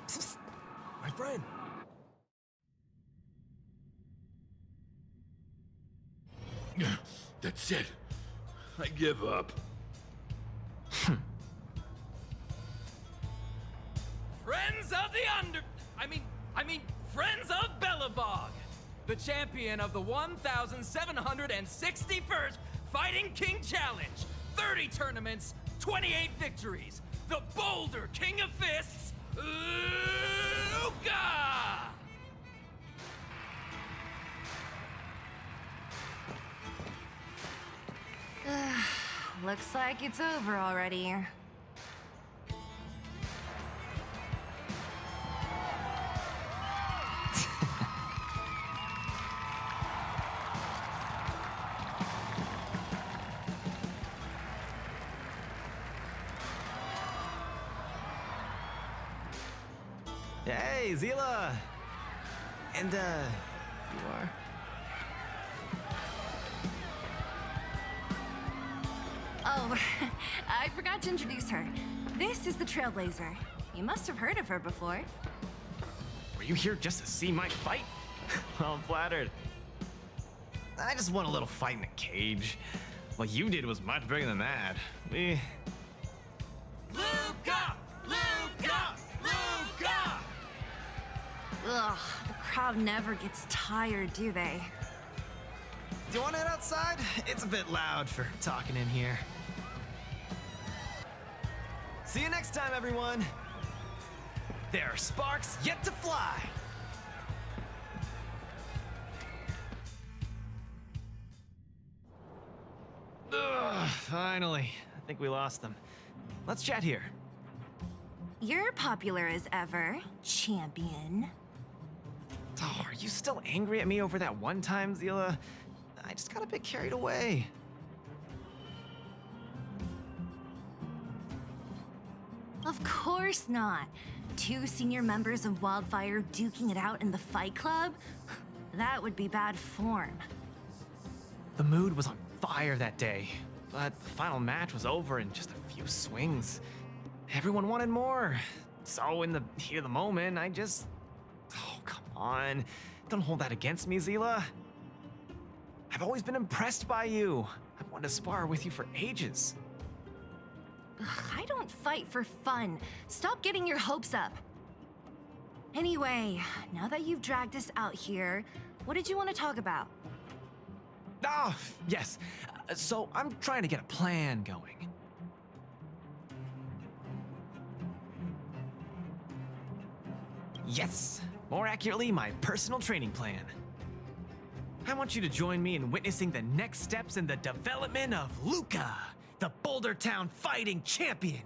Psst, my friend. That's it. I give up. Friends of the I mean, Friends of Bellabog, the champion of the 1,761st Fighting King Challenge, 30 tournaments, 28 victories, the Boulder King of Fists, Luca! Looks like it's over already. Hey, Zila! And, you are? Oh, I forgot to introduce her. This is the Trailblazer. You must have heard of her before. Were you here just to see my fight? I'm flattered. I just want a little fight in a cage. What you did was much bigger than that. Luca! Luca! Luca! Ugh, the crowd never gets tired, do they? you want to head outside? It's a bit loud for talking in here. See you next time, everyone. There are sparks yet to fly. Ugh, finally. I think we lost them. Let's chat here. You're popular as ever, champion. Oh, are you still angry at me over that one time, Zila? I just got a bit carried away. Of course not. 2 senior members of Wildfire duking it out in the Fight Club? That would be bad form. The mood was on fire that day, but the final match was over in just a few swings. Everyone wanted more. So in the heat of the moment, I just... Oh, come on. Don't hold that against me, Zila. I've always been impressed by you. I've wanted to spar with you for ages. Ugh, I don't fight for fun. Stop getting your hopes up. Anyway, now that you've dragged us out here, what did you want to talk about? Oh, yes. So I'm trying to get a plan going. Yes, more accurately, my personal training plan. I want you to join me in witnessing the next steps in the development of Luca, the Boulder Town fighting champion.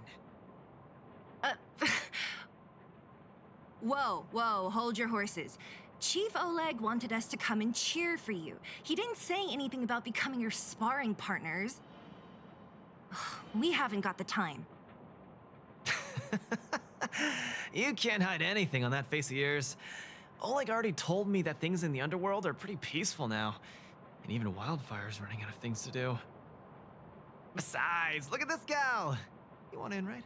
Whoa, hold your horses. Chief Oleg wanted us to come and cheer for you. He didn't say anything about becoming your sparring partners. We haven't got the time. You can't hide anything on that face of yours. Oleg already told me that things in the underworld are pretty peaceful now, and even Wildfire's running out of things to do. Besides, look at this gal! You want in, right?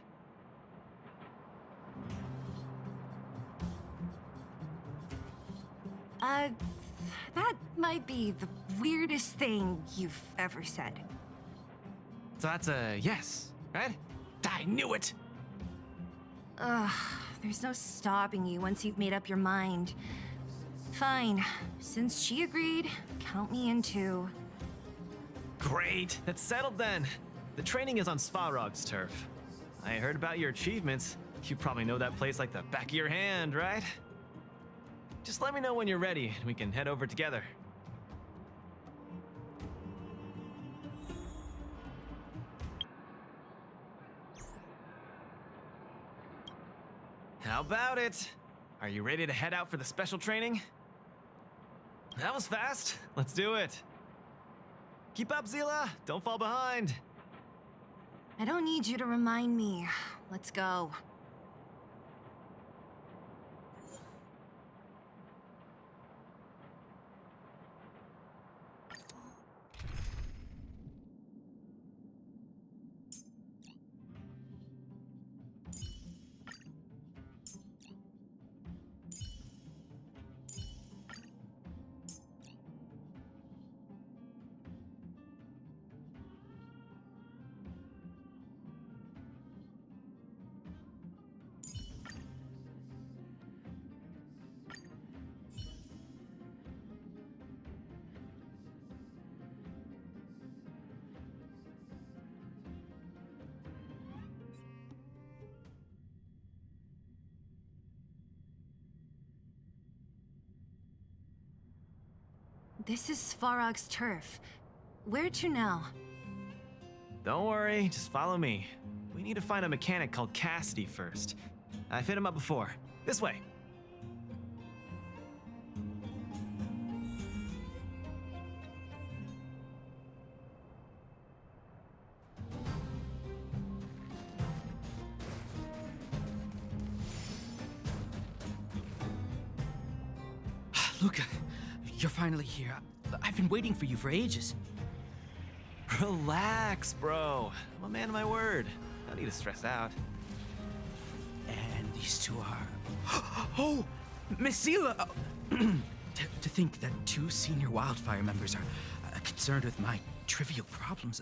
That might be the weirdest thing you've ever said. So that's a yes, right? I knew it! There's no stopping you once you've made up your mind. Fine. Since she agreed, count me in too. Great, that's settled then. The training is on Svarog's turf. I heard about your achievements. You probably know that place like the back of your hand, right? Just let me know when you're ready and we can head over together. How about it? Are you ready to head out for the special training? That was fast. Let's do it. Keep up, Zila. Don't fall behind. I don't need you to remind me. Let's go. This is Svarog's turf. Where to now? Don't worry, just follow me. We need to find a mechanic called Cassidy first. I've hit him up before. This way. Luca, you're finally here. I've been waiting for you for ages. Relax, bro. I'm a man of my word. No need to stress out. And these two are... Oh! Miss Zila! To think that 2 senior Wildfire members are concerned with my trivial problems.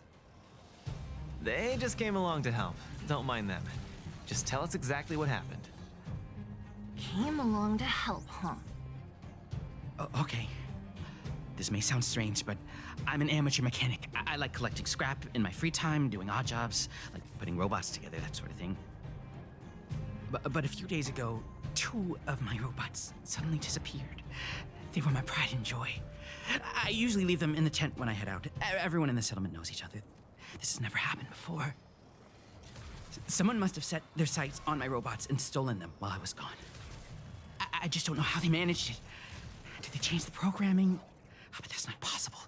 They just came along to help. Don't mind them. Just tell us exactly what happened. Came along to help, huh? Okay. this may sound strange, but I'm an amateur mechanic. I like collecting scrap in my free time, doing odd jobs, like putting robots together, that sort of thing. But a few days ago, 2 of my robots suddenly disappeared. They were my pride and joy. I usually leave them in the tent when I head out. Everyone in the settlement knows each other. This has never happened before. Someone must have set their sights on my robots and stolen them while I was gone. I just don't know how they managed it. Did they change the programming? Oh, but that's not possible.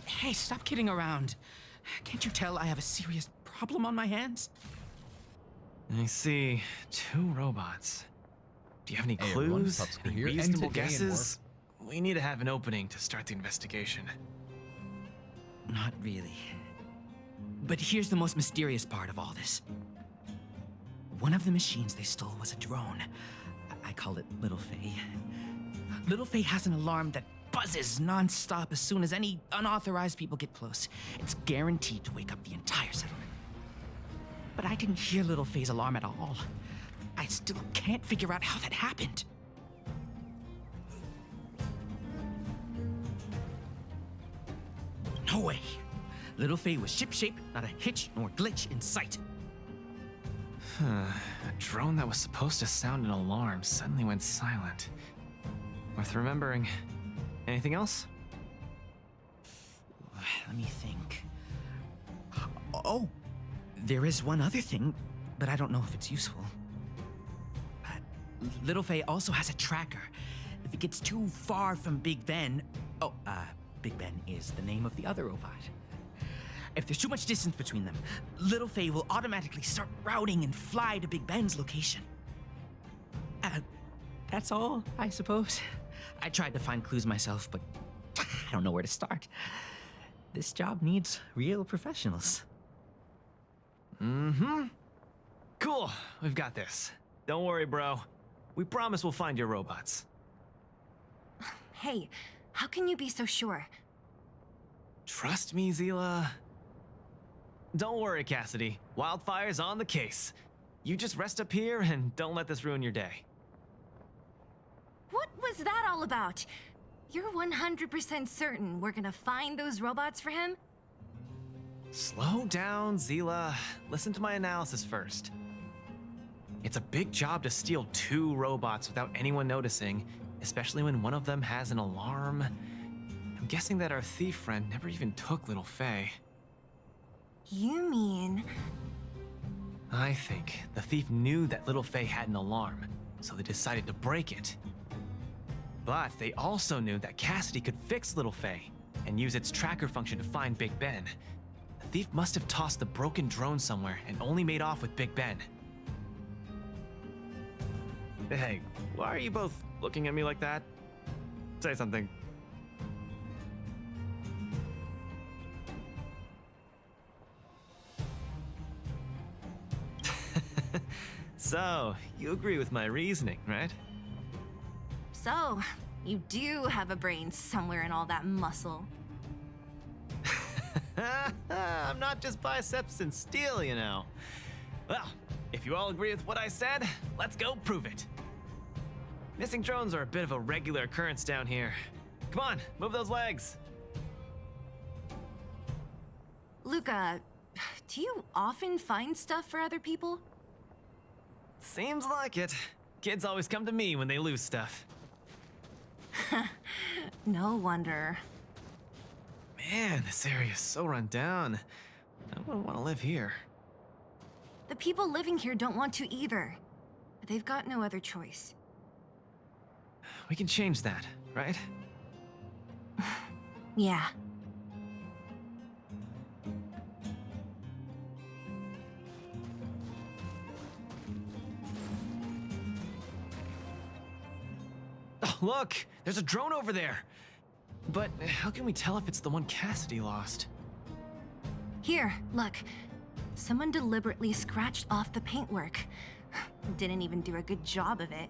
Hey, stop kidding around. Can't you tell I have a serious problem on my hands? I see. 2 robots. Do you have any Hey, everyone, clues? Pupsker Any here, and reasonable today in guesses? We need to have an opening to start the investigation. Not really. But here's the most mysterious part of all this. One of the machines they stole was a drone. I call it Little Faye. Little Faye has an alarm that buzzes non-stop as soon as any unauthorized people get close. It's guaranteed to wake up the entire settlement. But I didn't hear Little Faye's alarm at all. I still can't figure out how that happened. No way. Little Faye was shipshape, not a hitch nor glitch in sight. A drone that was supposed to sound an alarm suddenly went silent. Worth remembering. Anything else? Let me think. Oh, there is one other thing, but I don't know if it's useful. Little Faye also has a tracker. If it gets too far from Big Ben... Big Ben is the name of the other robot. If there's too much distance between them, Little Faye will automatically start routing and fly to Big Ben's location. That's all, I suppose. I tried to find clues myself, but I don't know where to start. This job needs real professionals. Mm-hmm. Cool, we've got this. Don't worry, bro. We promise we'll find your robots. Hey, how can you be so sure? Trust me, Zila. Don't worry, Cassidy. Wildfire's on the case. You just rest up here and don't let this ruin your day. What was that all about? You're 100% certain we're gonna find those robots for him? Slow down, Zila. Listen to my analysis first. It's a big job to steal 2 robots without anyone noticing, especially when one of them has an alarm. I'm guessing that our thief friend never even took Little Faye. You mean... I think the thief knew that Little Faye had an alarm, so they decided to break it. But they also knew that Cassidy could fix Little Faye and use its tracker function to find Big Ben. The thief must have tossed the broken drone somewhere and only made off with Big Ben. Hey, why are you both looking at me like that? Say something. So, you agree with my reasoning, right? So, you do have a brain somewhere in all that muscle. I'm not just biceps and steel, you know. Well, if you all agree with what I said, let's go prove it. Missing drones are a bit of a regular occurrence down here. Come on, move those legs. Luca, do you often find stuff for other people? Seems like it. Kids always come to me when they lose stuff. No wonder. Man, this area is so run down. I wouldn't want to live here. The people living here don't want to either. They've got no other choice. We can change that, right? Yeah. Oh, look! There's a drone over there! But how can we tell if it's the one Cassidy lost? Here, look. Someone deliberately scratched off the paintwork. Didn't even do a good job of it.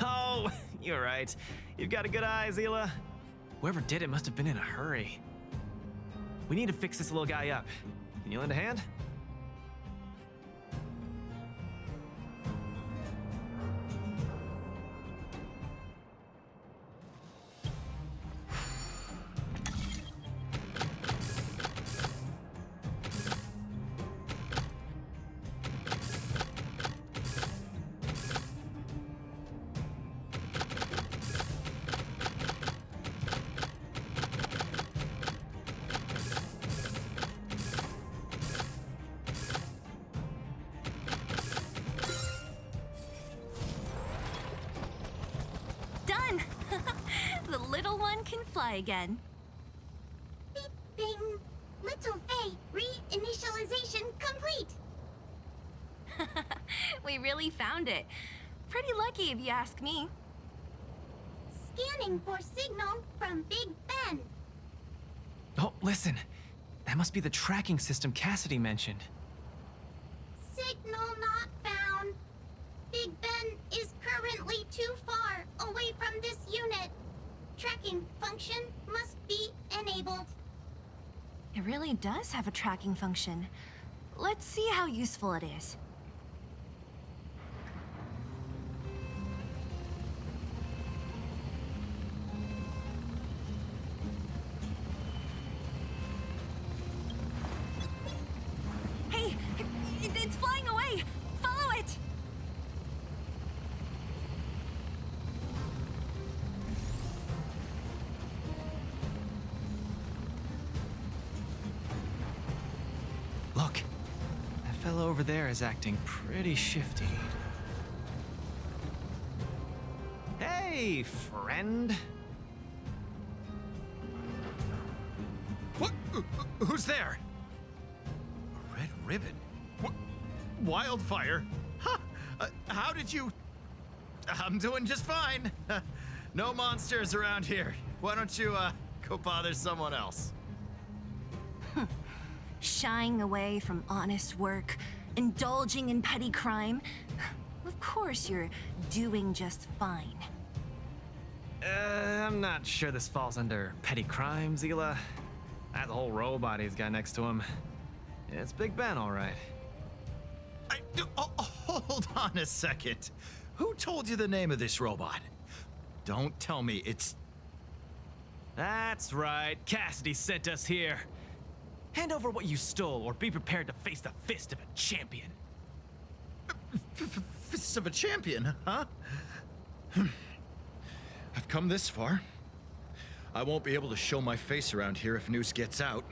Oh, you're right. You've got a good eye, Zila. Whoever did it must have been in a hurry. We need to fix this little guy up. Can you lend a hand? Done! The little one can fly again. Beep, bing. Little Faye, reinitialization complete. We really found it. Pretty lucky if you ask me. Scanning for signal from Big Ben. Oh, listen. That must be the tracking system Cassidy mentioned. Signal not found. Big Ben is currently too far away from this unit. Tracking function must be enabled. It really does have a tracking function. Let's see how useful it is. Hey, it's flying away! Follow it! Look, that fellow over there is acting pretty shifty. Hey, friend. What? Who's there? A red ribbon? What? Wildfire? Huh? How did you... I'm doing just fine. No monsters around here. Why don't you, go bother someone else? Shying away from honest work, indulging in petty crime. Of course you're doing just fine. I'm not sure this falls under petty crime, Zila. That whole robot he's got next to him. It's Big Ben, all right. Hold on a second. Who told you the name of this robot? Don't tell me it's... That's right. Cassidy sent us here. Hand over what you stole, or be prepared to face the fist of a champion. Fists of a champion, huh? I've come this far. I won't be able to show my face around here if news gets out.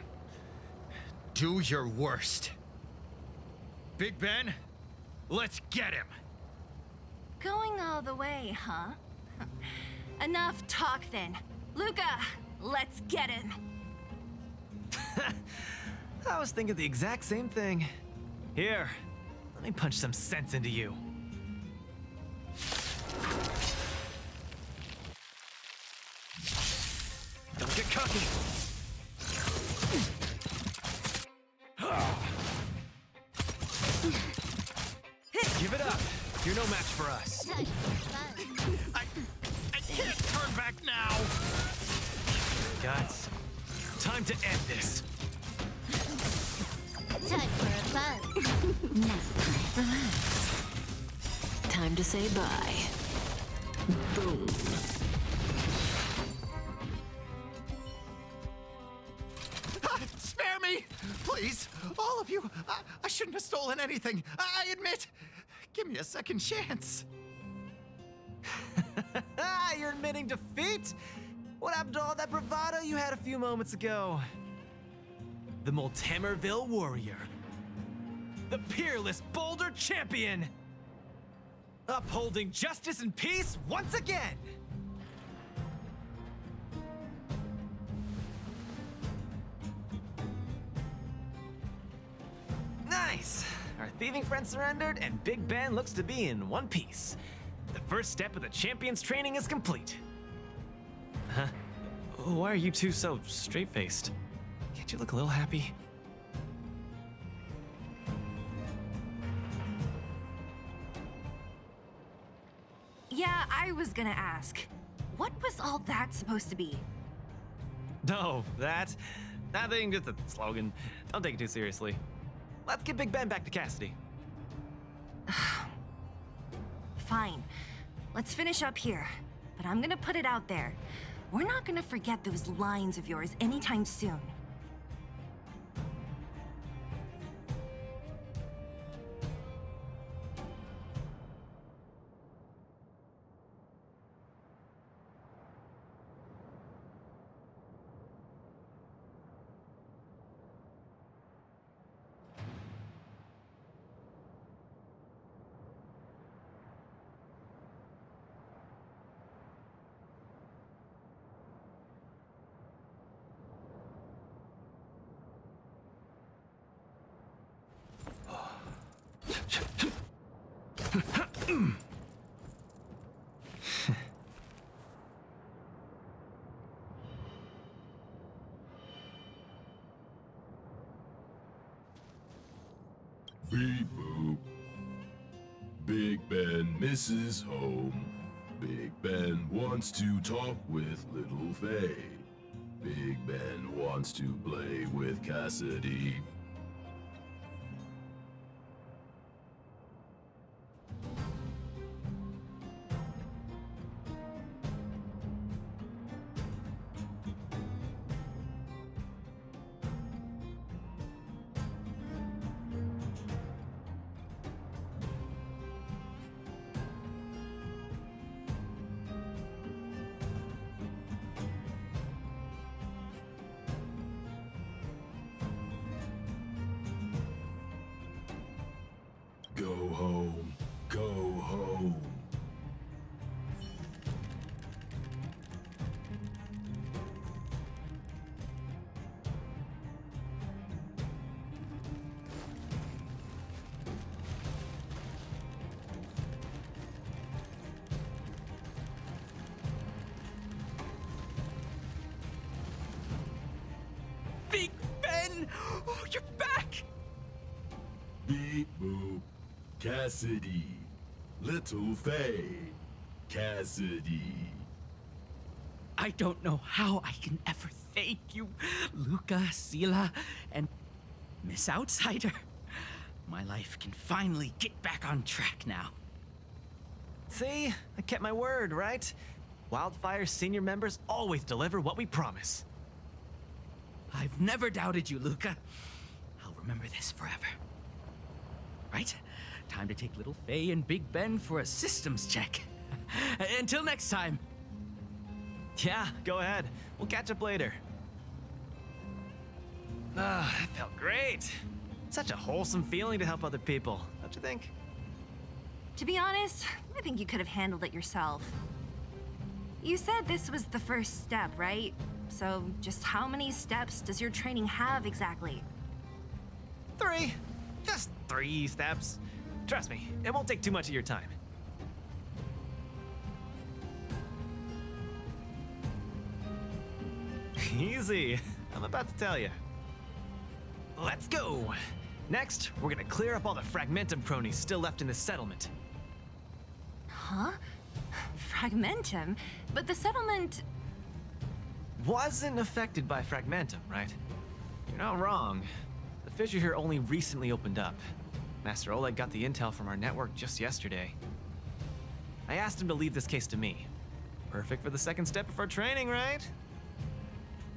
Do your worst. Big Ben, let's get him. Going all the way, huh? Enough talk then. Luca, let's get him. I was thinking the exact same thing. Here, let me punch some sense into you. Don't get cocky. Give it up. You're no match for us. I can't turn back now. Guts. Time to end this. Time for a buzz. Now, relax. Time to say bye. Boom. Spare me! Please, all of you. I shouldn't have stolen anything. I admit. Give me a second chance. You're admitting defeat? What happened to all that bravado you had a few moments ago? The Multimerville Warrior. The peerless Boulder Champion. Upholding justice and peace once again. Nice. Our thieving friend surrendered, and Big Ben looks to be in one piece. The first step of the champion's training is complete. Huh? Why are you two so straight-faced? Can't you look a little happy? Yeah, I was gonna ask. What was all that supposed to be? No, that thing just a slogan. Don't take it too seriously. Let's get Big Ben back to Cassidy. Fine. Let's finish up here. But I'm gonna put it out there. We're not gonna forget those lines of yours anytime soon. Beep boop. Big Ben misses home. Big Ben wants to talk with Little Faye. Big Ben wants to play with Cassidy. Go home. Go home. Big Ben! Oh, you're back! Beep boop. Cassidy. Little Faye. Cassidy. I don't know how I can ever thank you, Luca, Sila, and Miss Outsider. My life can finally get back on track now. See? I kept my word, right? Wildfire's senior members always deliver what we promise. I've never doubted you, Luca. I'll remember this forever. Right? Time to take Little Faye and Big Ben for a systems check. Until next time. Yeah, go ahead. We'll catch up later. Ah, that felt great. Such a wholesome feeling to help other people, don't you think? To be honest, I think you could have handled it yourself. You said this was the first step, right? So just how many steps does your training have exactly? 3. Just 3 steps. Trust me, it won't take too much of your time. Easy. I'm about to tell you. Let's go. Next, we're gonna clear up all the Fragmentum cronies still left in this settlement. Huh? Fragmentum? But the settlement... wasn't affected by Fragmentum, right? You're not wrong. The fissure here only recently opened up. Master Oleg got the intel from our network just yesterday. I asked him to leave this case to me. Perfect for the second step of our training, right?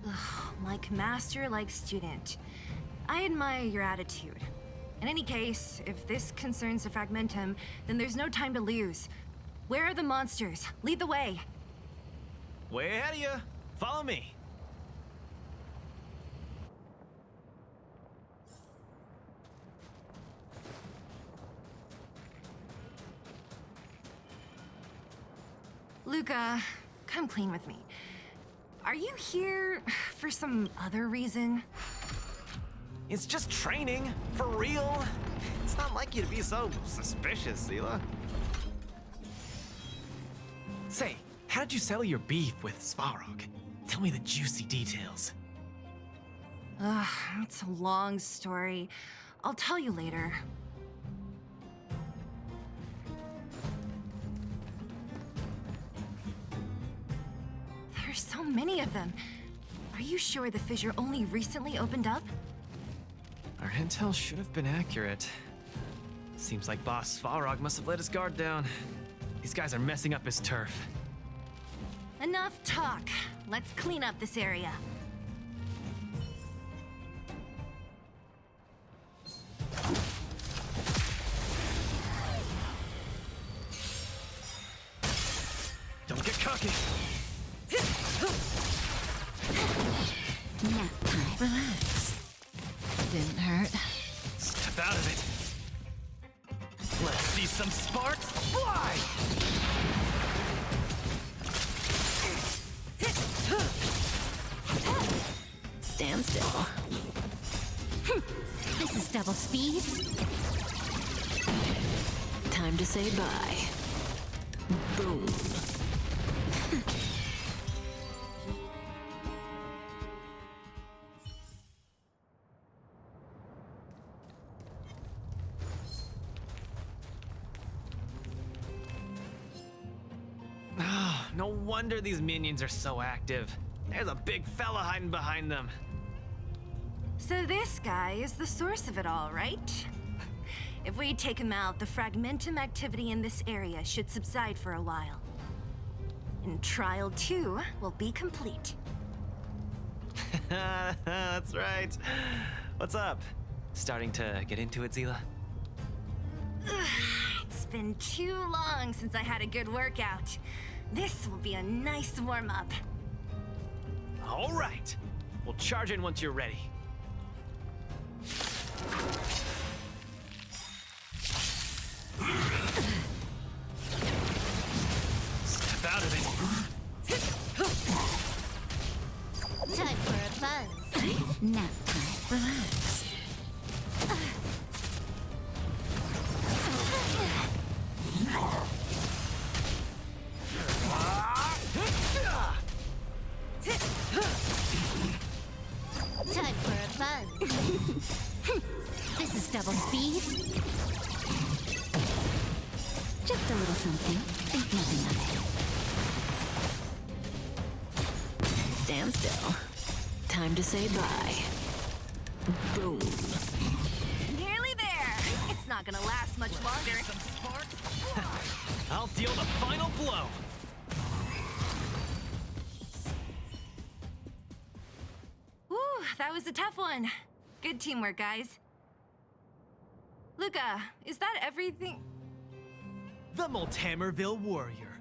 Ugh, like master, like student. I admire your attitude. In any case, if this concerns the Fragmentum, then there's no time to lose. Where are the monsters? Lead the way. Way ahead of you. Follow me. Luca, come clean with me. Are you here for some other reason? It's just training, for real. It's not like you to be so suspicious, Sila. Say, how did you settle your beef with Svarog? Tell me the juicy details. Ugh, it's a long story. I'll tell you later. There's so many of them. Are Are you sure the fissure only recently opened up? Our intel should have been accurate. Seems like Boss Svarog must have let his guard down. These guys are messing up his turf. Enough talk. Let's clean up this area. Don't get cocky. Nap time. Relax. Didn't hurt. Step out of it. Let's see some sparks fly! Stand still. This is double speed. Time to say bye. Boom. No wonder these minions are so active. There's a big fella hiding behind them. So this guy is the source of it all, right? If we take him out, the fragmentum activity in this area should subside for a while. And Trial 2 will be complete. That's right. What's up? Starting to get into it, Zila? It's been too long since I had a good workout. This will be a nice warm-up. All right. We'll charge in once you're ready. Step out of it. Time for a buzz. Nap time. Relax. Time for a buzz. This is double speed. Just a little something. Think nothing of it. Stand still. Time to say bye. Boom. Nearly there. It's not gonna last much longer. I'll deal the final blow. Whew, that was a tough one. Good teamwork, guys. Luca, is that everything? The Moltamerville Warrior.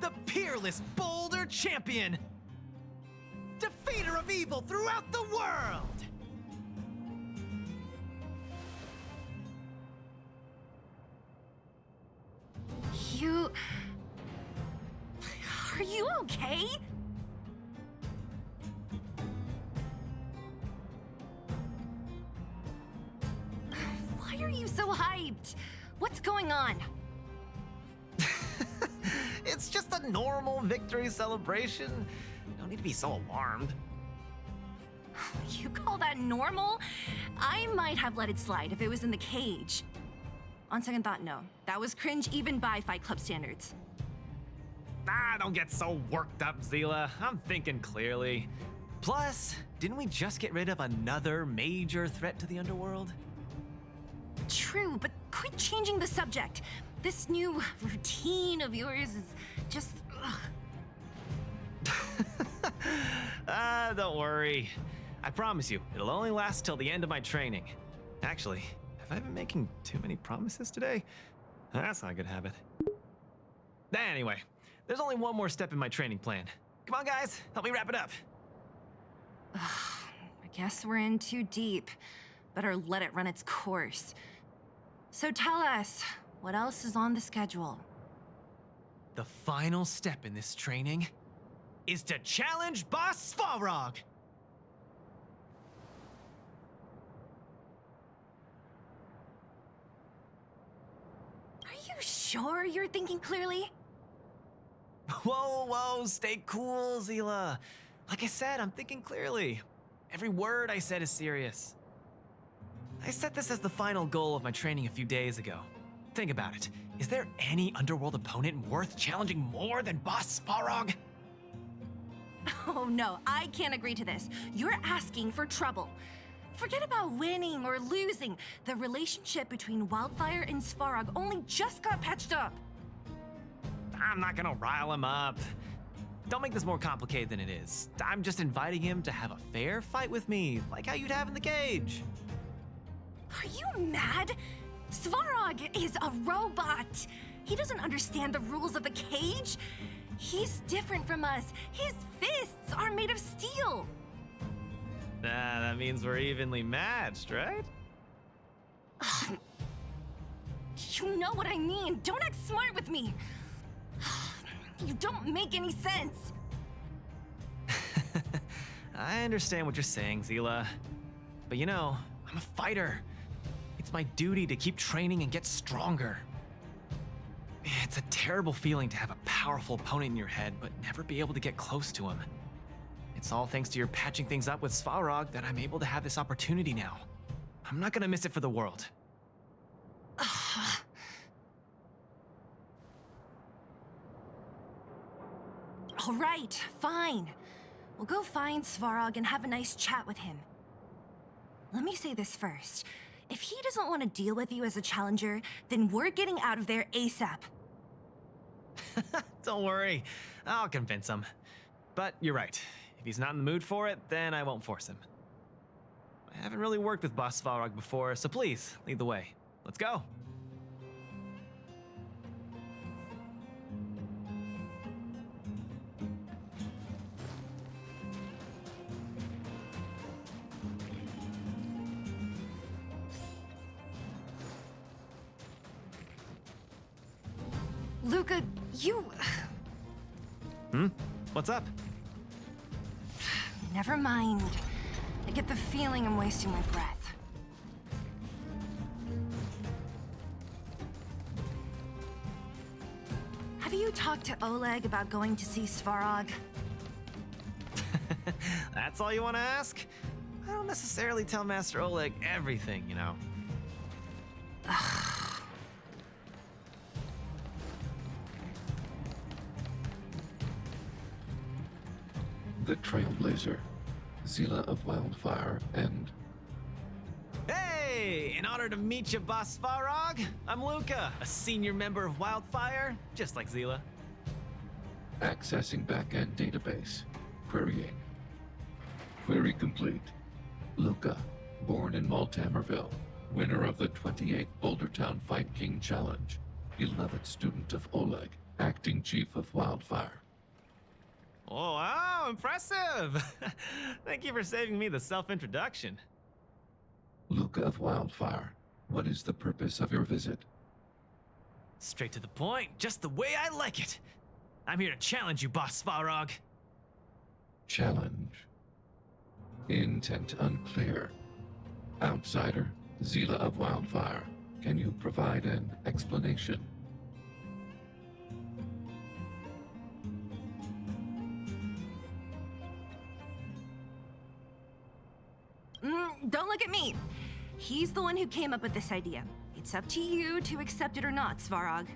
The peerless Boulder Champion. Defeater of evil throughout the world. You... Are you okay? Why are you so hyped? What's going on? It's just a normal victory celebration. No need to be so alarmed. You call that normal? I might have let it slide if it was in the cage. On second thought, no. That was cringe even by Fight Club standards. Don't get so worked up, Zila. I'm thinking clearly. Plus, didn't we just get rid of another major threat to the underworld? True, but quit changing the subject. This new routine of yours is just... Don't worry. I promise you, it'll only last till the end of my training. Actually, have I been making too many promises today? That's not a good habit. Anyway, there's only one more step in my training plan. Come on, guys, help me wrap it up. I guess we're in too deep. Better let it run its course. So tell us, what else is on the schedule? The final step in this training is to challenge Boss Svarog. Are you sure you're thinking clearly? Whoa, stay cool, Zila. Like I said, I'm thinking clearly. Every word I said is serious. I set this as the final goal of my training a few days ago. Think about it. Is there any underworld opponent worth challenging more than Boss Svarog? Oh no, I can't agree to this. You're asking for trouble. Forget about winning or losing. The relationship between Wildfire and Svarog only just got patched up. I'm not gonna rile him up. Don't make this more complicated than it is. I'm just inviting him to have a fair fight with me, like how you'd have in the cage. Are you mad? Svarog is a robot. He doesn't understand the rules of the cage. He's different from us. His fists are made of steel. That means we're evenly matched, right? You know what I mean. Don't act smart with me. You don't make any sense. I understand what you're saying, Zila. But you know, I'm a fighter. It's my duty to keep training and get stronger. It's a terrible feeling to have a powerful opponent in your head, but never be able to get close to him. It's all thanks to your patching things up with Svarog that I'm able to have this opportunity now. I'm not gonna miss it for the world. All right, fine. We'll go find Svarog and have a nice chat with him. Let me say this first. If he doesn't want to deal with you as a challenger, then we're getting out of there ASAP. Don't worry, I'll convince him. But you're right. If he's not in the mood for it, then I won't force him. I haven't really worked with Boss Svarog before, so please, lead the way. Let's go. Luca, you... What's up? Never mind. I get the feeling I'm wasting my breath. Have you talked to Oleg about going to see Svarog? That's all you want to ask? I don't necessarily tell Master Oleg everything, you know. The Trailblazer, Zila of Wildfire, and... Hey! In honor to meet you, Boss Svarog, I'm Luca, a senior member of Wildfire, just like Zila. Accessing backend database. Querying. Query complete. Luca, born in Maltamerville, winner of the 28th Bouldertown Fight King Challenge, beloved student of Oleg, acting chief of Wildfire. Oh, wow, impressive! Thank you for saving me the self-introduction. Luca of Wildfire, what is the purpose of your visit? Straight to the point, just the way I like it. I'm here to challenge you, Boss Svarog. Challenge. Intent unclear. Outsider, Zila of Wildfire, can you provide an explanation? Don't look at me. He's the one who came up with this idea. It's up to you to accept it or not, Svarog.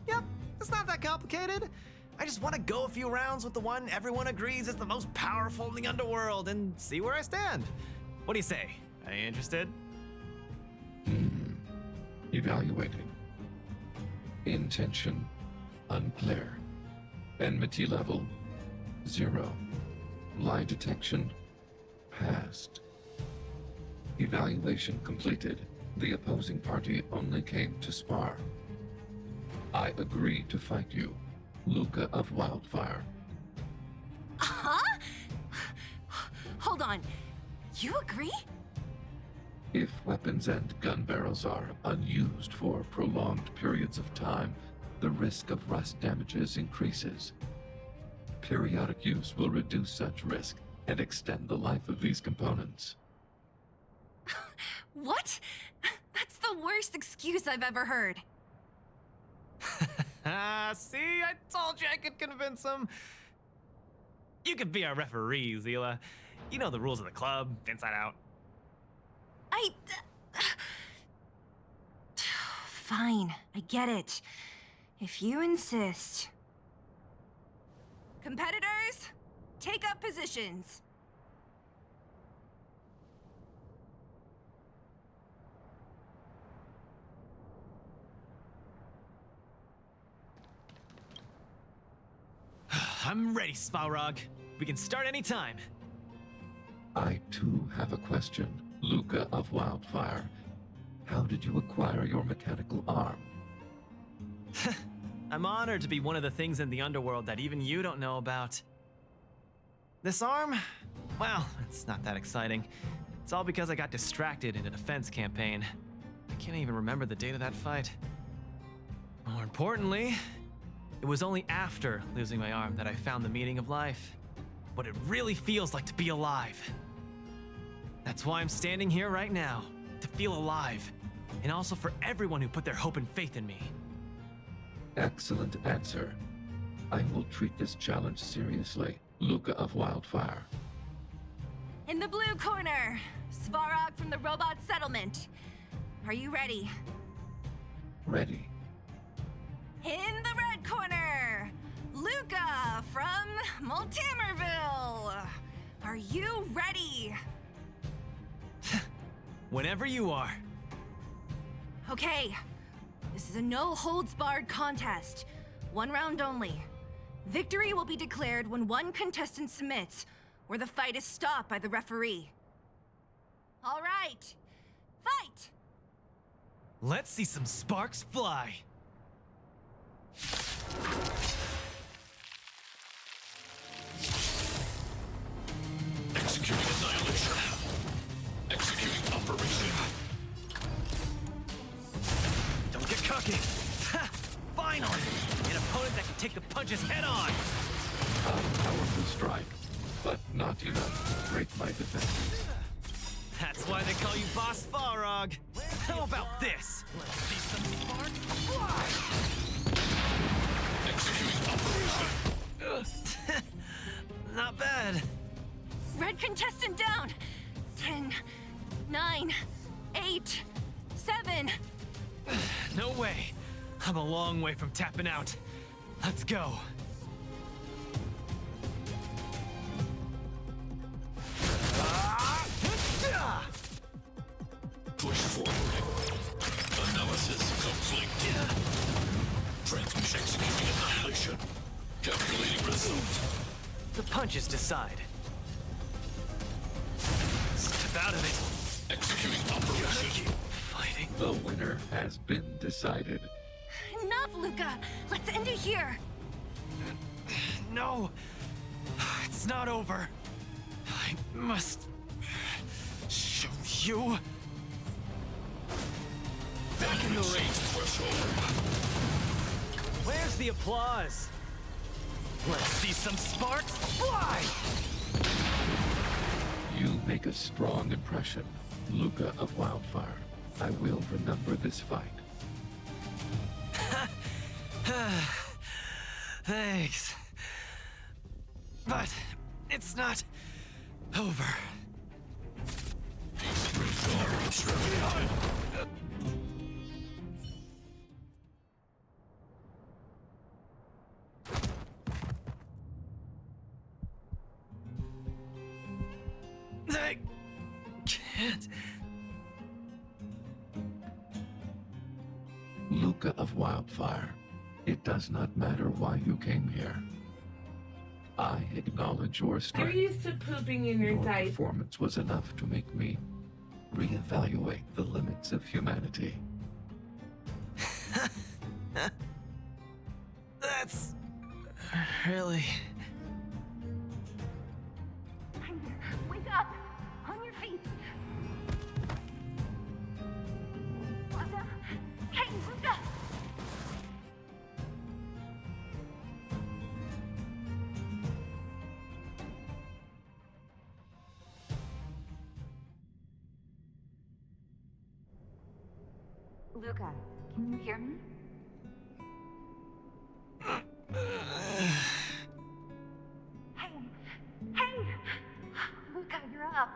Yep, it's not that complicated. I just want to go a few rounds with the one everyone agrees is the most powerful in the underworld and see where I stand. What do you say? Are you interested? Evaluating. Intention unclear. Enmity level 0. Lie detection passed. Evaluation completed. The opposing party only came to spar. I agree to fight you, Luca of Wildfire. Huh? Hold on. You agree? If weapons and gun barrels are unused for prolonged periods of time, the risk of rust damages increases. Periodic use will reduce such risk and extend the life of these components. What? That's the worst excuse I've ever heard. See, I told you I could convince him. You could be our referee, Zila. You know the rules of the club, inside out. Fine, I get it. If you insist. Competitors, take up positions. I'm ready, Svarog. We can start anytime. I too have a question. Luca of Wildfire, how did you acquire your mechanical arm? I'm honored to be one of the things in the underworld that even you don't know about. This arm? Well, it's not that exciting. It's all because I got distracted in a defense campaign. I can't even remember the date of that fight. More importantly, it was only after losing my arm that I found the meaning of life. What it really feels like to be alive. That's why I'm standing here right now, to feel alive. And also for everyone who put their hope and faith in me. Excellent answer. I will treat this challenge seriously. Luca of Wildfire. In the blue corner, Svarog from the Robot Settlement. Are you ready? Ready. In the red corner, Luca from Multimerville. Are you ready? Whenever you are. Okay, this is a no-holds-barred contest. 1 round only. Victory will be declared when one contestant submits, or the fight is stopped by the referee. All right, fight! Let's see some sparks fly. Executing annihilation. Executing operation. Don't get cocky. Ha! Finally! An opponent that can take the punches head on! A powerful strike, but not enough to break my defenses. That's why they call you Boss Farog. How about this? Let's see some sparks fly! Executing operation. Not bad. Red contestant down. 10, 9, 8, 7. No way. I'm a long way from tapping out. Let's go. Push forward. Analysis complete. Transmission executing annihilation. Calculating result. The punches decide. Step out of it. Executing operation. Fighting. The winner has been decided. Enough, Luca. Let's end it here. No. It's not over. I must show you. Back in the ring. Where's the applause? Let's see some sparks fly! You make a strong impression, Luca of Wildfire. I will remember this fight. Thanks. But it's not over. I can't. Luca of Wildfire, it does not matter why you came here. I acknowledge your strength. You're used to pooping in your diaper. Performance was enough to make me reevaluate the limits of humanity. That's really... Wake up! On your feet! Luca? Hey, Luca! Luca, can you hear me? Hey! Hey! Luca, you're up!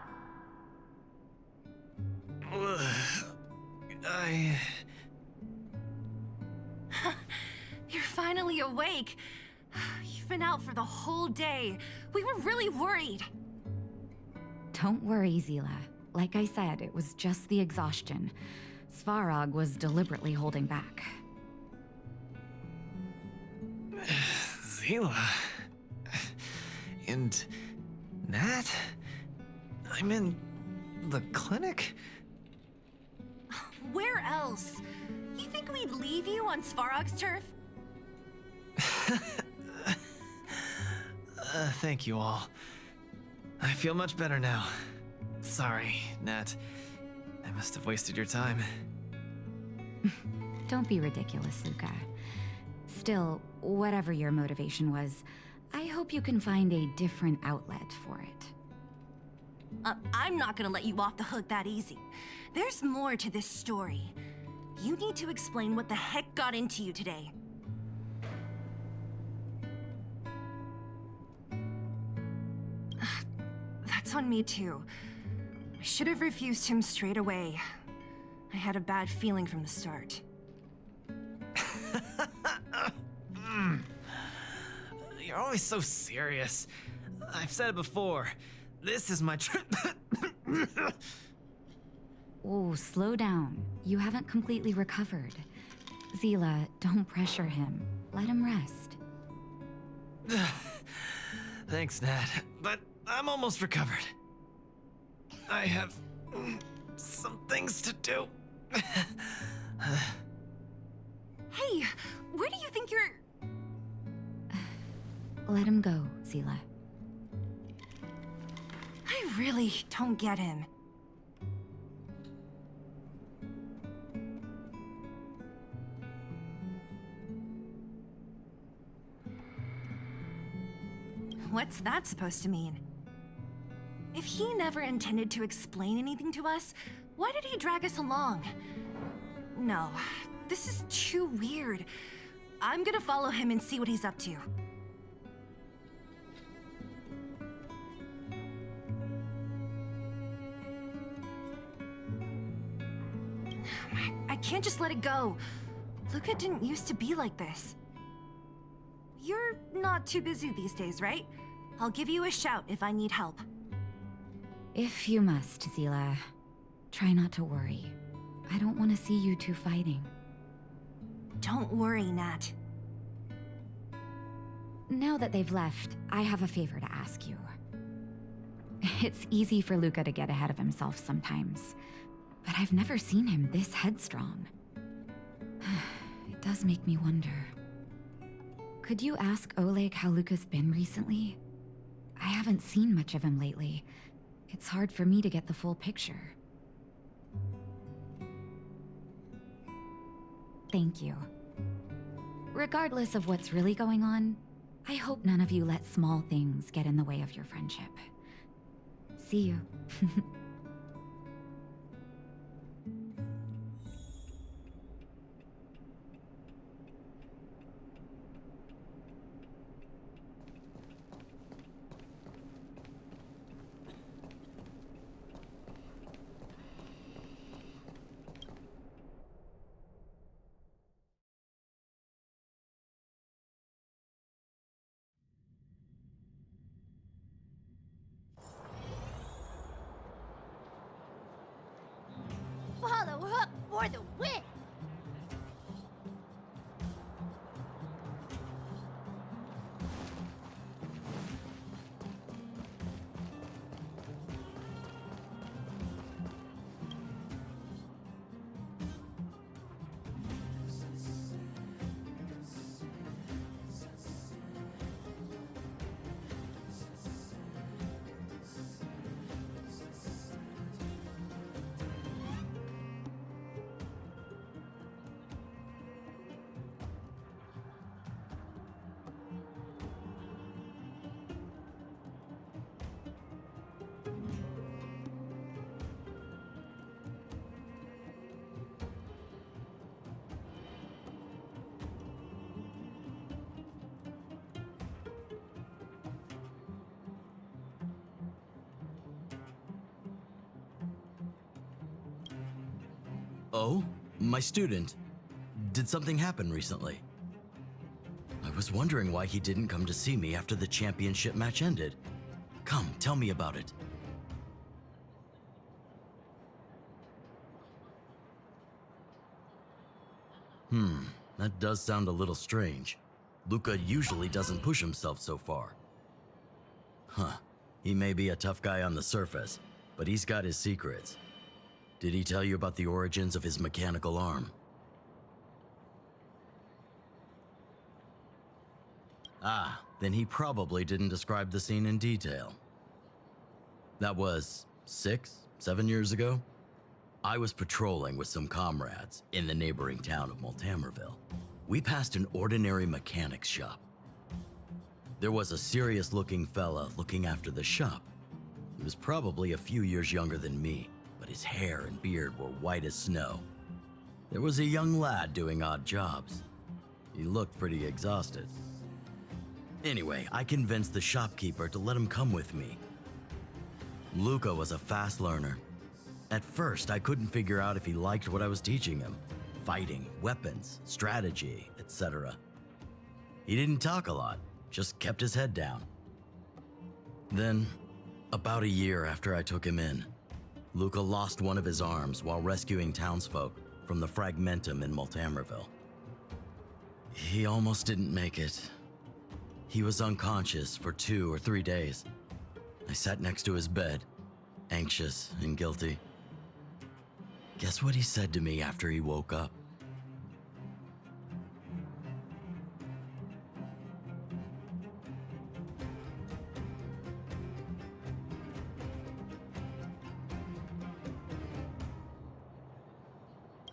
You're finally awake. You been out for the whole day. We were really worried. Don't worry, Zila. Like I said, it was just the exhaustion. Svarog was deliberately holding back. Zila. And Nat? I'm in the clinic? Where else? You think we'd leave you on Svarog's turf? Thank you all. I feel much better now. Sorry, Nat. I must have wasted your time. Don't be ridiculous, Luca. Still, whatever your motivation was, I hope you can find a different outlet for it. I'm not gonna let you off the hook that easy. There's more to this story. You need to explain what the heck got into you today. That's on me too. I should have refused him straight away. I had a bad feeling from the start. You're always so serious. I've said it before. This is my trip. Oh, slow down. You haven't completely recovered. Zila, don't pressure him. Let him rest. Thanks, Nat, but I'm almost recovered. I have some things to do. Hey, where do you think you're... Let him go, Zila. I really don't get him. What's that supposed to mean? If he never intended to explain anything to us, why did he drag us along? No, this is too weird. I'm gonna follow him and see what he's up to. I can't just let it go. Luca didn't used to be like this. You're not too busy these days, right? I'll give you a shout if I need help. If you must, Zila. Try not to worry. I don't want to see you two fighting. Don't worry, Nat. Now that they've left, I have a favor to ask you. It's easy for Luca to get ahead of himself sometimes, but I've never seen him this headstrong. It does make me wonder. Could you ask Oleg how Luca's been recently? I haven't seen much of him lately. It's hard for me to get the full picture. Thank you. Regardless of what's really going on, I hope none of you let small things get in the way of your friendship. See you. Follow up for the win! Oh? My student. Did something happen recently? I was wondering why he didn't come to see me after the championship match ended. Come, tell me about it. That does sound a little strange. Luca usually doesn't push himself so far. He may be a tough guy on the surface, but he's got his secrets. Did he tell you about the origins of his mechanical arm? Ah, then he probably didn't describe the scene in detail. That was 7 years ago? I was patrolling with some comrades in the neighboring town of Multamerville. We passed an ordinary mechanic's shop. There was a serious-looking fella looking after the shop. He was probably a few years younger than me, but his hair and beard were white as snow. There was a young lad doing odd jobs. He looked pretty exhausted. Anyway, I convinced the shopkeeper to let him come with me. Luca was a fast learner. At first, I couldn't figure out if he liked what I was teaching him. Fighting, weapons, strategy, etc. He didn't talk a lot, just kept his head down. Then, about a year after I took him in, Luca lost one of his arms while rescuing townsfolk from the Fragmentum in Multamerville. He almost didn't make it. He was unconscious for 2 or 3 days. I sat next to his bed, anxious and guilty. Guess what he said to me after he woke up?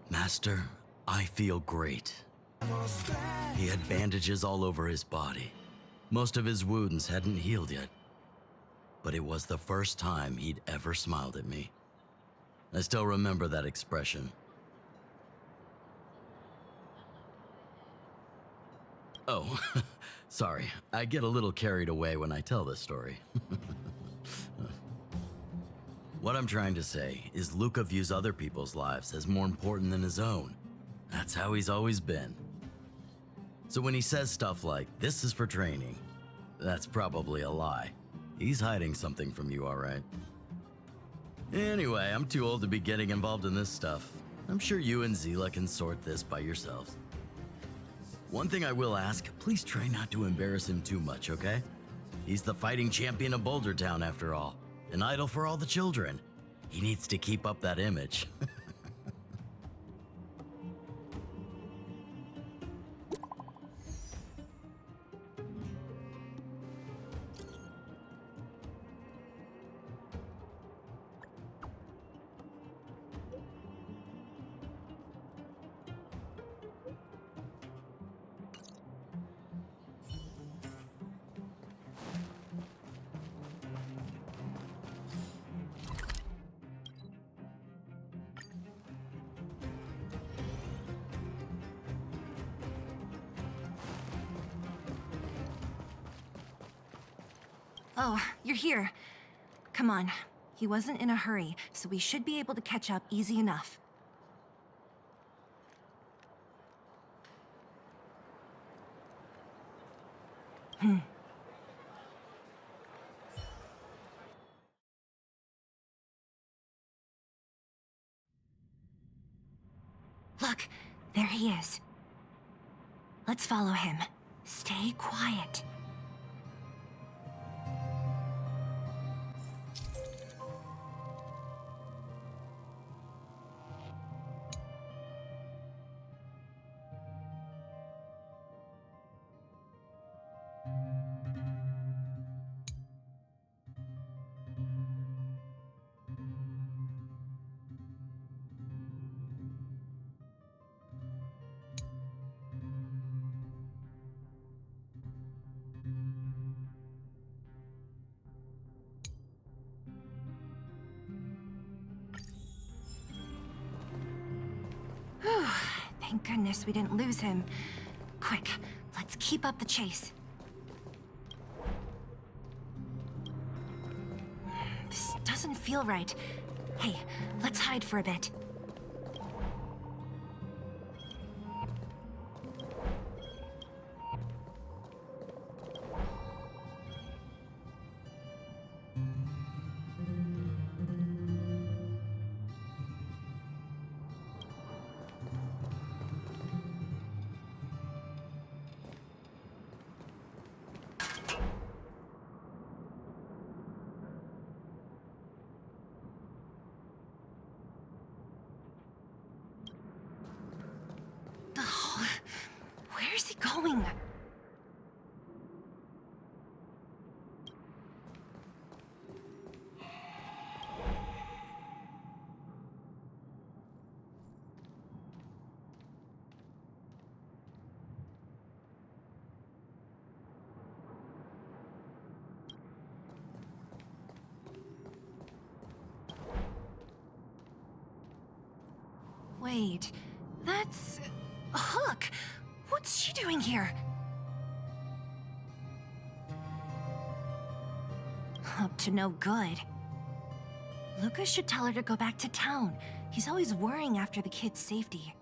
Master, I feel great. He had bandages all over his body. Most of his wounds hadn't healed yet. But it was the first time he'd ever smiled at me. I still remember that expression. Oh, sorry. I get a little carried away when I tell this story. What I'm trying to say is Luca views other people's lives as more important than his own. That's how he's always been. So when he says stuff like, "This is for training," that's probably a lie. He's hiding something from you, all right? Anyway, I'm too old to be getting involved in this stuff. I'm sure you and Zila can sort this by yourselves. One thing I will ask, please try not to embarrass him too much, okay? He's the fighting champion of Boulder Town, after all. An idol for all the children. He needs to keep up that image. Oh, you're here. Come on. He wasn't in a hurry, so we should be able to catch up easy enough. Look, there he is. Let's follow him. Stay quiet. Whew, thank goodness we didn't lose him. Quick, let's keep up the chase. This doesn't feel right. Hey, let's hide for a bit. he going? Wait, that's... Hook! What's she doing here? Up to no good. Lucas should tell her to go back to town. He's always worrying after the kid's safety.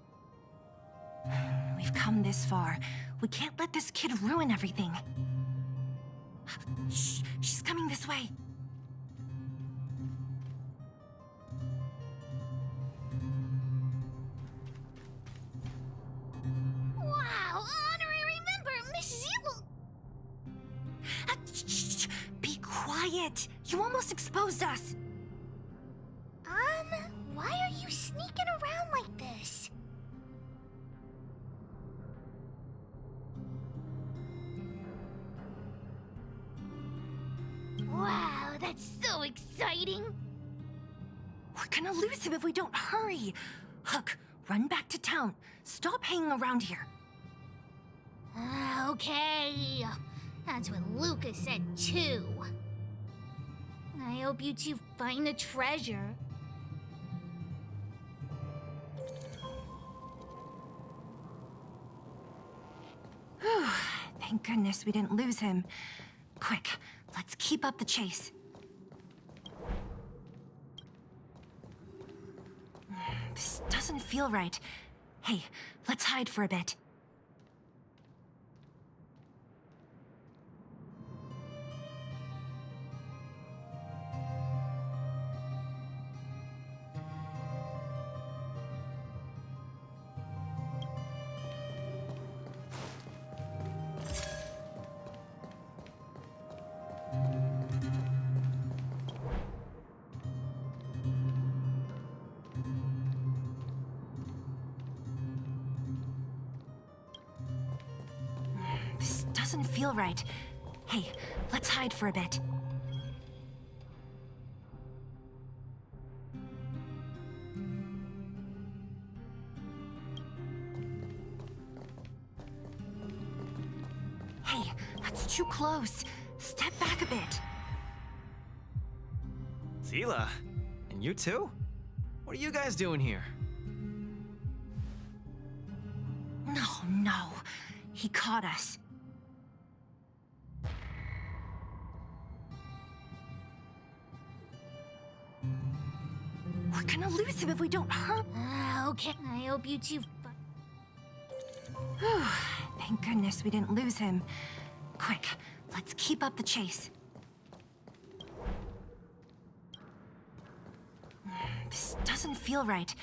We've come this far. We can't let this kid ruin everything. Shh, she's coming this way. Wow, honorary member, Miss Zebel. Shh, be quiet. You almost exposed us. Why are you sneaking around like this? Wow, that's so exciting. We're gonna lose him if we don't hurry. Hook, run back to town. Stop hanging around here. Okay. That's what Lucas said too. I hope you two find the treasure. Whew, thank goodness we didn't lose him. Quick, let's keep up the chase. This doesn't feel right. Hey, let's hide for a bit. This doesn't feel right. Hey, let's hide for a bit. Hey, that's too close. Step back a bit. Zila, and you too? What are you guys doing here? No. He caught us. We're gonna lose him if we don't hurry. Okay, I hope you two... Whew, thank goodness we didn't lose him. Quick, let's keep up the chase. This doesn't feel right.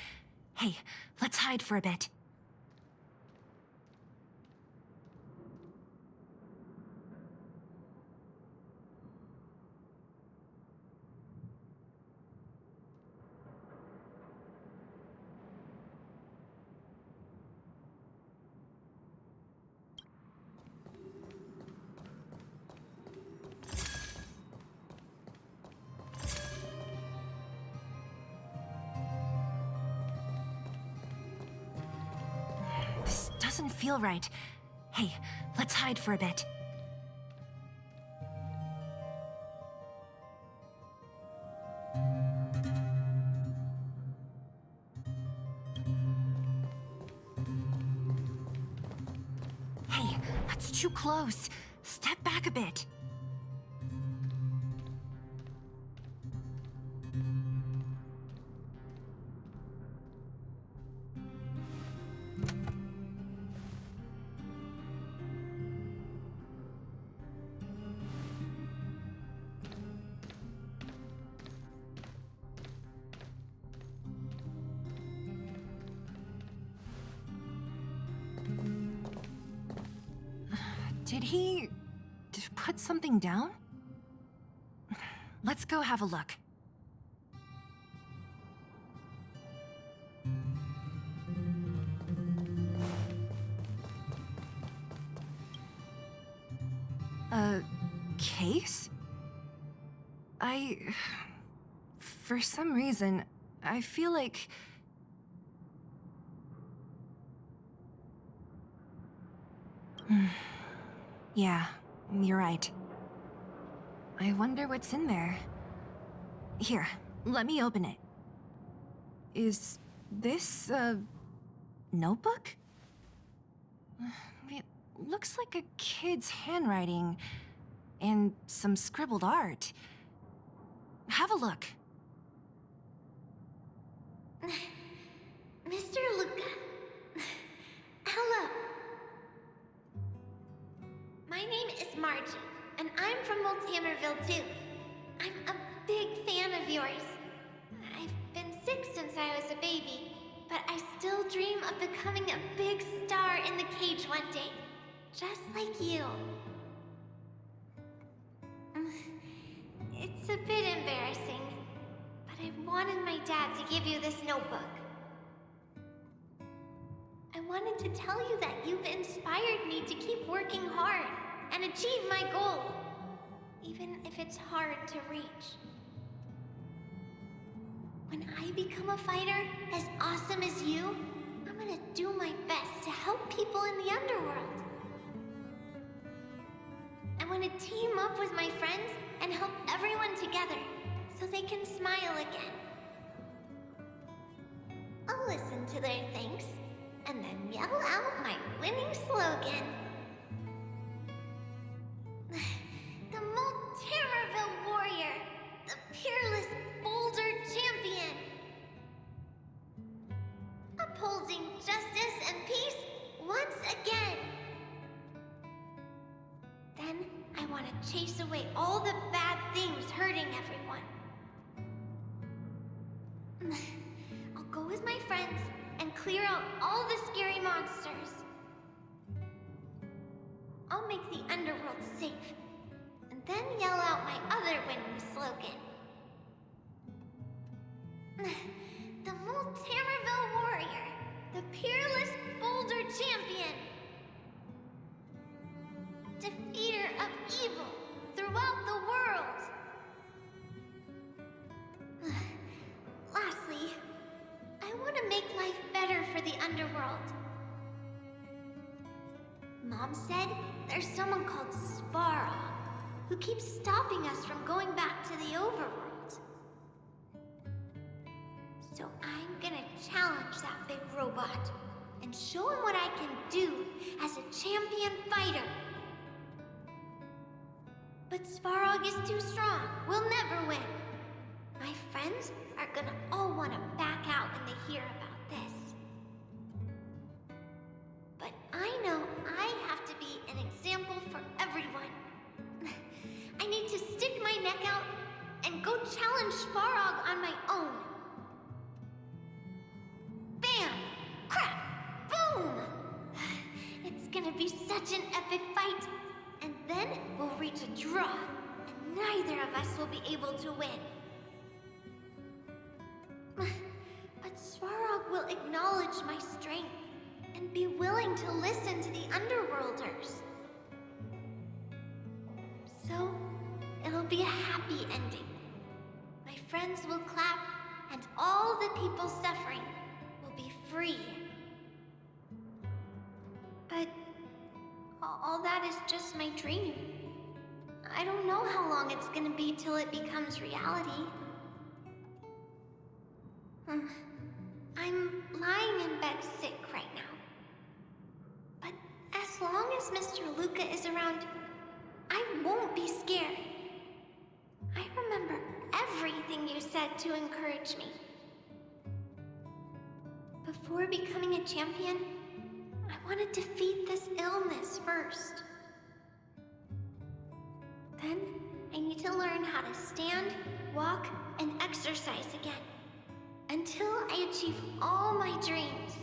Hey, let's hide for a bit. This doesn't feel right. Hey, let's hide for a bit. Hey, that's too close. Step back a bit. Did he put something down? Let's go have a look. A case? For some reason, I feel like... Yeah, you're right. I wonder what's in there. Here, let me open it. Is this a notebook? It looks like a kid's handwriting and some scribbled art. Have a look. Mr. Luca. Hello. My name is Margie, and I'm from Multamerville too. I'm a big fan of yours. I've been sick since I was a baby, but I still dream of becoming a big star in the cage one day, just like you. It's a bit embarrassing, but I wanted my dad to give you this notebook. I wanted to tell you that you've inspired me to keep working hard and achieve my goal, even if it's hard to reach. When I become a fighter as awesome as you, I'm gonna do my best to help people in the underworld. I want to team up with my friends and help everyone together so they can smile again. I'll listen to their thanks and then yell out my winning slogan. The Multamerville Warrior, the peerless Boulder Champion. Upholding justice and peace once again. Then I want to chase away all the bad things hurting everyone. I'll go with my friends and clear out all the scary monsters. I'll make the underworld safe, and then yell out my other winning slogan. The Multamerville Warrior, the peerless Boulder Champion. Defeater of evil throughout the world. Lastly, I want to make life better for the underworld. Mom said there's someone called Svarog who keeps stopping us from going back to the overworld. So I'm gonna challenge that big robot and show him what I can do as a champion fighter. But Svarog is too strong. We'll never win. My friends are gonna all want to back out when they hear about this. But I know I have to be an example for everyone. I need to stick my neck out and go challenge Svarog on my own. Bam! Crap! Boom! It's gonna be such an epic fight. And then we'll reach a draw, and neither of us will be able to win. But Svarog will acknowledge my strength and be willing to listen to the Underworlders. So, it'll be a happy ending. My friends will clap, and all the people suffering will be free. But all that is just my dream. I don't know how long it's gonna be till it becomes reality. I'm lying in bed sick right now. But as long as Mr. Luca is around, I won't be scared. I remember everything you said to encourage me. Before becoming a champion, I want to defeat this illness first. Then, I need to learn how to stand, walk, and exercise again. Until I achieve all my dreams.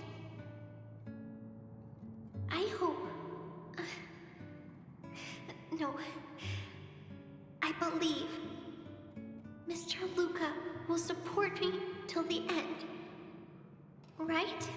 I hope... no. I believe Mr. Luca will support me till the end. Right?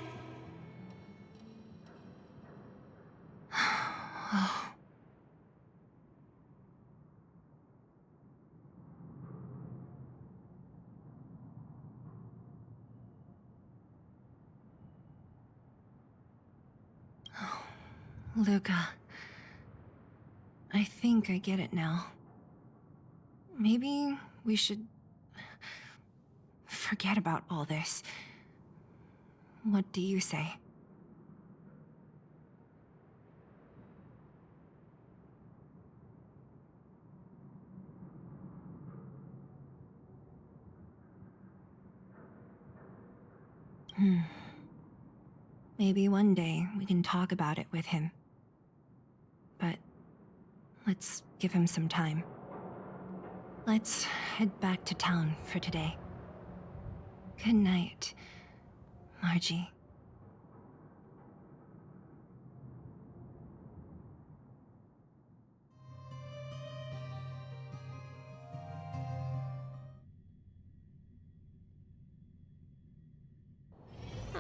Luca. I think I get it now. Maybe we should forget about all this. What do you say? Maybe one day we can talk about it with him. But let's give him some time. Let's head back to town for today. Good night, Margie.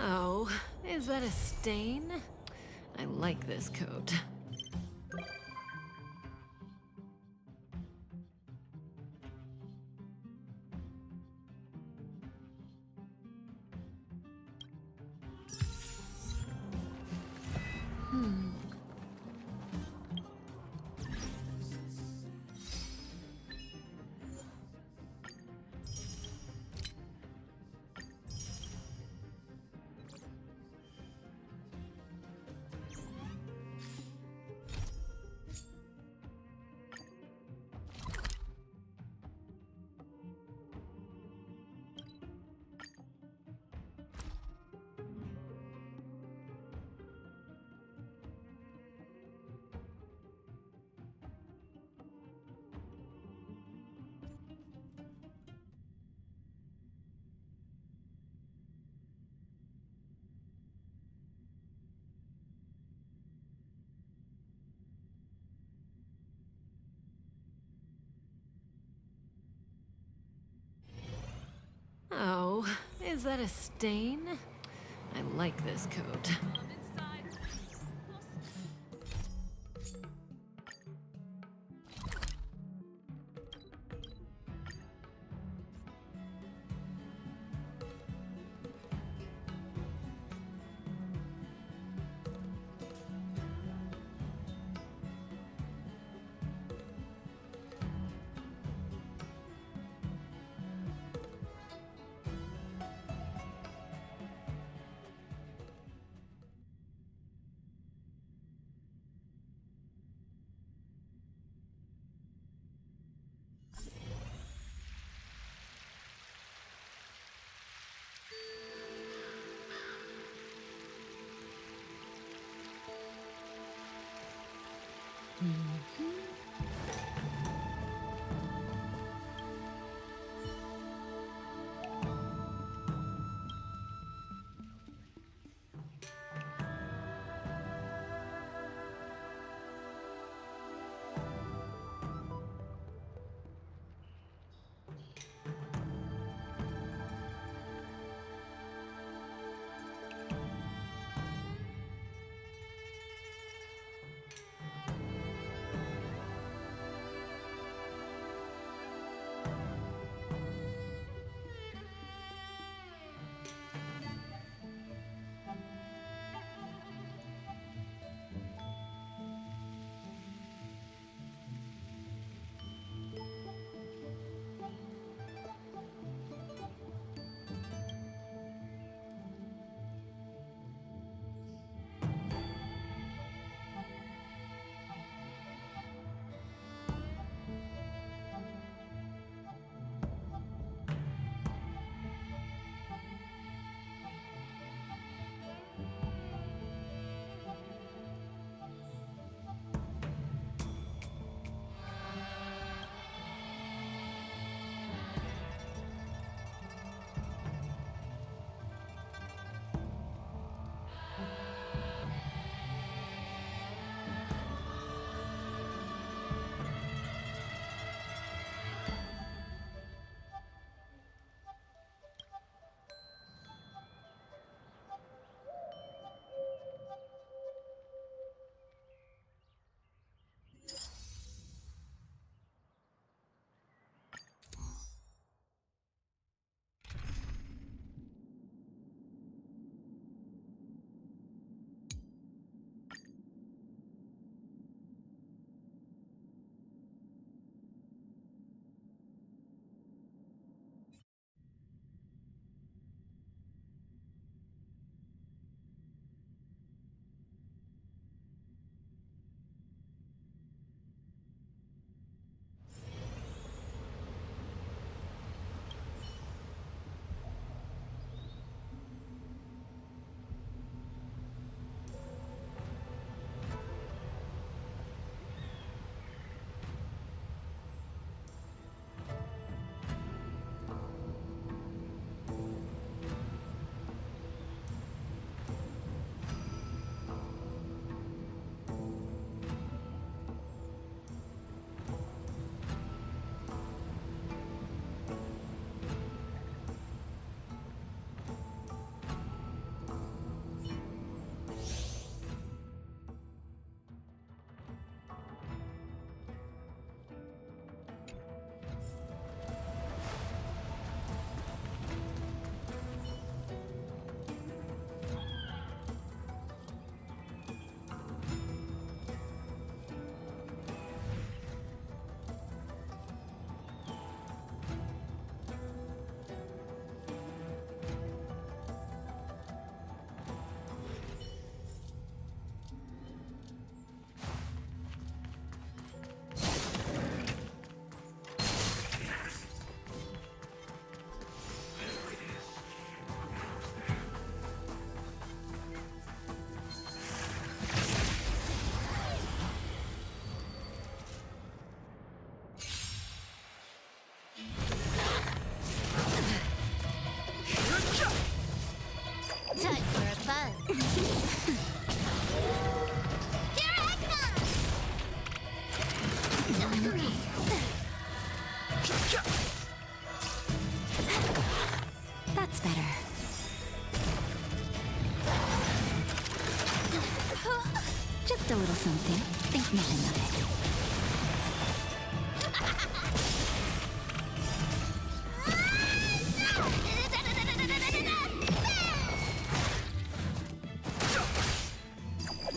Oh, is that a stain? I like this coat. Oh, is that a stain? I like this coat. Time for a buzz. Here I come! That's better. Just a little something. Think nothing of it.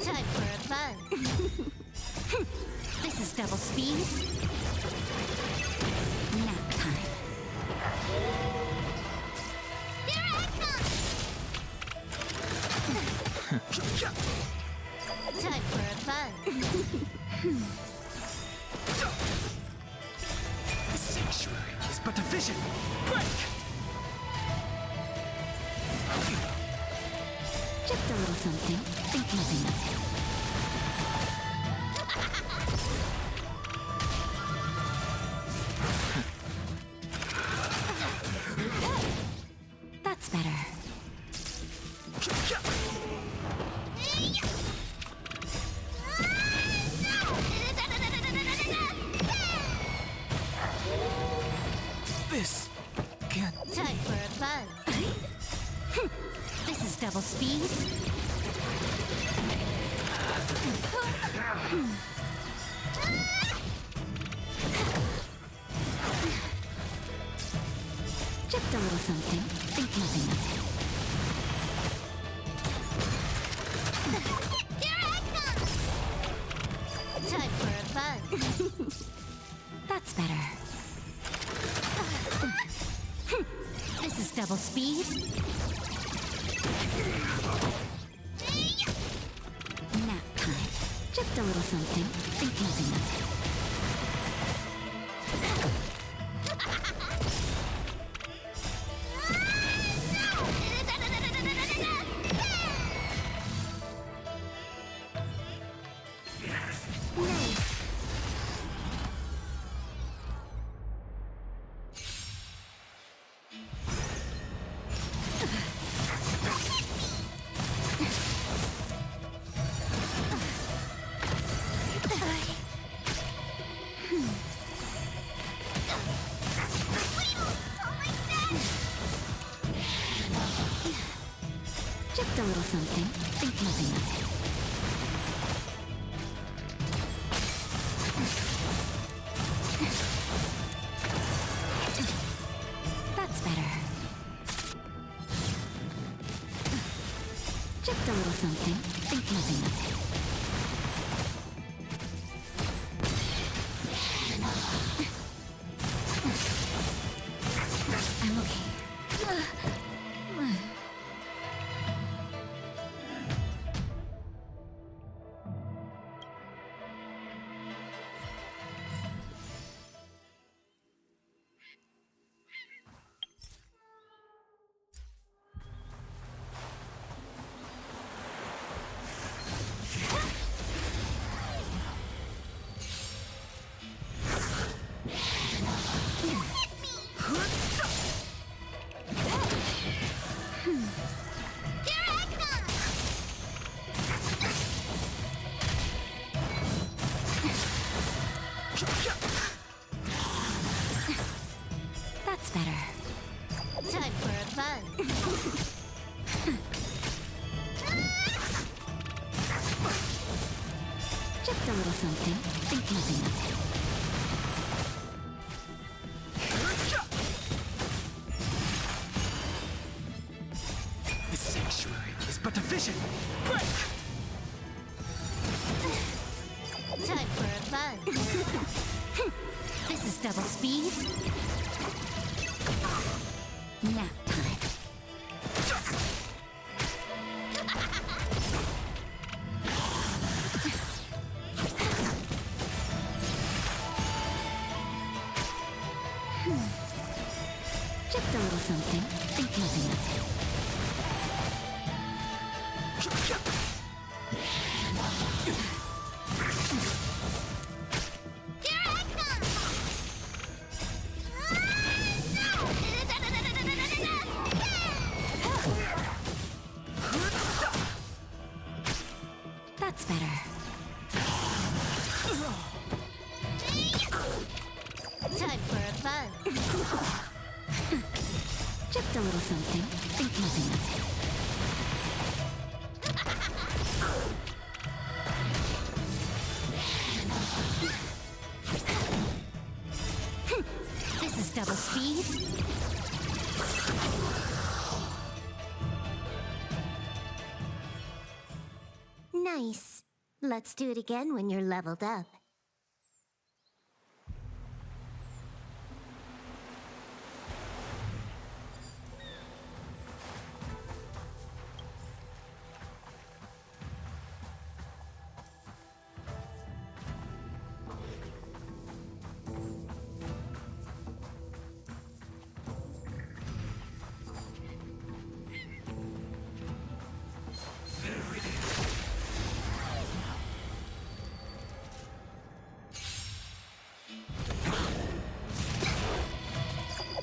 Time for a buzz. This is double speed. Nap time. Here I come! Time for a buzz. The sanctuary is but a vision. Break! Just a little something. Think nothing of it. That's better. This can't. Time for a buzz. This is double speed. Just a little something. Think nothing of it. Here I come! Time for a buzz. That's better. This is double speed. Nap time. Just a little something. Think nothing of it. Just a little something. Think nothing of it. That's better. Just a little something. Think nothing of it. I'm okay. That's better. Time for a buzz. Just a little something. Think nothing of it. The sanctuary is but a vision. Break! Time for a buzz. This is double speed. Nap time. Just a little something. Think nothing of it. Here I come! That's better. Time for a fun. Just a little something. Think nothing of it. This is double speed. Nice. Let's do it again when you're leveled up.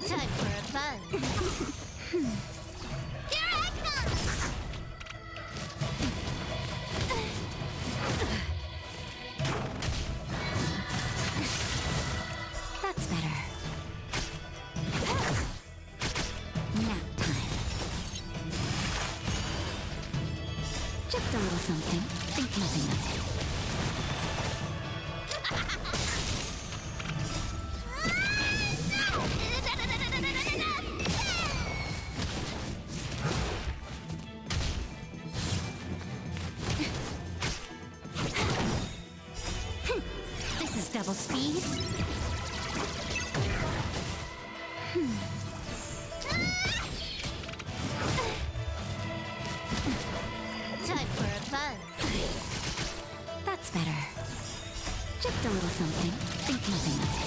Time for a fun. Here I come! That's better. Nap time. Just a little something. Think nothing of it. This is double speed. Time for a fun. That's better. Just a little something. Think nothing of it.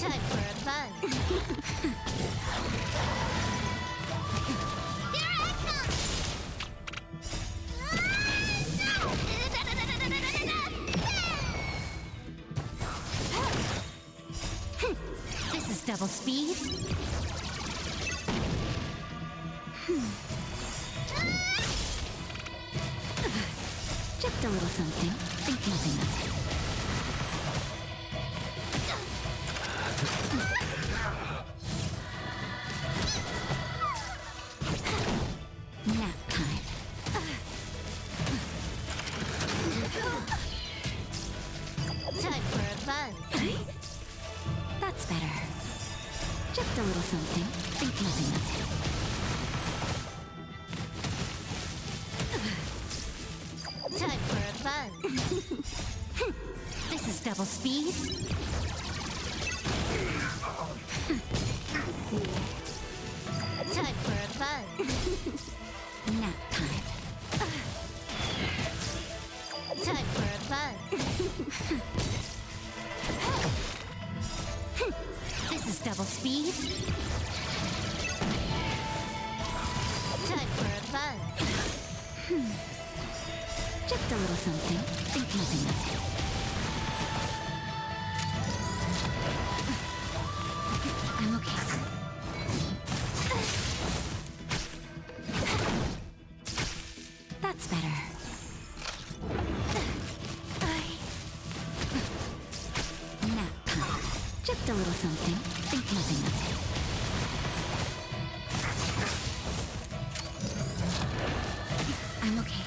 Time for a fun. Here I come! This is double speed. Just a little something. Think nothing of it. Nap time. Time for a fun. That's better. Just a little something. Think nothing of it. Time for a fun. This is double speed. Time for a fun. Nap time. Time for a fun. This is double speed. Time for a fun. Just a little something. Think nothing of it. I'm okay. That's better. Nap time. Just a little something. Think nothing of it. I'm okay.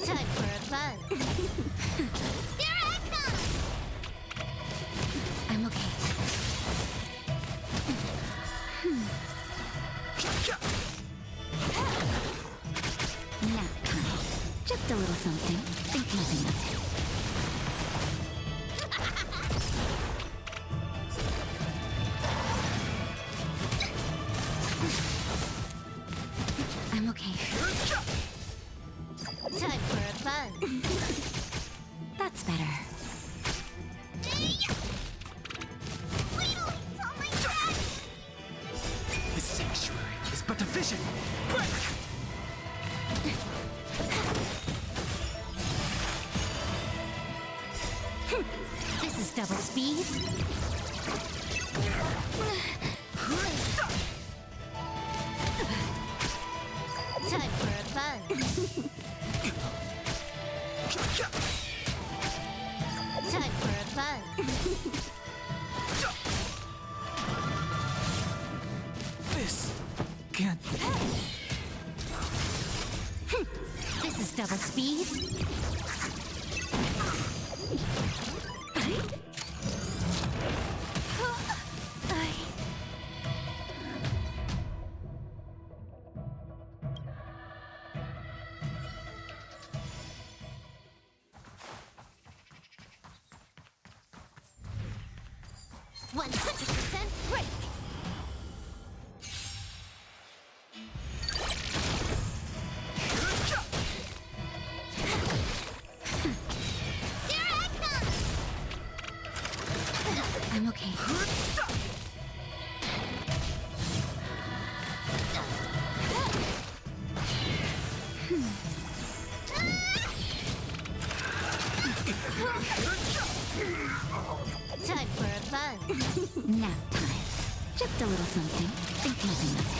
Time for a fun. Here I come! I'm okay. Nap time. Just a little something. Think nothing of it. I'm okay. Time for fun. That's better. The sanctuary is but a vision. Break! This is double speed. Time for fun. Time for fun. This can't. This is double speed. Break! I'm okay. Time for fun. Nap time. Just a little something. Think nothing of it.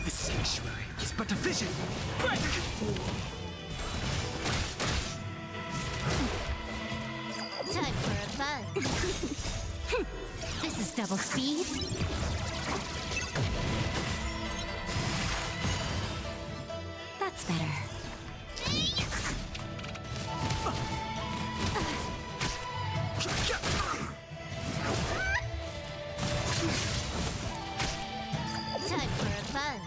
The sanctuary is but a vision. Break! Time for fun. This is double speed. That's better. Time for fun.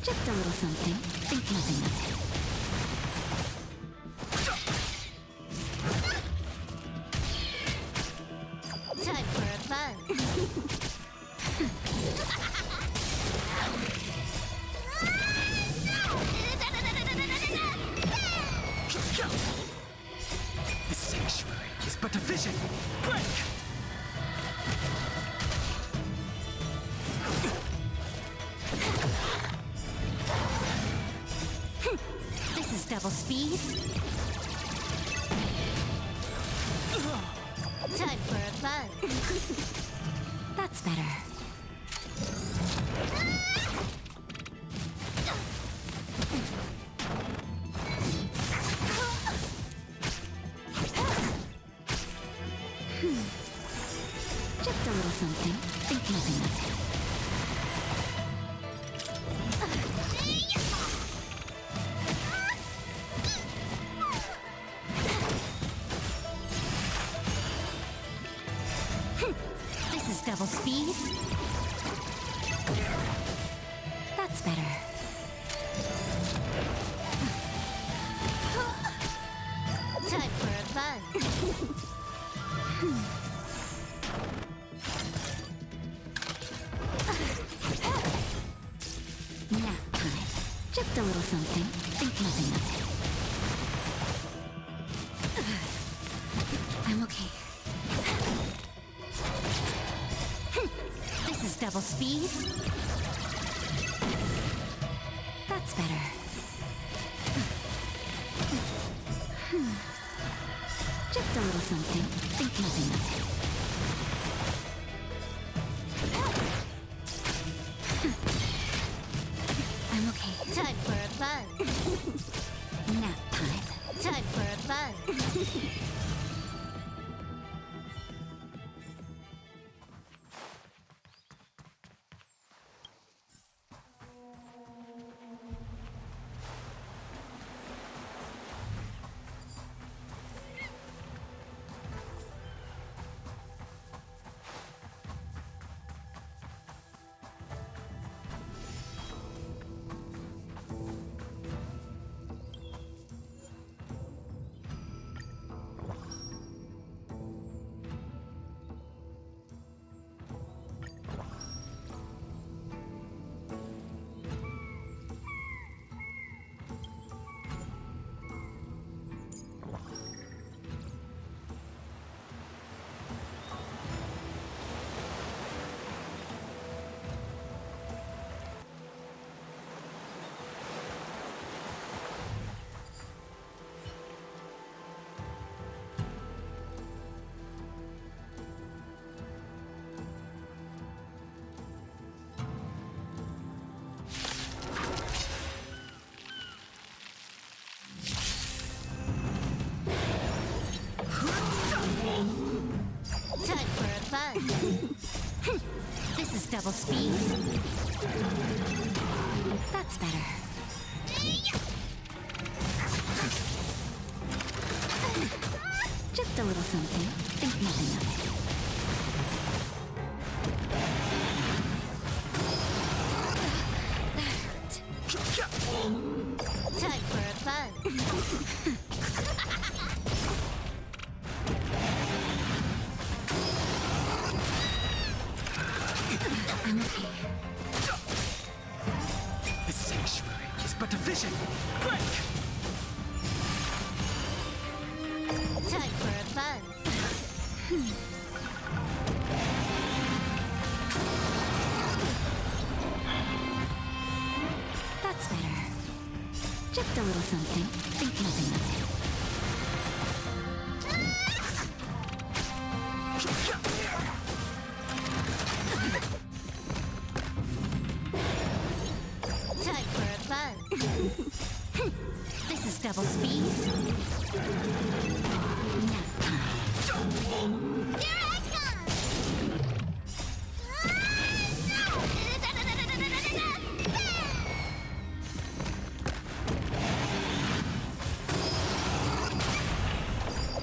Just a little something. Think nothing of it. Time for fun. The sanctuary is but a vision. Break! This is double speed. Time for fun. That's better. Just a little something. Think nothing of it. This is double speed. That's better. Time for fun. Nap time. Just a little something. Think nothing of it. I'm okay. This is double speed. That's better. Just a little something. Think nothing of it. I'm okay. Time for fun. Nap time. Time for fun. double speed. That's better. Just a little something. Think nothing of it. Time for a fun. I'm okay. The sanctuary is but a vision. Break! Time for a fun. That's better. Just a little something. Think nothing of it. Time for a fun. This is double speed. Nap time. Here I come!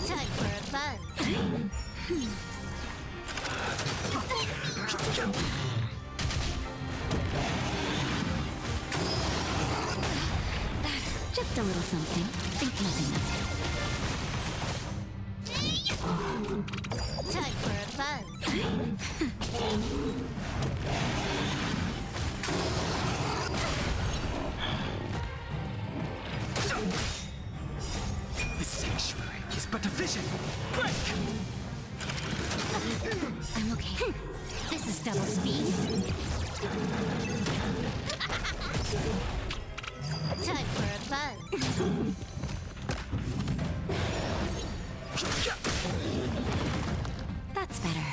Time for a fun. Just a little something. Think nothing of it. Time for a fun. The sanctuary is but a vision. Break! I'm okay. This is double speed. Time for a fun. That's better.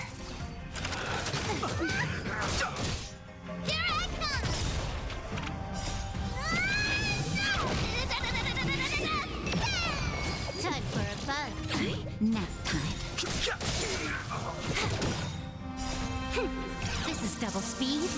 Here I come! Time for a fun. Nap time. This is double speed.